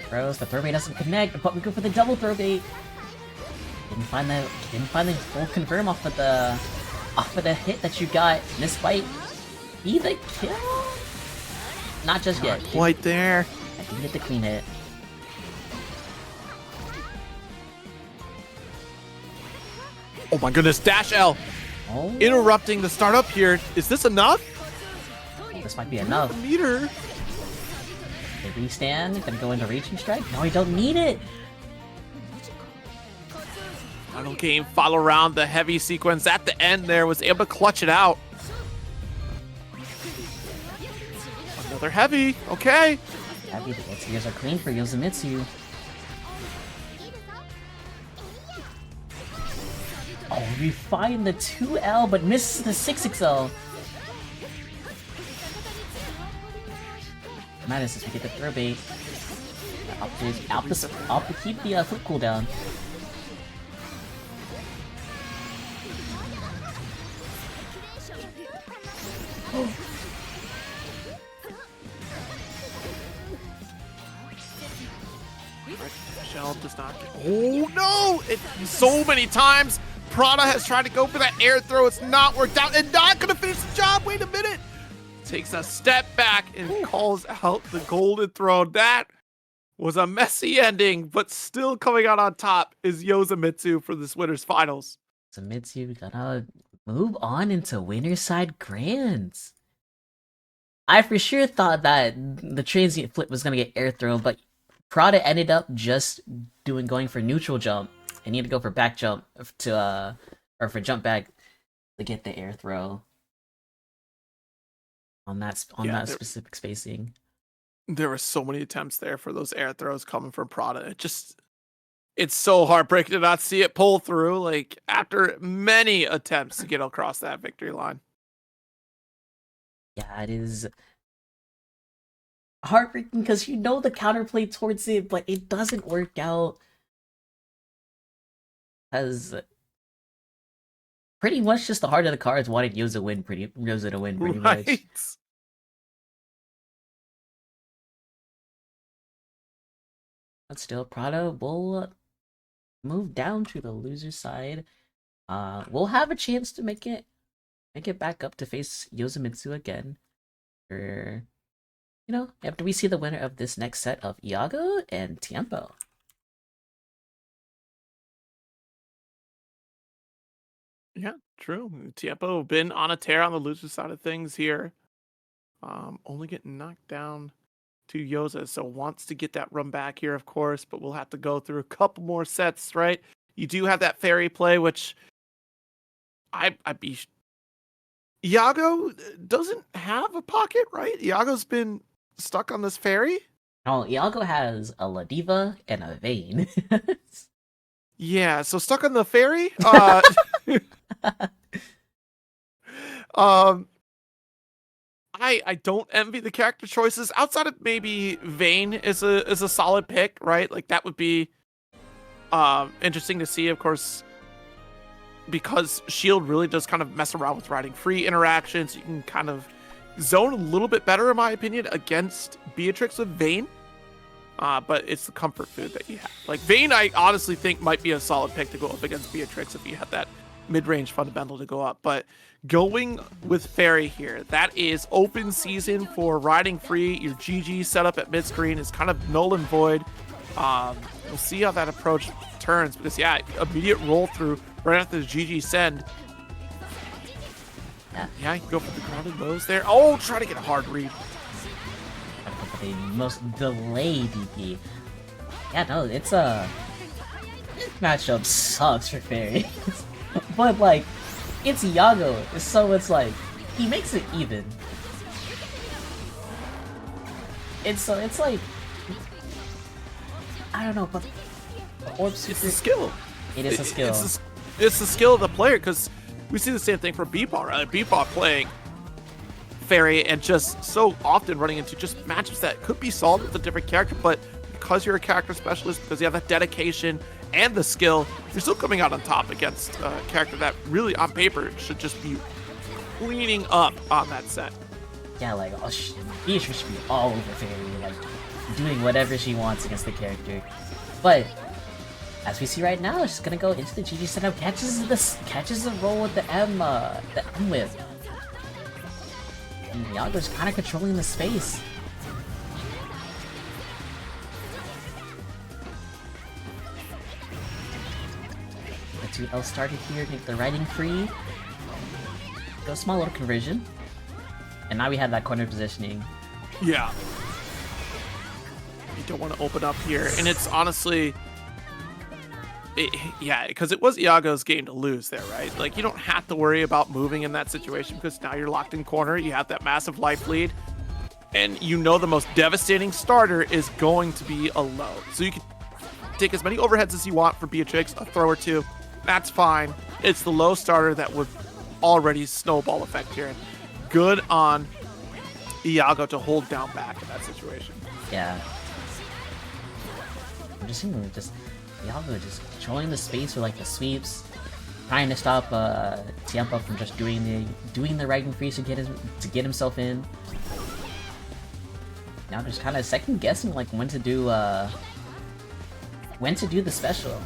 Throws, the throw bait doesn't connect, but we go for the double throw bait. Didn't find the full confirm off of the hit that you got. This fight, be the kill? Not just yet. Quite there. I didn't get the clean hit. Oh my goodness, dash L. Oh, Interrupting the startup here. Is this enough? this might be enough. Meter. The restand, gonna go into reaching strike. No, you don't need it. Final game, follow around the heavy sequence at the end there, was able to clutch it out. Another heavy, okay. Heavy, the anti-airs are clean for Yosamitsu. Oh, we find the 2L, but misses the 6XL. Madness as we get the throw bait. Opt to keep the flip cooldown. Shell does not get. Oh no! So many times Prada has tried to go for that air throw. It's not worked out and not gonna finish the job. Wait a minute. Takes a step back and calls out the golden throne. That was a messy ending, but still coming out on top is Yosamitsu for this winner's finals. Yosamitsu gonna move on into winner side grands. I for sure thought that the transient flip was gonna get air thrown, but Prada ended up just going for neutral jump. I need to go for back jump to or for jump back to get the air throw on that specific spacing. There were so many attempts there for those air throws coming from Prada. It's so heartbreaking to not see it pull through, like, after many attempts to get across that victory line. Yeah, it is heartbreaking because you know the counterplay towards it, but it doesn't work out. Because pretty much just the heart of the cards wanted Yoza to win pretty much. But still, Prada will move down to the loser side. We'll have a chance to make it back up to face Yozamitsu again. Or, after we see the winner of this next set of Iago and Tiempo. Yeah, true. Tiempo been on a tear on the loser side of things here. Only getting knocked down to Yoza, so wants to get that run back here, of course, but we'll have to go through a couple more sets, right? You do have that fairy play, which I'd be... Iago doesn't have a pocket, right? Iago's been stuck on this fairy? Oh, Iago has a Ladiva and a Vayne. Yeah, so stuck on the fairy? I don't envy the character choices outside of maybe Vayne is a solid pick, right? Like that would be interesting to see, of course, because Shield really does kind of mess around with riding free interactions. You can kind of zone a little bit better, in my opinion, against Beatrix with Vayne. But it's the comfort food that you have. Like Vayne, I honestly think might be a solid pick to go up against Beatrix if you had that mid-range fundamental to go up. But going with Fairy here, that is open season for riding free. Your GG setup at mid-screen is kind of null and void. We'll see how that approach turns because, yeah, immediate roll through right after the GG send. Yeah, you can go for the grounded lows there. Oh, try to get a hard read. The most delayed DP. Yeah, no, it's this matchup sucks for Fairy. But like, it's Iago, so it's like he makes it even. It's like I don't know, but Orb Super, it's a skill. It is a skill. It's the skill of the player because we see the same thing from Beatball, right? Beatball playing Fairy and just so often running into just matchups that could be solved with a different character, but because you're a character specialist, because you have that dedication and the skill, you're still coming out on top against a character that really on paper should just be cleaning up on that set. Yeah, like Beatrice should be all over Fairy, like doing whatever she wants against the character. But as we see right now, she's gonna go into the GG setup, catches the roll with the M whip. And Iago's kind of controlling the space. The 2L started here, make the riding free. Go small little conversion. And now we have that corner positioning. Yeah. You don't want to open up here. And it's honestly... yeah, because it was Iago's game to lose there, right? Like, you don't have to worry about moving in that situation because now you're locked in corner. You have that massive life lead. And you know the most devastating starter is going to be a low. So you can take as many overheads as you want for Beatrix, a throw or two. That's fine. It's the low starter that would already snowball effect here. And good on Iago to hold down back in that situation. Yeah. I'm just seeing Iago just controlling the space with like the sweeps, trying to stop Tiempo from just doing the riding free to get himself in. Now just kind of second guessing like when to do the special.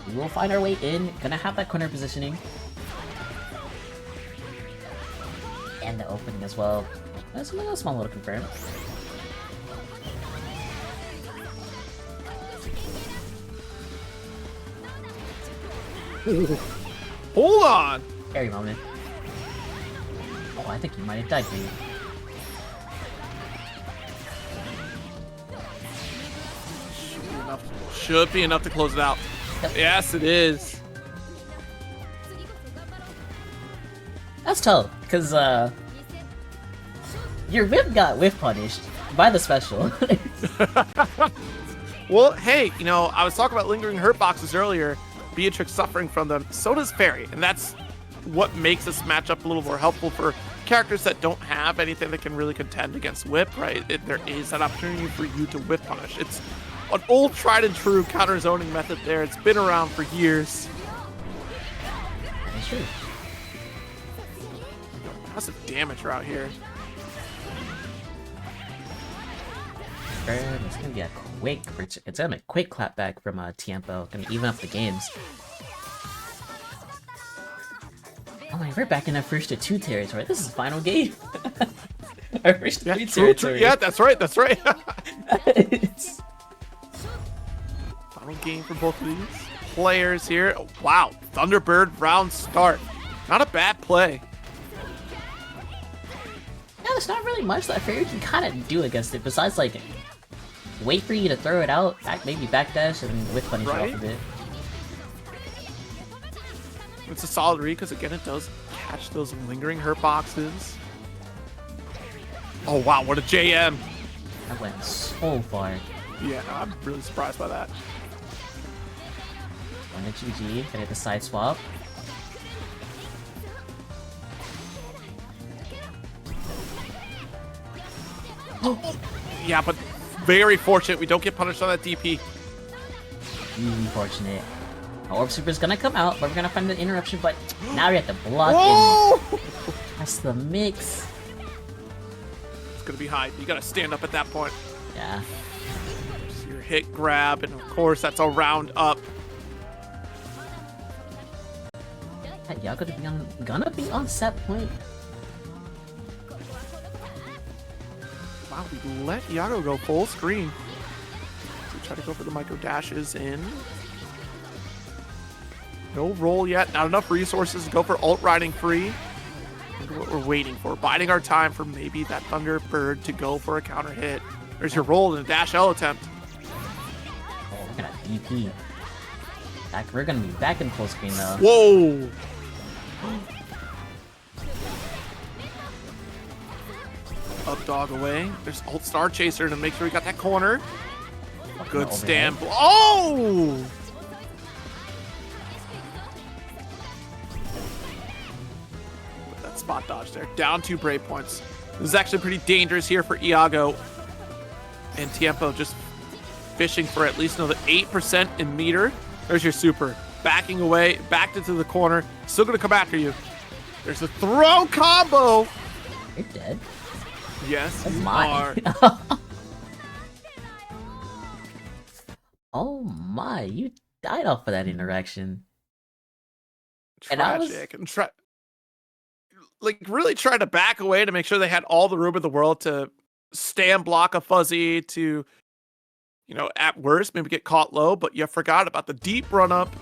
We will find our way in. Gonna have that corner positioning and the opening as well. That's a small little confirm. Hold on. Scary moment. Oh, I think he might have died, dude. Should be enough to close it out. Yep. Yes, it is. That's tough, because, your whip got whiff punished by the special. Well, hey, you know, I was talking about lingering hurt boxes earlier. Beatrix suffering from them. So does Fairy, and that's what makes this matchup a little more helpful for characters that don't have anything that can really contend against whip, right? There is that opportunity for you to whip punish. It's an old tried and true counter zoning method there. It's been around for years. That's true. Massive damager out here. It's gonna be a quick, it's gonna be a quick clapback from Tiempo. Gonna even up the games. Oh my, we're back in our first to 2 territory. This is final game. Our first to 3 territory. Yeah, that's right. That's right. Final game for both of these players here. Oh, wow, Thunderbird round start. Not a bad play. Yeah, there's not really much that Fairy can kind of do against it besides like wait for you to throw it out, maybe backdash and whip punish it off of it. It's a solid read because again it does catch those lingering hurt boxes. Oh wow, what a JM! That went so far. Yeah, I'm really surprised by that. On the GG, gonna hit the side swap. Yeah, but very fortunate we don't get punished on that DP. Really fortunate. Our Orb Super is gonna come out, but we're gonna find the interruption, but now we have to block Whoa! and that's the mix. It's gonna be high. You gotta stand up at that point. Yeah. So your hit grab, and of course that's a round up. Y'all gonna be on set point. Wow, we let Iago go full screen. So try to go for the micro dashes in. No roll yet. Not enough resources to go for ult riding free. Look at what we're waiting for. Biding our time for maybe that Thunderbird to go for a counter hit. There's your roll and a dash L attempt. Oh, we're gonna DP. We're gonna be back in full screen though. Whoa! Up dog away. There's ult Star Chaser to make sure we got that corner. Good stand. Oh! Put that spot dodge there. Down 2 Brave points. This is actually pretty dangerous here for Iago. And Tiempo just fishing for at least another 8% in meter. There's your super. Backing away, backed into the corner. Still gonna come after you. There's a throw combo. You're dead. Yes, That's you mine. are. Oh my, you died off of that interaction. And I was... Tragic. And really try to back away to make sure they had all the room in the world to stand block a fuzzy to, you know, at worst, maybe get caught low, but you forgot about the deep run up.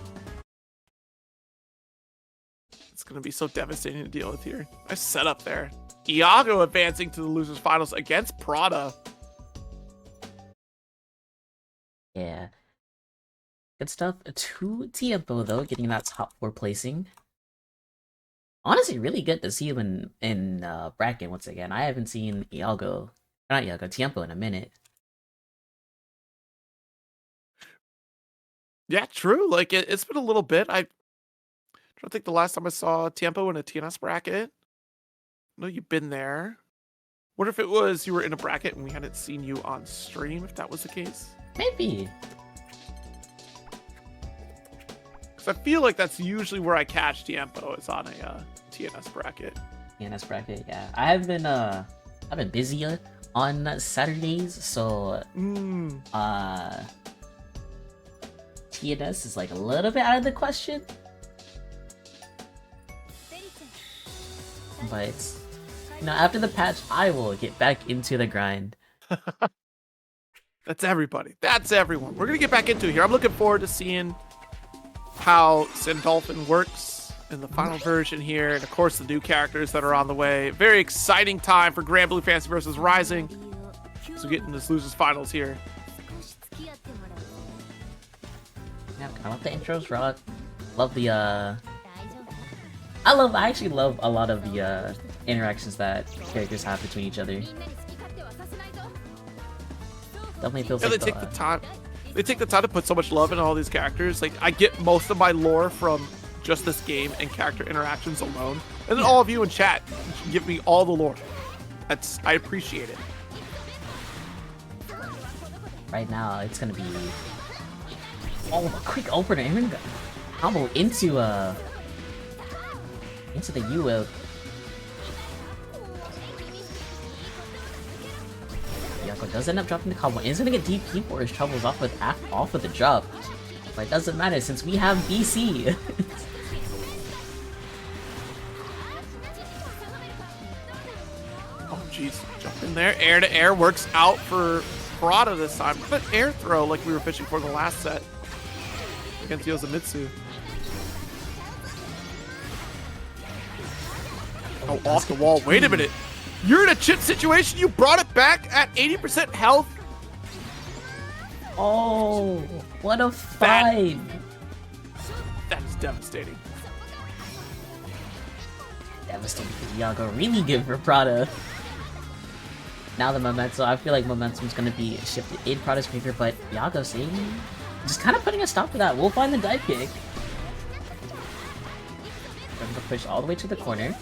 It's going to be so devastating to deal with here. Nice setup there. Iago advancing to the losers finals against Prada. Yeah. Good stuff. To Tiempo though, getting that top 4 placing. Honestly, really good to see him in bracket once again. I haven't seen Tiempo in a minute. Yeah, true. Like it's been a little bit. I don't think the last time I saw Tiempo in a TNS bracket. No, you've been there. What if it was you were in a bracket and we hadn't seen you on stream, if that was the case? Maybe. Because I feel like that's usually where I catch Tiempo, is on a TNS bracket. TNS bracket, yeah. I've been busy on Saturdays, so TNS is like a little bit out of the question. But you know, after the patch, I will get back into the grind. That's everybody. That's everyone. We're gonna get back into it here. I'm looking forward to seeing how Sandolphin works in the final version here, and of course the new characters that are on the way. Very exciting time for Grand Blue Fantasy versus Rising. So getting this losers finals here. Yeah, I love the intros, Rod. Love the I actually love a lot of the interactions that characters have between each other. Definitely feels Yeah, like they take the time. They take the time to put so much love in all these characters. Like, I get most of my lore from just this game and character interactions alone. And then all of you in chat give me all the lore. I appreciate it. Right now, it's gonna be a quick opener. I'm gonna combo into the U. Yako does end up dropping the combo. He's gonna get DP for his troubles off with the drop. But it doesn't matter since we have BC. Oh, jeez. Jump in there. Air to air works out for Parada this time. But air throw like we were fishing for the last set against Yosamitsu. Oh, off the wall. Wait a minute. You're in a chip situation. You brought it back at 80% health. Oh, what a fight. That is devastating. Devastating for Iago. Really good for Prada. Now the momentum, I feel like momentum's gonna be shifted in Prada's favor, but Iago saving, just kind of putting a stop to that. We'll find the dive kick. We're gonna push all the way to the corner.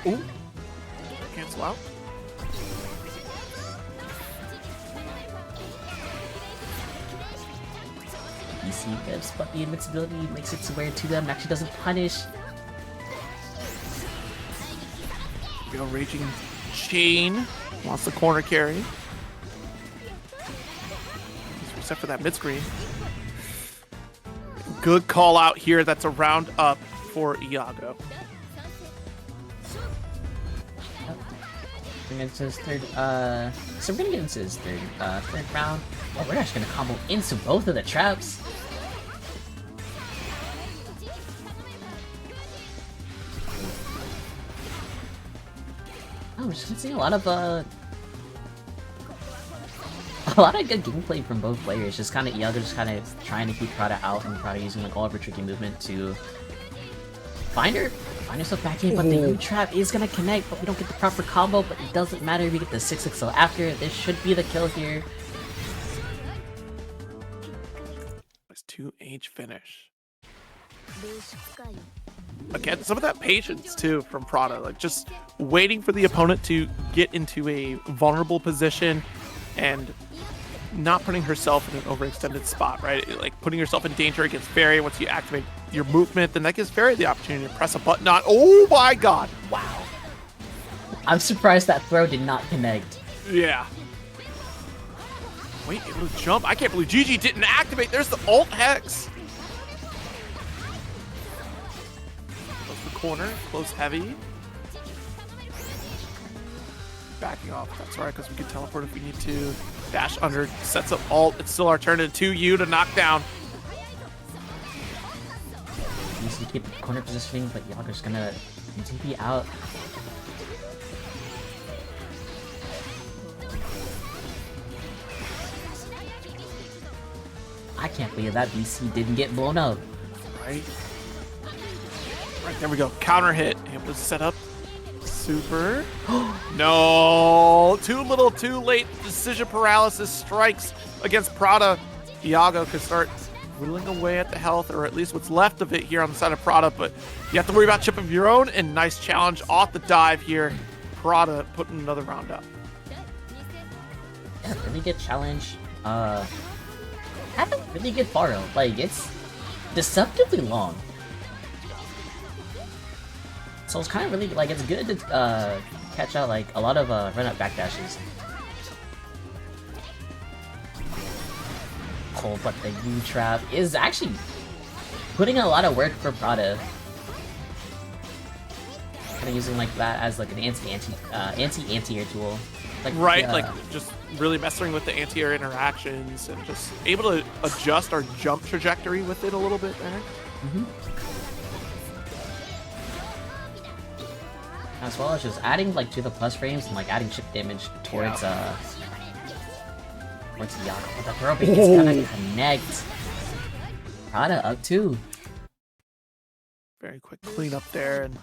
Ooh. Cancel out. BC gives, but the invincibility makes it to where 2M actually doesn't punish. Go Raging Chain wants the corner carry. Except for that mid screen. Good call out here. That's a round up for Iago. Into his third, so we're gonna get into his third round. Oh, we're actually gonna combo into both of the traps. Oh, we're just seeing a lot of good gameplay from both players. Just kind of Iago just kind of trying to keep Prada out, and Prada using like all of her tricky movement to find herself back in, but the U-trap is gonna connect, but we don't get the proper combo, but it doesn't matter, we get the 6XL after. This should be the kill here. Nice 2H finish. Again, some of that patience too from Prada, like just waiting for the opponent to get into a vulnerable position and not putting herself in an overextended spot, right? Like putting herself in danger against Fairy. Once you activate your movement, then that gives Fairy the opportunity to press a button on. Oh my god! Wow. I'm surprised that throw did not connect. Yeah. Wait, able to jump. I can't believe Gigi didn't activate. There's the ult hex. Close the corner. Close heavy. Backing off. That's right, because we can teleport if we need to. Dash under. Sets up ult. It's still our turn to 2U to knock down. Needs to keep the corner positioning, but Iago's gonna TP out. I can't believe that BC didn't get blown up. Right. Right, there we go. Counter hit. It was set up. Super. No. Too little, too late. Decision paralysis strikes against Prada. Iago could start whittling away at the health, or at least what's left of it here on the side of Prada, but you have to worry about chip of your own, and nice challenge off the dive here. Prada putting another round up. Yeah, really good challenge. Had a really good faro. Like, it's deceptively long. So it's kind of really, like, it's good to catch out, like, a lot of run-up backdashes. Oh, but the U-trap is actually putting a lot of work for Prada. Kind of using, like, that as, like, an anti-air tool. Right, like just really messing with the anti-air interactions and just able to adjust our jump trajectory with it a little bit there. As well as just adding like to the plus frames and like adding chip damage towards Yago. But the throw beat is gonna connect. Prada up 2. Very quick cleanup there, and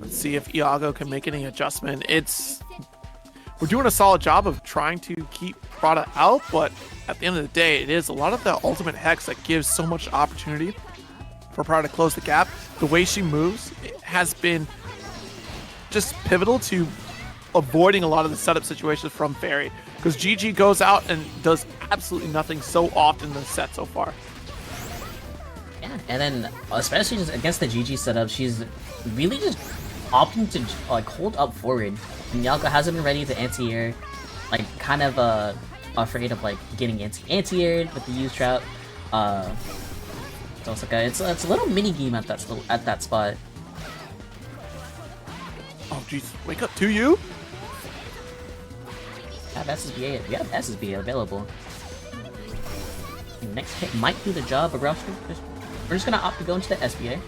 let's see if Iago can make any adjustment. We're doing a solid job of trying to keep Prada out, but at the end of the day, it is a lot of the ultimate hex that gives so much opportunity for Prada to close the gap. The way she moves has been just pivotal to avoiding a lot of the setup situations from Fairy, because GG goes out and does absolutely nothing so often in the set so far. Yeah, and then especially just against the GG setup, she's really just opting to like hold up forward. And Yago hasn't been ready to anti-air, like kind of afraid of like getting anti-aired with the use trap. So it's a little mini game at that spot. Oh jeez, wake up to you. Have SSBA, we have SSBA available. Next hit might do the job, but we're just gonna opt to go into the SBA.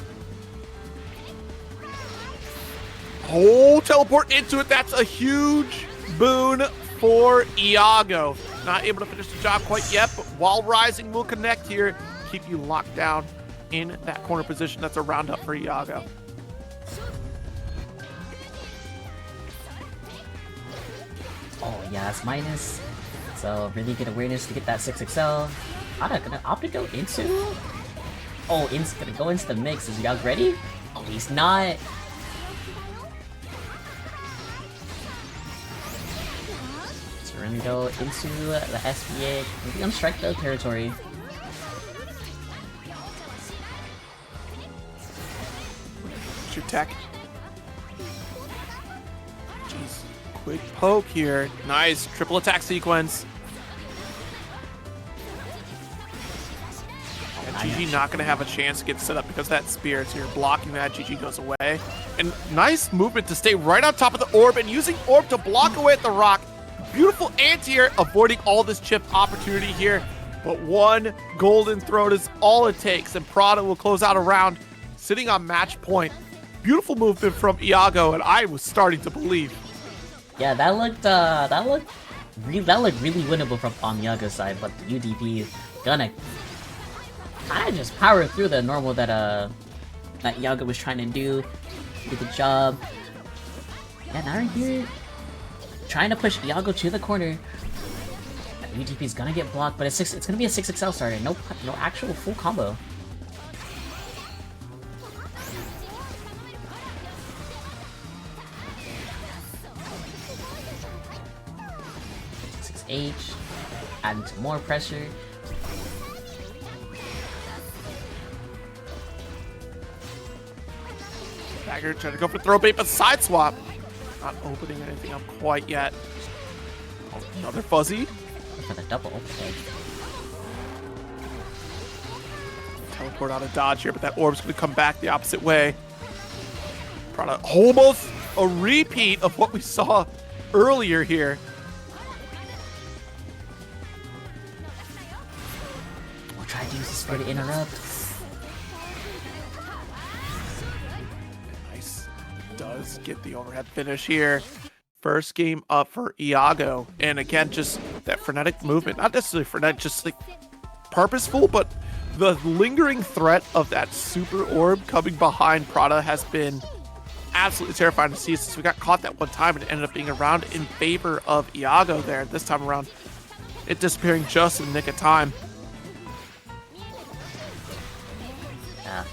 Oh, teleport into it. That's a huge boon for Iago. Not able to finish the job quite yet, but while rising will connect here, keep you locked down in that corner position. That's a roundup for Iago. Oh yeah, that's minus. So really good awareness to get that 6XL. Prada gonna opt to go into. Oh, gonna go into the mix. Is Iago ready? Oh, he's not. So we're gonna go into the SBA. Maybe on strike though territory. Shoot tech. Jeez. Quick poke here. Nice triple attack sequence. And GG not going to have a chance to get set up because that spear, so you're blocking that. GG goes away. And nice movement to stay right on top of the orb and using orb to block away at the rock. Beautiful anti-air, avoiding all this chip opportunity here. But one golden throat is all it takes, and Prada will close out a round sitting on match point. Beautiful movement from Iago, and I was starting to believe. Yeah, that looked really winnable from on Iago's side, but the UDP is gonna just power through the normal that Iago was trying to do the job. Yeah, now we're here trying to push Iago to the corner. UDP is gonna get blocked, but it's gonna be a 6XL starter. No actual full combo. 6H, adding some more pressure. Dagger trying to go for throw bait, but side swap. Not opening anything up quite yet. Oh, another fuzzy. For the double open. Teleport out of dodge here, but that orb's going to come back the opposite way. Prada almost a repeat of what we saw earlier here. We'll try to use this for to interrupt. Nice. Does get the overhead finish here. First game up for Iago. And again, just that frenetic movement. Not necessarily frenetic, just like purposeful, but the lingering threat of that super orb coming behind Prada has been absolutely terrifying to see, since we got caught that one time and it ended up being a round in favor of Iago there. This time around, it disappearing just in the nick of time. Yeah.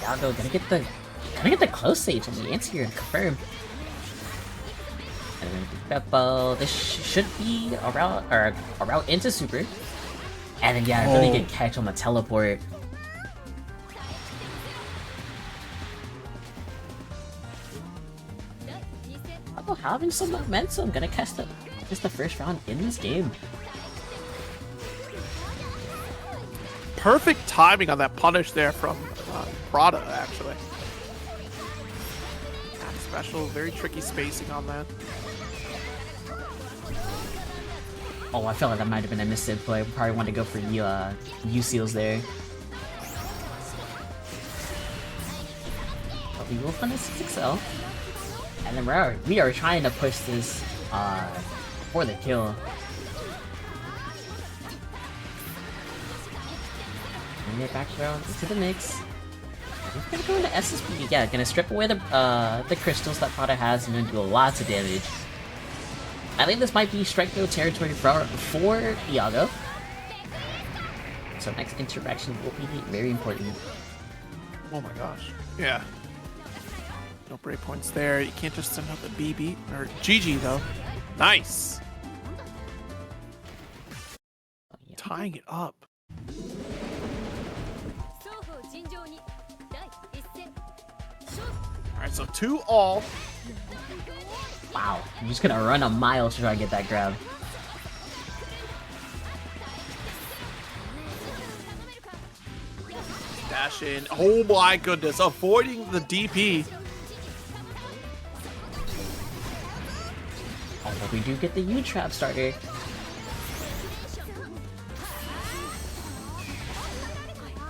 Iago gonna get the close stage on the anti-air to confirm. And then Beppo, this should be a route into super. And then yeah, really good catch on the teleport. Beppo having some momentum, gonna catch the first round in this game. Perfect timing on that punish there from Prada, actually. Special, very tricky spacing on that. Oh, I felt like that might have been a missed play. I probably wanted to go for U-Seals there. But we will finish 6-0. And then we are trying to push this for the kill. And get back around into the mix. We're gonna go into SSP. Yeah, gonna strip away the crystals that Prada has and then do lots of damage. I think this might be strike throw territory for Iago. So next interaction will be very important. Oh my gosh. Yeah. No break points there. You can't just send out the BB or GG though. Nice. Oh, yeah. Tying it up. Alright, so 2-all. Wow, I'm just gonna run a mile to try and get that grab. Dash in. Oh my goodness. Avoiding the DP. Although we do get the U-Trap starter.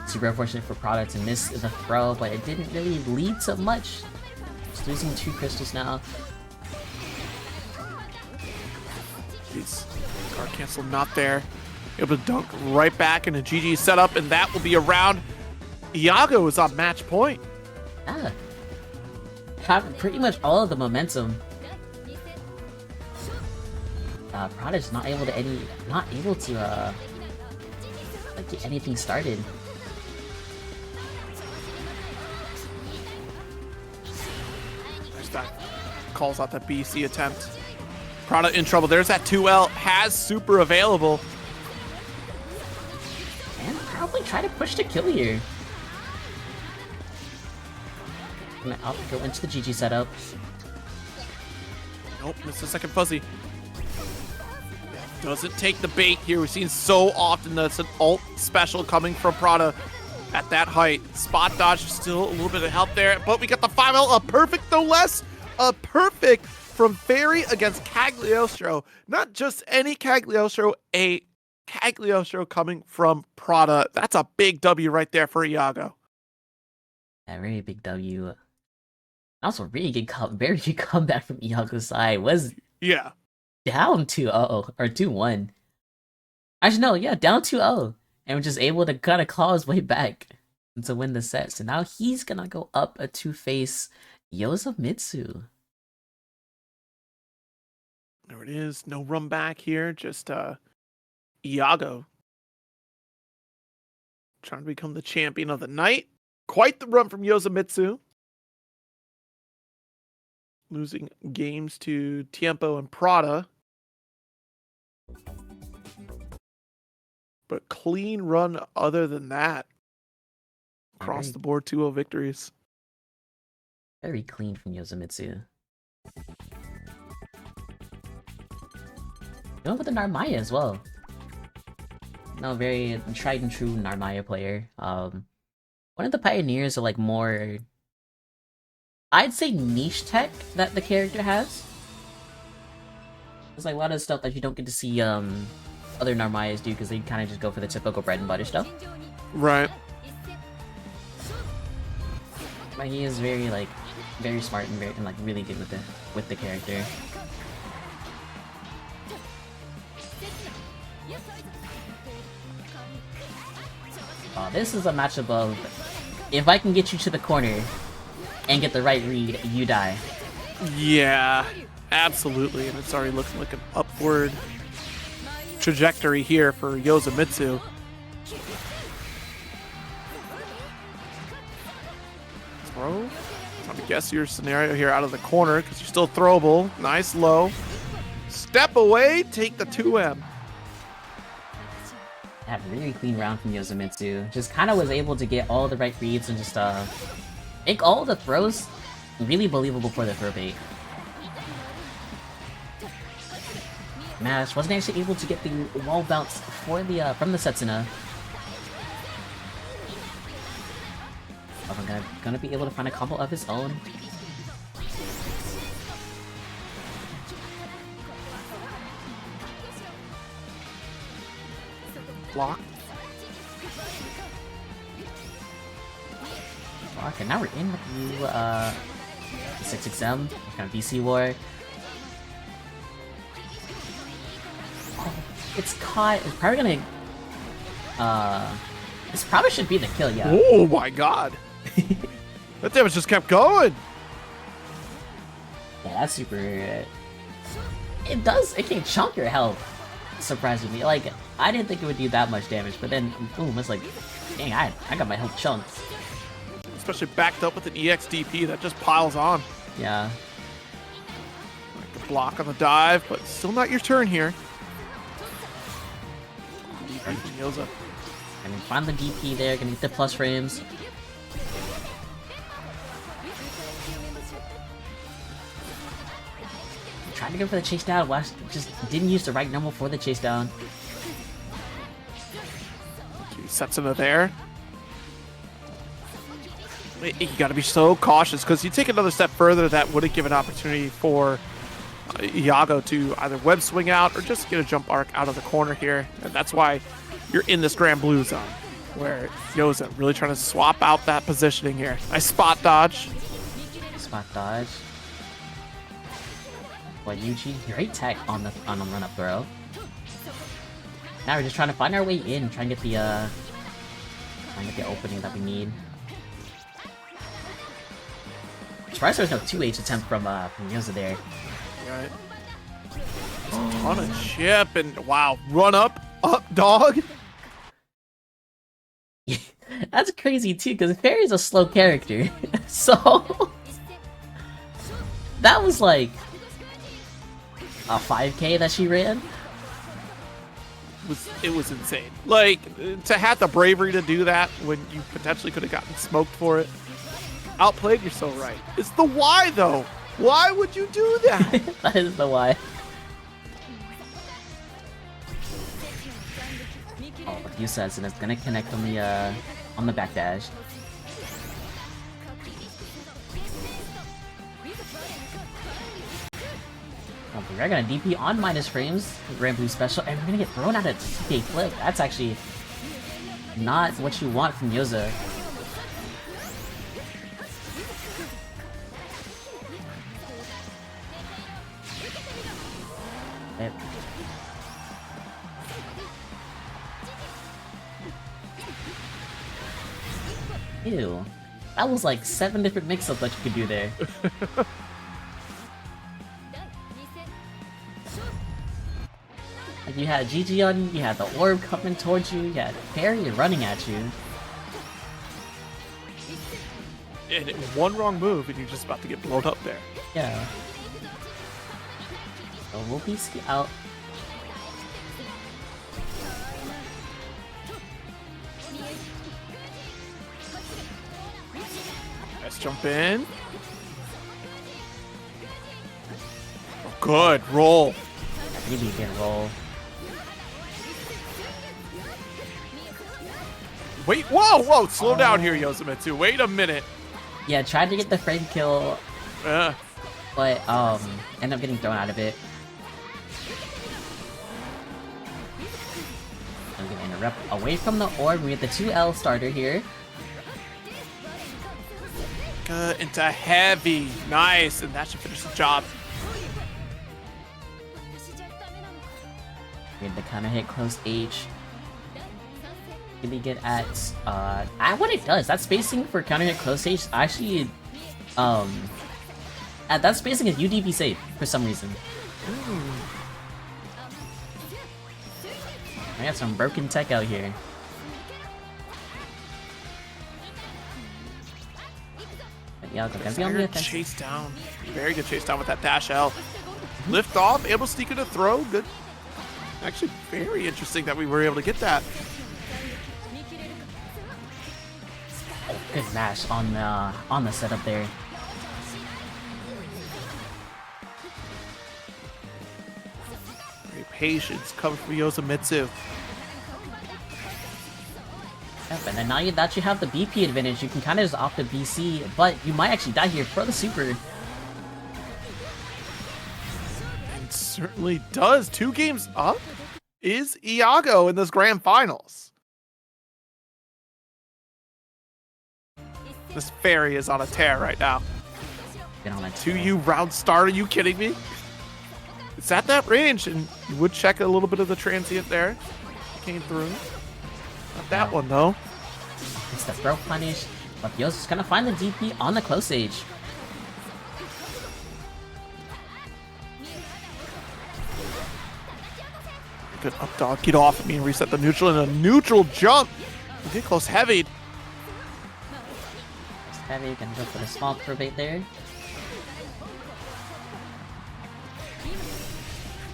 Super unfortunate for Prada to miss the throw, but it didn't really lead to much. Just losing 2 crystals now. Jeez. Guard cancel not there. Able to dunk right back in a GG setup, and that will be a round. Iago is on match point. Yeah. Have pretty much all of the momentum. Prada's not able to like get anything started. There's that. Calls out that BC attempt. Prada in trouble. There's that 2L. Has super available. And probably try to push the kill here. Gonna go into the GG setup. Nope, missed the second fuzzy. Doesn't take the bait here. We've seen so often that's an ult special coming from Prada at that height. Spot dodge, still a little bit of help there, but we got the 5L, a perfect no less. A perfect from Fairy against Cagliostro. Not just any Cagliostro, a Cagliostro coming from Prada. That's a big W right there for Iago. Yeah, very big W. Also, really good very good comeback from Iago's side. Was down 2-0 or 2-1. Actually, no, yeah, down 2-0, and was just able to kind of claw his way back to win the set. So now he's gonna go up to face Yosamitsu. There it is. No run back here. Just Iago trying to become the champion of the night. Quite the run from Yosamitsu. Losing games to Tiempo and Prada. But clean run other than that. Across the board, 2-0 victories. Very clean from Yosamitsu. Going with the Narmaya as well. No, very tried and true Narmaya player. One of the pioneers of like more, I'd say, niche tech that the character has. There's like a lot of stuff that you don't get to see other Narmayas do because they kind of just go for the typical bread and butter stuff. Right. But he is very smart and like really good with the character. This is a matchup of, if I can get you to the corner and get the right read, you die. Yeah, absolutely. And it's already looking like an upward trajectory here for Yosamitsu. Throw? Time to guess your scenario here out of the corner because you're still throwable. Nice low. Step away, take the 2M. That really clean round from Yosamitsu. Just kind of was able to get all the right reads and just make all the throws really believable for the throw bait. Mash wasn't actually able to get the wall bounce for the from the Setsuna. Oh my god, gonna be able to find a combo of his own. block. Okay, now we're in with you, 6XM, kind of DC war. Oh, it's caught. It's probably gonna. This probably should be the kill, yeah. Oh my god! That damage just kept going! Yeah, that's super. It does. It can chunk your health. Surprisingly, like I didn't think it would do that much damage, but then boom, it's like, dang, I got my health chunked. Especially backed up with an EXDP that just piles on. Yeah. Like the block on the dive, but still not your turn here. DP from Yoza. I mean, find the DP there, gonna get the plus frames. Tried to go for the chase down, just didn't use the right number for the chase down. He sets into there. You gotta be so cautious, because you take another step further, that wouldn't give an opportunity for Iago to either web swing out or just get a jump arc out of the corner here. And that's why you're in this Grand Blue zone, where Yoza really trying to swap out that positioning here. Nice spot dodge. Spot dodge. What, Yuji? Great tech on the run up throw. Now we're just trying to find our way in, try and get the opening that we need. Surprised there was no 2H attempt from Yoza there. Right. A ton of chip and wow, run up dog. That's crazy too, because Fairy's a slow character. So that was like a 5K that she ran. It was insane. Like, to have the bravery to do that when you potentially could have gotten smoked for it. Outplayed, you're so right. It's the why though. Why would you do that? That is the why. Oh, like you said, and it's gonna connect on the backdash. Oh, we're gonna DP on minus frames, Grand Blue special, and we're gonna get thrown out of TK flip. That's actually not what you want from Yoza. Ew. That was like 7 different mix-ups that you could do there. Like you had GG on you, you had the orb coming towards you, you had Fairy running at you. And one wrong move and you're just about to get blown up there. Yeah. So we'll be out. Let's jump in. Oh, good roll. Really good roll. Wait, whoa, slow down here, Yosamitsu. Wait a minute. Yeah, tried to get the frame kill, but ended up getting thrown out of it. I'm gonna interrupt away from the orb. We get the 2L starter here. Good, into heavy. Nice, and that should finish the job. We had the counter hit close H. Really good at what it does. That spacing for counter hit close H actually that spacing is UDP safe for some reason. I got some broken tech out here. But yeah, gonna be on the offense. Chase down. Very good chase down with that dash L. Lift off, able to sneak in a throw. Good. Actually, very interesting that we were able to get that. Good mash on the setup there. Very patience coming from Yosamitsu. Yep, and then now that you have the BP advantage, you can kind of just opt the BC, but you might actually die here for the super. It certainly does. 2 games up? is Iago in this grand finals. This fairy is on a tear right now. Get on it. 2U round start, are you kidding me? It's at that range, and you would check a little bit of the transient there. Came through. Not that one, though. It's the throw punish, but Yosa's gonna find the DP on the close stage. Good up dog, get off of me and reset the neutral, and a neutral jump. Get close heavy. It's heavy, gonna go for the small throw bait there.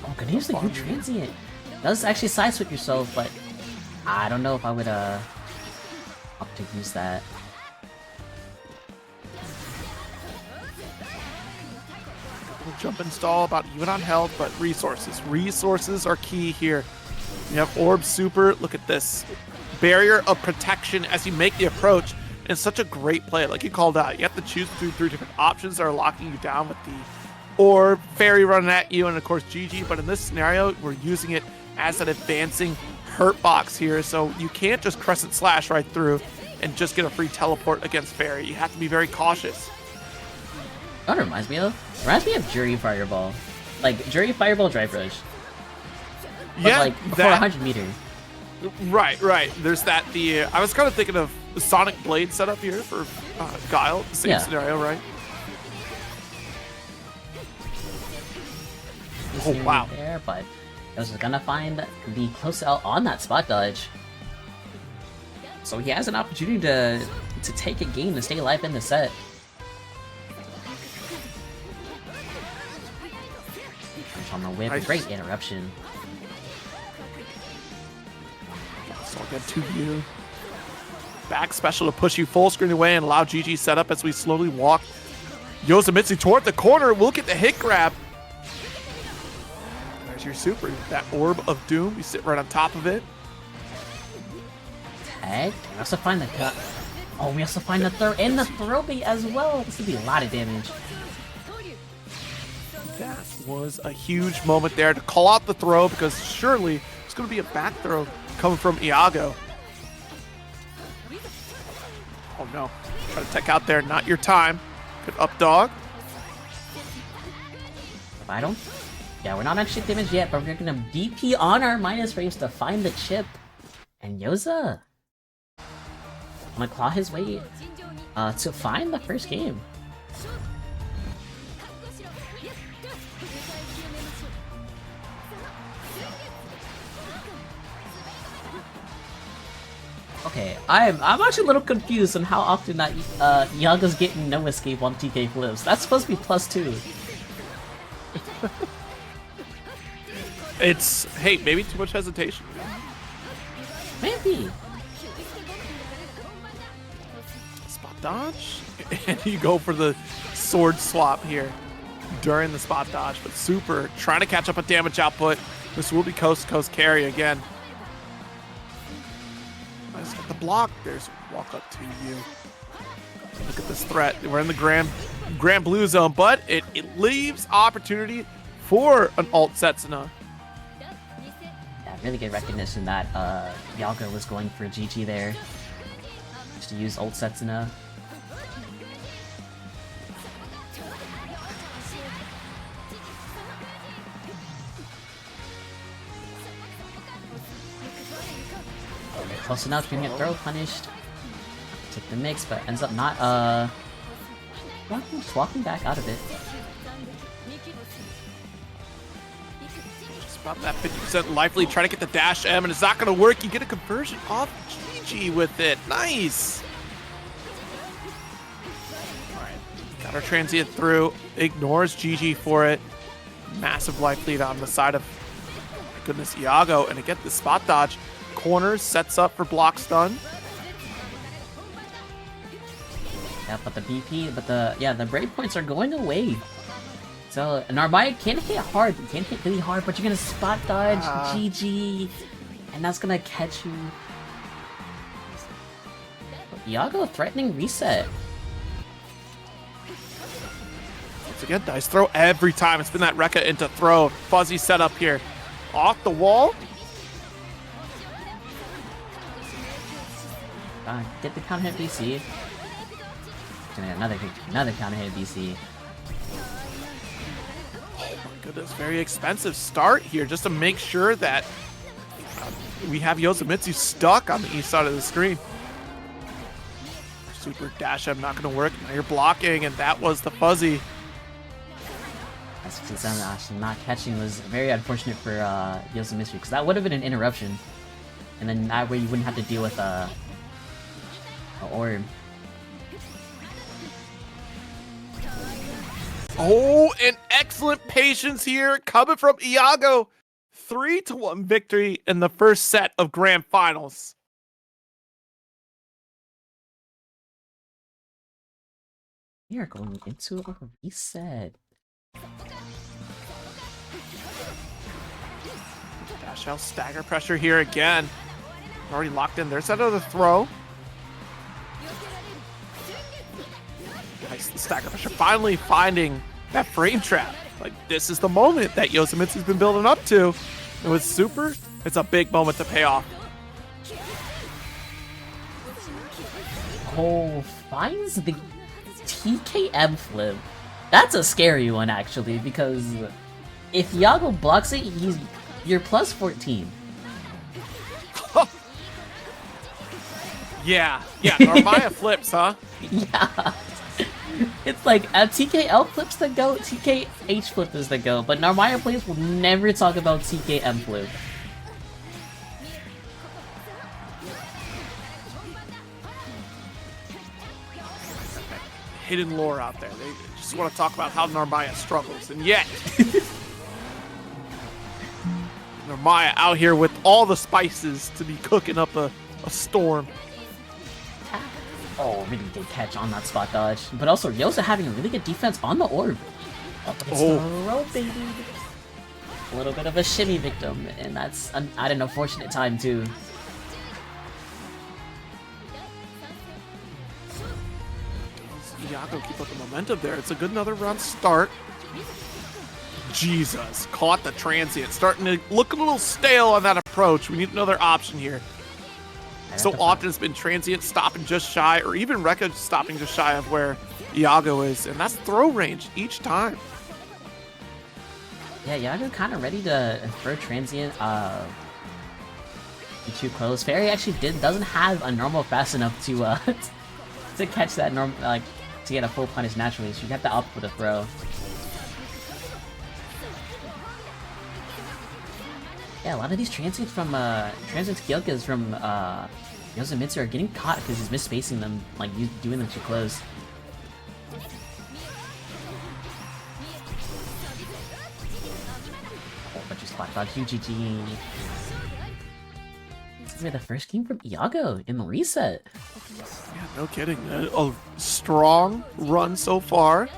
Oh, gonna use the good transient. Does actually side switch yourself, but I don't know if I would opt to use that. Jump install about even on health, but resources. Resources are key here. You have Orb Super. Look at this. Barrier of protection as you make the approach. And it's such a great play. Like you called out, you have to choose between 3 different options that are locking you down with the Orb, Fairy running at you, and of course GG. But in this scenario, we're using it as an advancing hurt box here. So you can't just Crescent Slash right through and just get a free teleport against Fairy. You have to be very cautious. That reminds me of Jury Fireball. Like, Jury Fireball Drive Rush. But Yeah, like, before 100 meter. Right. There's that. I was kind of thinking of the Sonic Blade setup here for Guile. Same scenario, right? Oh, wow. There, but Yosa's gonna find the close out on that spot dodge. So he has an opportunity to take a game and stay alive in the set. On the whip, great interruption. So again, 2U. Back special to push you full screen away and allow GG set up as we slowly walk Yosamitsu toward the corner. We'll get the hit grab. There's your super. That Orb of Doom. You sit right on top of it. Tag. We also find the cut. Oh, we also find the throw and the throw bait as well. This would be a lot of damage. That was a huge moment there to call out the throw because surely it's going to be a back throw coming from Iago. Oh no. Try to tech out there. Not your time. Good up dog. Vital. Yeah, we're not actually damaged yet, but we're going to DP on our minus frames to find the chip. And Yosa gonna claw his way to find the first game. Okay, I'm actually a little confused on how often that Yaga's getting no escape on TK flips. That's supposed to be +2. It's, hey, maybe too much hesitation. Maybe. Spot dodge. And you go for the sword swap here during the spot dodge. But super trying to catch up with damage output. This will be coast to coast carry again. Nice got the block. There's walk up to you. Look at this threat. We're in the grand blue zone, but it leaves opportunity for an alt Setsuna. Yeah, really good recognition that Yaga was going for GG there. Just to use alt Setsuna. Close enough, gonna get throw punished. Take the mix, but ends up not just walking back out of it. Just about that 50% life lead, trying to get the dash M, and it's not gonna work. You get a conversion off GG with it. Nice. Alright, got our transient through, ignores GG for it. Massive life lead on the side of, my goodness, Iago, and again the spot dodge. Corners, sets up for block stun. Yeah, but the BP, the break points are going away. So Narbai can hit hard, can hit really hard, but you're gonna spot dodge, GG, and that's gonna catch you. Iago threatening reset. Once again, dice throw every time. It's been that Rekka into throw. Fuzzy setup here. Off the wall. Get the counter hit BC. Another counter hit BC. Oh my goodness, very expensive start here just to make sure that we have Yoshimizu stuck on the east side of the screen. Super dash up, not going to work. Now you're blocking, and that was the fuzzy. That's actually not catching was very unfortunate for Yoshimizu, because that would have been an interruption. And then that way you wouldn't have to deal with an orb. Oh, and excellent patience here coming from Iago. 3-1 victory in the first set of Grand Finals. We are going into a reset. Dash out, stagger pressure here again. Already locked in. There's that other throw. Nice, the stagger pressure. Finally finding that frame trap. Like, this is the moment that Yoshimitsu's been building up to. And with Super, it's a big moment to pay off. Oh, finds the TKM flip. That's a scary one, actually, because if Iago blocks it, you're plus 14. Yeah, Narmaya flips, huh? Yeah. It's like a TKL flips the go, TKH flip is the go, but Narmaya players will never talk about TKM flip. Hidden lore out there. They just want to talk about how Narmaya struggles, and yet Narmaya out here with all the spices to be cooking up a storm. Oh, really good catch on that spot dodge. But also, Yosa having a really good defense on the orb. Oh, baby. A little bit of a shimmy victim, and that's at an unfortunate time, too. Iago keep up the momentum there. It's a good another round start. Jesus, caught the transient. Starting to look a little stale on that approach. We need another option here. So often it's been transient stopping just shy, or even Rekka stopping just shy of where Iago is, and that's throw range each time. Yeah, Iago kind of ready to throw transient too close. Fairy actually doesn't have a normal fast enough to to catch that normal, like, to get a full punish naturally, so you have to opt for the throw. Yeah, a lot of these transients from transient Kyokas from Yoshimizu are getting caught because he's misspacing them, like doing them too close. Oh, bunch of spot dodge, UGG. This is the first game from Iago in the reset. Yeah, no kidding. A strong run so far.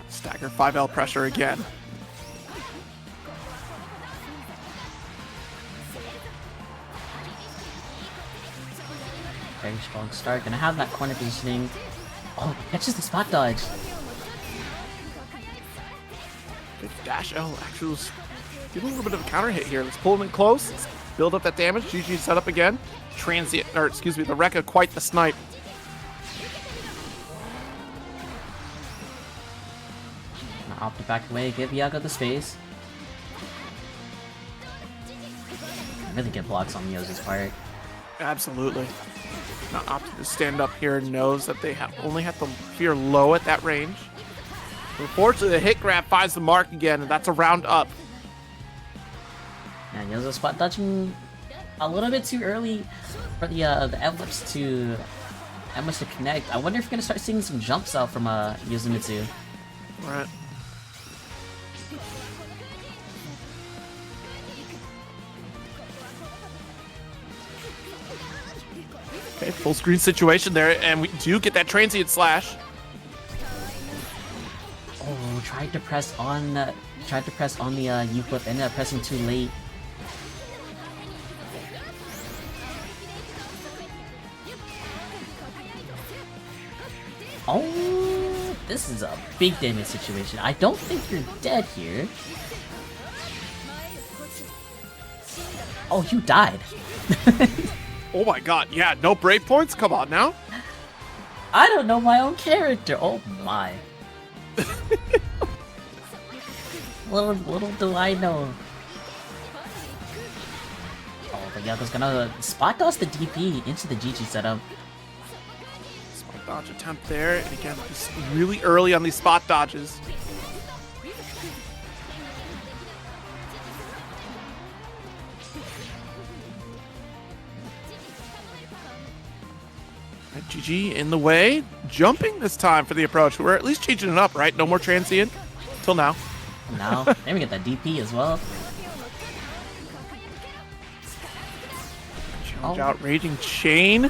Stagger 5L pressure again. Very strong start. Gonna have that corner positioning. Oh, catches the spot dodge. Good dash L actually was getting a little bit of a counter hit here. Let's pull him in close. Let's build up that damage. GG set up again. Transient, or excuse me, the Rekka quite the snipe. Gonna opt to back away, give Iago the space. Really good blocks on Yosa's part. Absolutely. Now opted to stand up here and knows that they only have to fear low at that range. Unfortunately, the hit grab finds the mark again, and that's a round up. And Yosa spot dodging a little bit too early for the envelopes to connect. I wonder if we're gonna start seeing some jumps out from Yoshimizu. Right. Okay, full screen situation there, and we do get that transient slash. Oh, tried to press on the U-flip, ended up pressing too late. Oh, this is a big damage situation. I don't think you're dead here. Oh, you died. Oh my god, yeah, no break points? Come on now. I don't know my own character. Oh my. little do I know. Oh, but Yago's gonna spot dodge the DP into the GG setup. Spot dodge attempt there, and again, just really early on these spot dodges. And GG in the way, jumping this time for the approach. We're at least changing it up, right? No more transient till now. Now, maybe get that DP as well. Challenge out Raging Chain.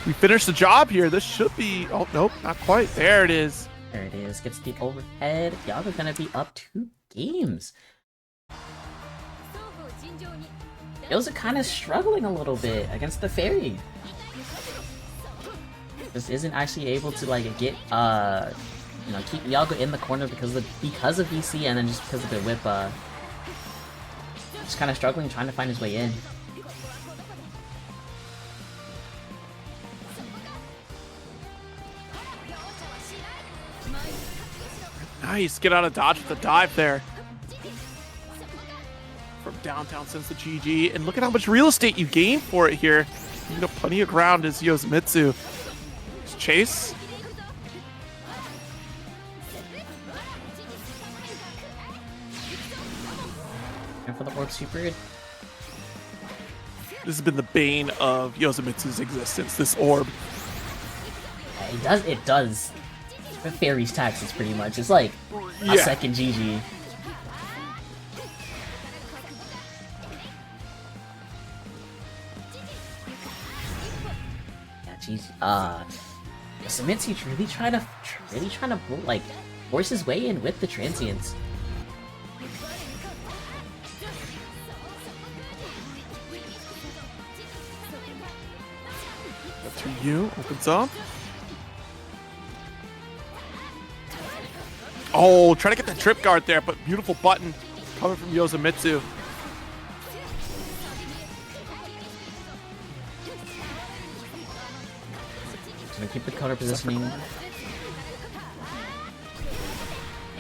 We finished the job here. This should be... Oh, nope, not quite. There it is. There it is. Gets the overhead. Yago's gonna be up 2 games. Those are kind of struggling a little bit against the Fairy. Just isn't actually able to like get you know, keep Yago in the corner because of VC and then just because of the whip just kind of struggling trying to find his way in. Nice, get out of dodge with the dive there. From downtown sends the GG, and look at how much real estate you gain for it here. You got plenty of ground as Yosamitsu. Chase. And for the orb super. This has been the bane of Yosamitsu's existence, this orb. Yeah, it does. The Fairy's taxes pretty much. It's like a second GG. Yeah, GG. Yosamitsu really trying to like force his way in with the transients. To you, opens up. Oh, trying to get the trip guard there, but beautiful button coming from Yosamitsu. Gonna keep the counter positioning.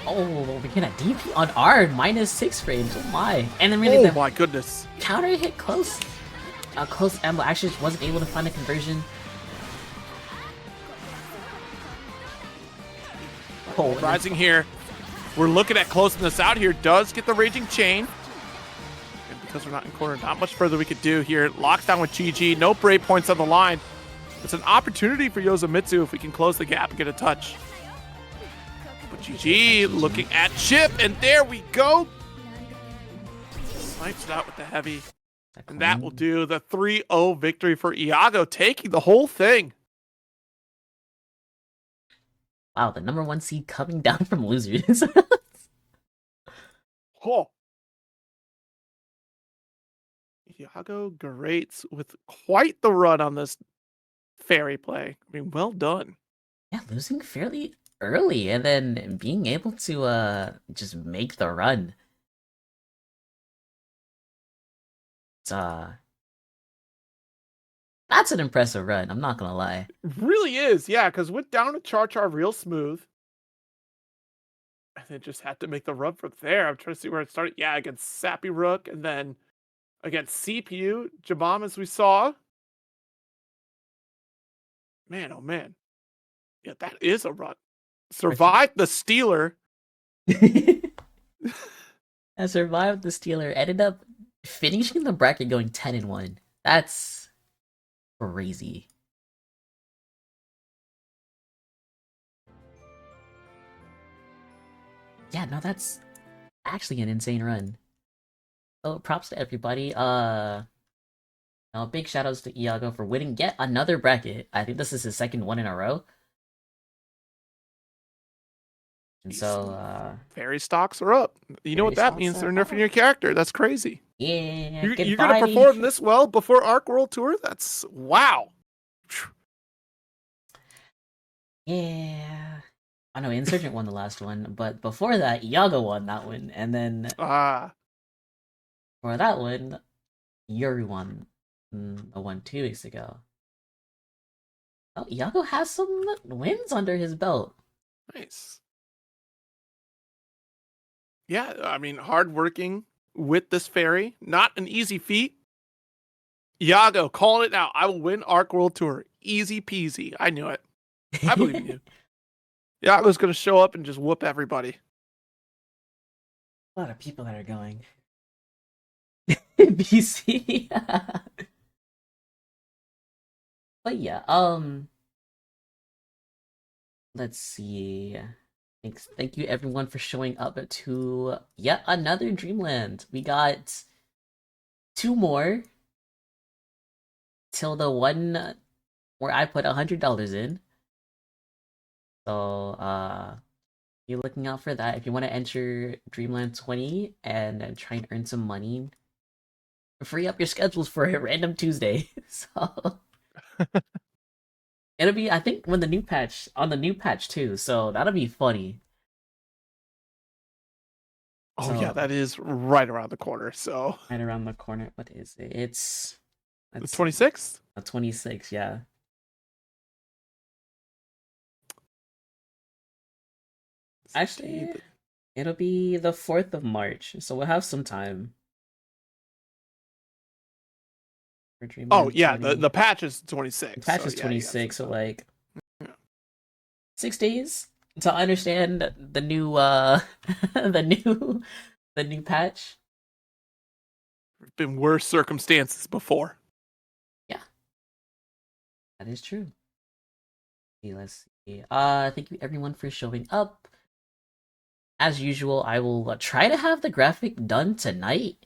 Oh, we get a DP on R, -6 frames. Oh my! And then really, oh my goodness, counter hit close. Close ammo actually wasn't able to find a conversion. Oh, rising here. We're looking at closing this out here. Does get the Raging Chain. And because we're not in corner, not much further we could do here. Locks down with GG. No break points on the line. It's an opportunity for Yosamitsu if we can close the gap and get a touch. But GG looking at Chip, and there we go. Snipes it out with the heavy. And that will do the 3-0 victory for Iago, taking the whole thing. Wow, the #1 seed coming down from losers. Oh. Iago greats with quite the run on this Fairy play. I mean, well done. Yeah, losing fairly early and then being able to just make the run. It's that's an impressive run, I'm not gonna lie. It really is, yeah, because went down to Char real smooth. And then just had to make the run from there. I'm trying to see where it started. Yeah, against Sappy Rook, and then against CPU, Jabam, as we saw. Man, oh man. Yeah, that is a run. Survived the Stealer. I survived the Stealer, ended up finishing the bracket going 10-1. That's crazy. Yeah, no, that's actually an insane run. So props to everybody. Big shoutouts to Iago for winning yet another bracket. I think this is his second one in a row. And so, Fairy stocks are up. You know what that means? They're nerfing your character. That's crazy. Yeah, you're gonna perform this well before Arc World Tour? That's wow. Yeah. I know Insurgent won the last one, but before that, Iago won that one, and then for that one, Yuri won the one 2 weeks ago. Oh, Yago has some wins under his belt. Nice. Yeah, I mean, hardworking with this fairy, not an easy feat. Yago, calling it now. I will win Arc World Tour. Easy peasy. I knew it. I believe in you. Yago's gonna show up and just whoop everybody. A lot of people that are going. BC. But yeah, let's see. Thank you everyone for showing up to yet another Dreamland. We got 2 more till the one where I put $100 in. So be looking out for that if you want to enter Dreamland 20 and try and earn some money. Free up your schedules for a random Tuesday. So it'll be, I think, when the new patch too. So that'll be funny. Oh So, yeah, that is right around the corner. So right around the corner. What is it? It's the 26th. 26. Yeah. Actually, it'll be the 4th of March, so we'll have some time. Oh yeah, the patch is 26. The patch is 26, so like 6 days to understand the new the new patch. There's been worse circumstances before. Yeah. That is true. Okay, let's see. Thank you everyone for showing up. As usual, I will try to have the graphic done tonight.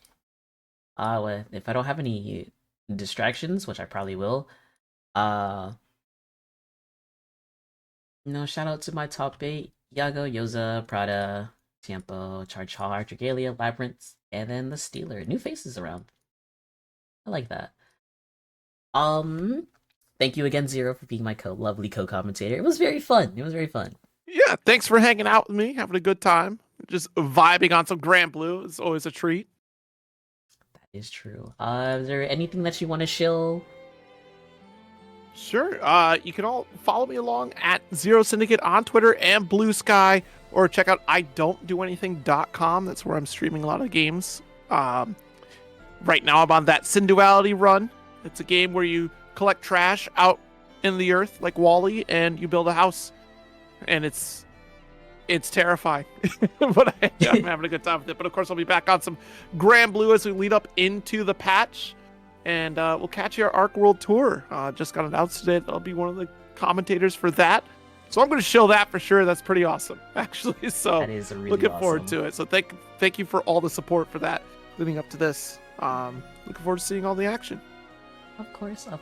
If I don't have any distractions, which I probably will. Shout out to my top 8: Yago, Yoza, Prada, Tiempo, Charge Hard, Dragalia, Labyrinth, and then the Stealer. New faces around. I like that. Thank you again, Zero, for being my lovely co-commentator. It was very fun. Yeah, thanks for hanging out with me, having a good time, just vibing on some Grand Blue. It's always a treat. That is true. Is there anything that you want to shill? Sure. You can all follow me along at Zero Syndicate on Twitter and Blue Sky, or check out idon'tdoanything.com. That's where I'm streaming a lot of games. Right now I'm on that Sin Duality run. It's a game where you collect trash out in the earth like Wall-E, and you build a house. And it's terrifying, but I'm having a good time with it. But of course, I'll be back on some Grand Blue as we lead up into the patch, and we'll catch you at Arc World Tour. Just got announced today that I'll be one of the commentators for that, so I'm going to show that for sure. That's pretty awesome, actually. So that is really looking awesome. forward to it. So thank you for all the support for that leading up to this. Looking forward to seeing all the action. Of course. I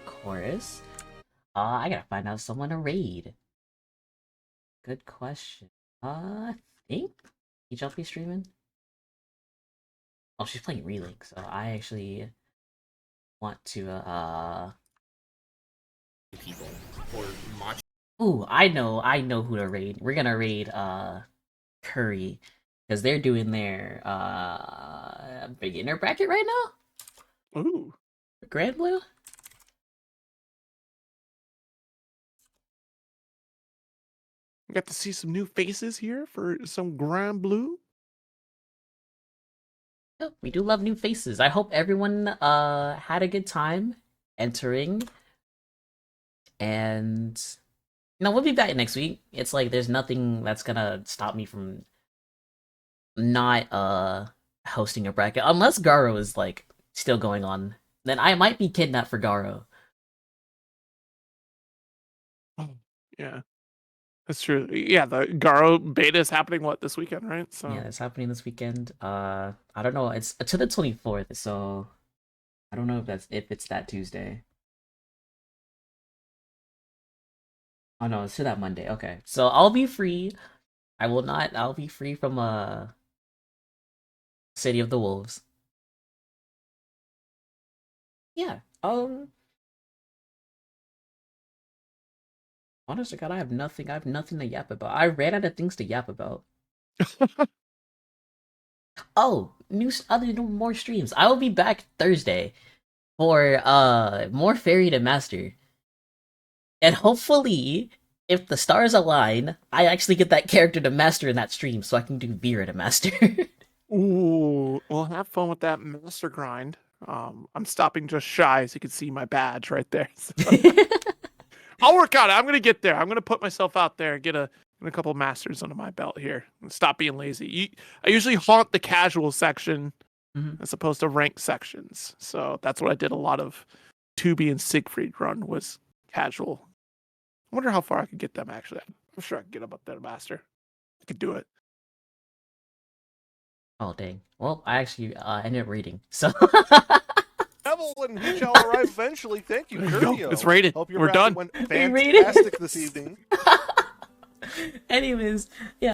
gotta find out someone to raid. Good question. I think Ejel be streaming. Oh, she's playing Relink, so I actually want to people or match. Ooh, I know who to raid. We're gonna raid Curry, because they're doing their beginner bracket right now. Ooh, Grand Blue. we got to see some new faces here for some Grand Blue. Yep, we do love new faces. I hope everyone had a good time entering. And we'll be back next week. It's like there's nothing that's gonna stop me from not hosting a bracket. Unless Garo is like still going on. Then I might be kidnapped for Garo. Oh, yeah. That's true. Yeah, the Garo beta is happening this weekend, right? So yeah, it's happening this weekend. I don't know. It's to the 24th, so I don't know if it's that Tuesday. Oh no, it's to that Monday. Okay, so I'll be free. I'll be free from City of the Wolves. Yeah. Honest to God, I have nothing to yap about. I ran out of things to yap about. Oh, more streams. I will be back Thursday. for more fairy to master. And hopefully, if the stars align, I actually get that character to master in that stream, so I can do Vera to master. Ooh, well, have fun with that master grind. I'm stopping just shy, as you can see my badge right there. So. I'll work on it. I'm gonna get there. I'm gonna put myself out there and get a couple masters under my belt here and stop being lazy. I usually haunt the casual section as opposed to ranked sections. So that's what I did a lot of. Tubi and Siegfried run was casual. I wonder how far I could get them. Actually, I'm sure I could get them up there to master. I could do it. Oh dang. Well, I actually ended up reading. So Evelyn, he shall arrive eventually. Thank you, Kirbio. It's rated. Hope your We're bracket done. went rated. fantastic this evening. anyways, yeah.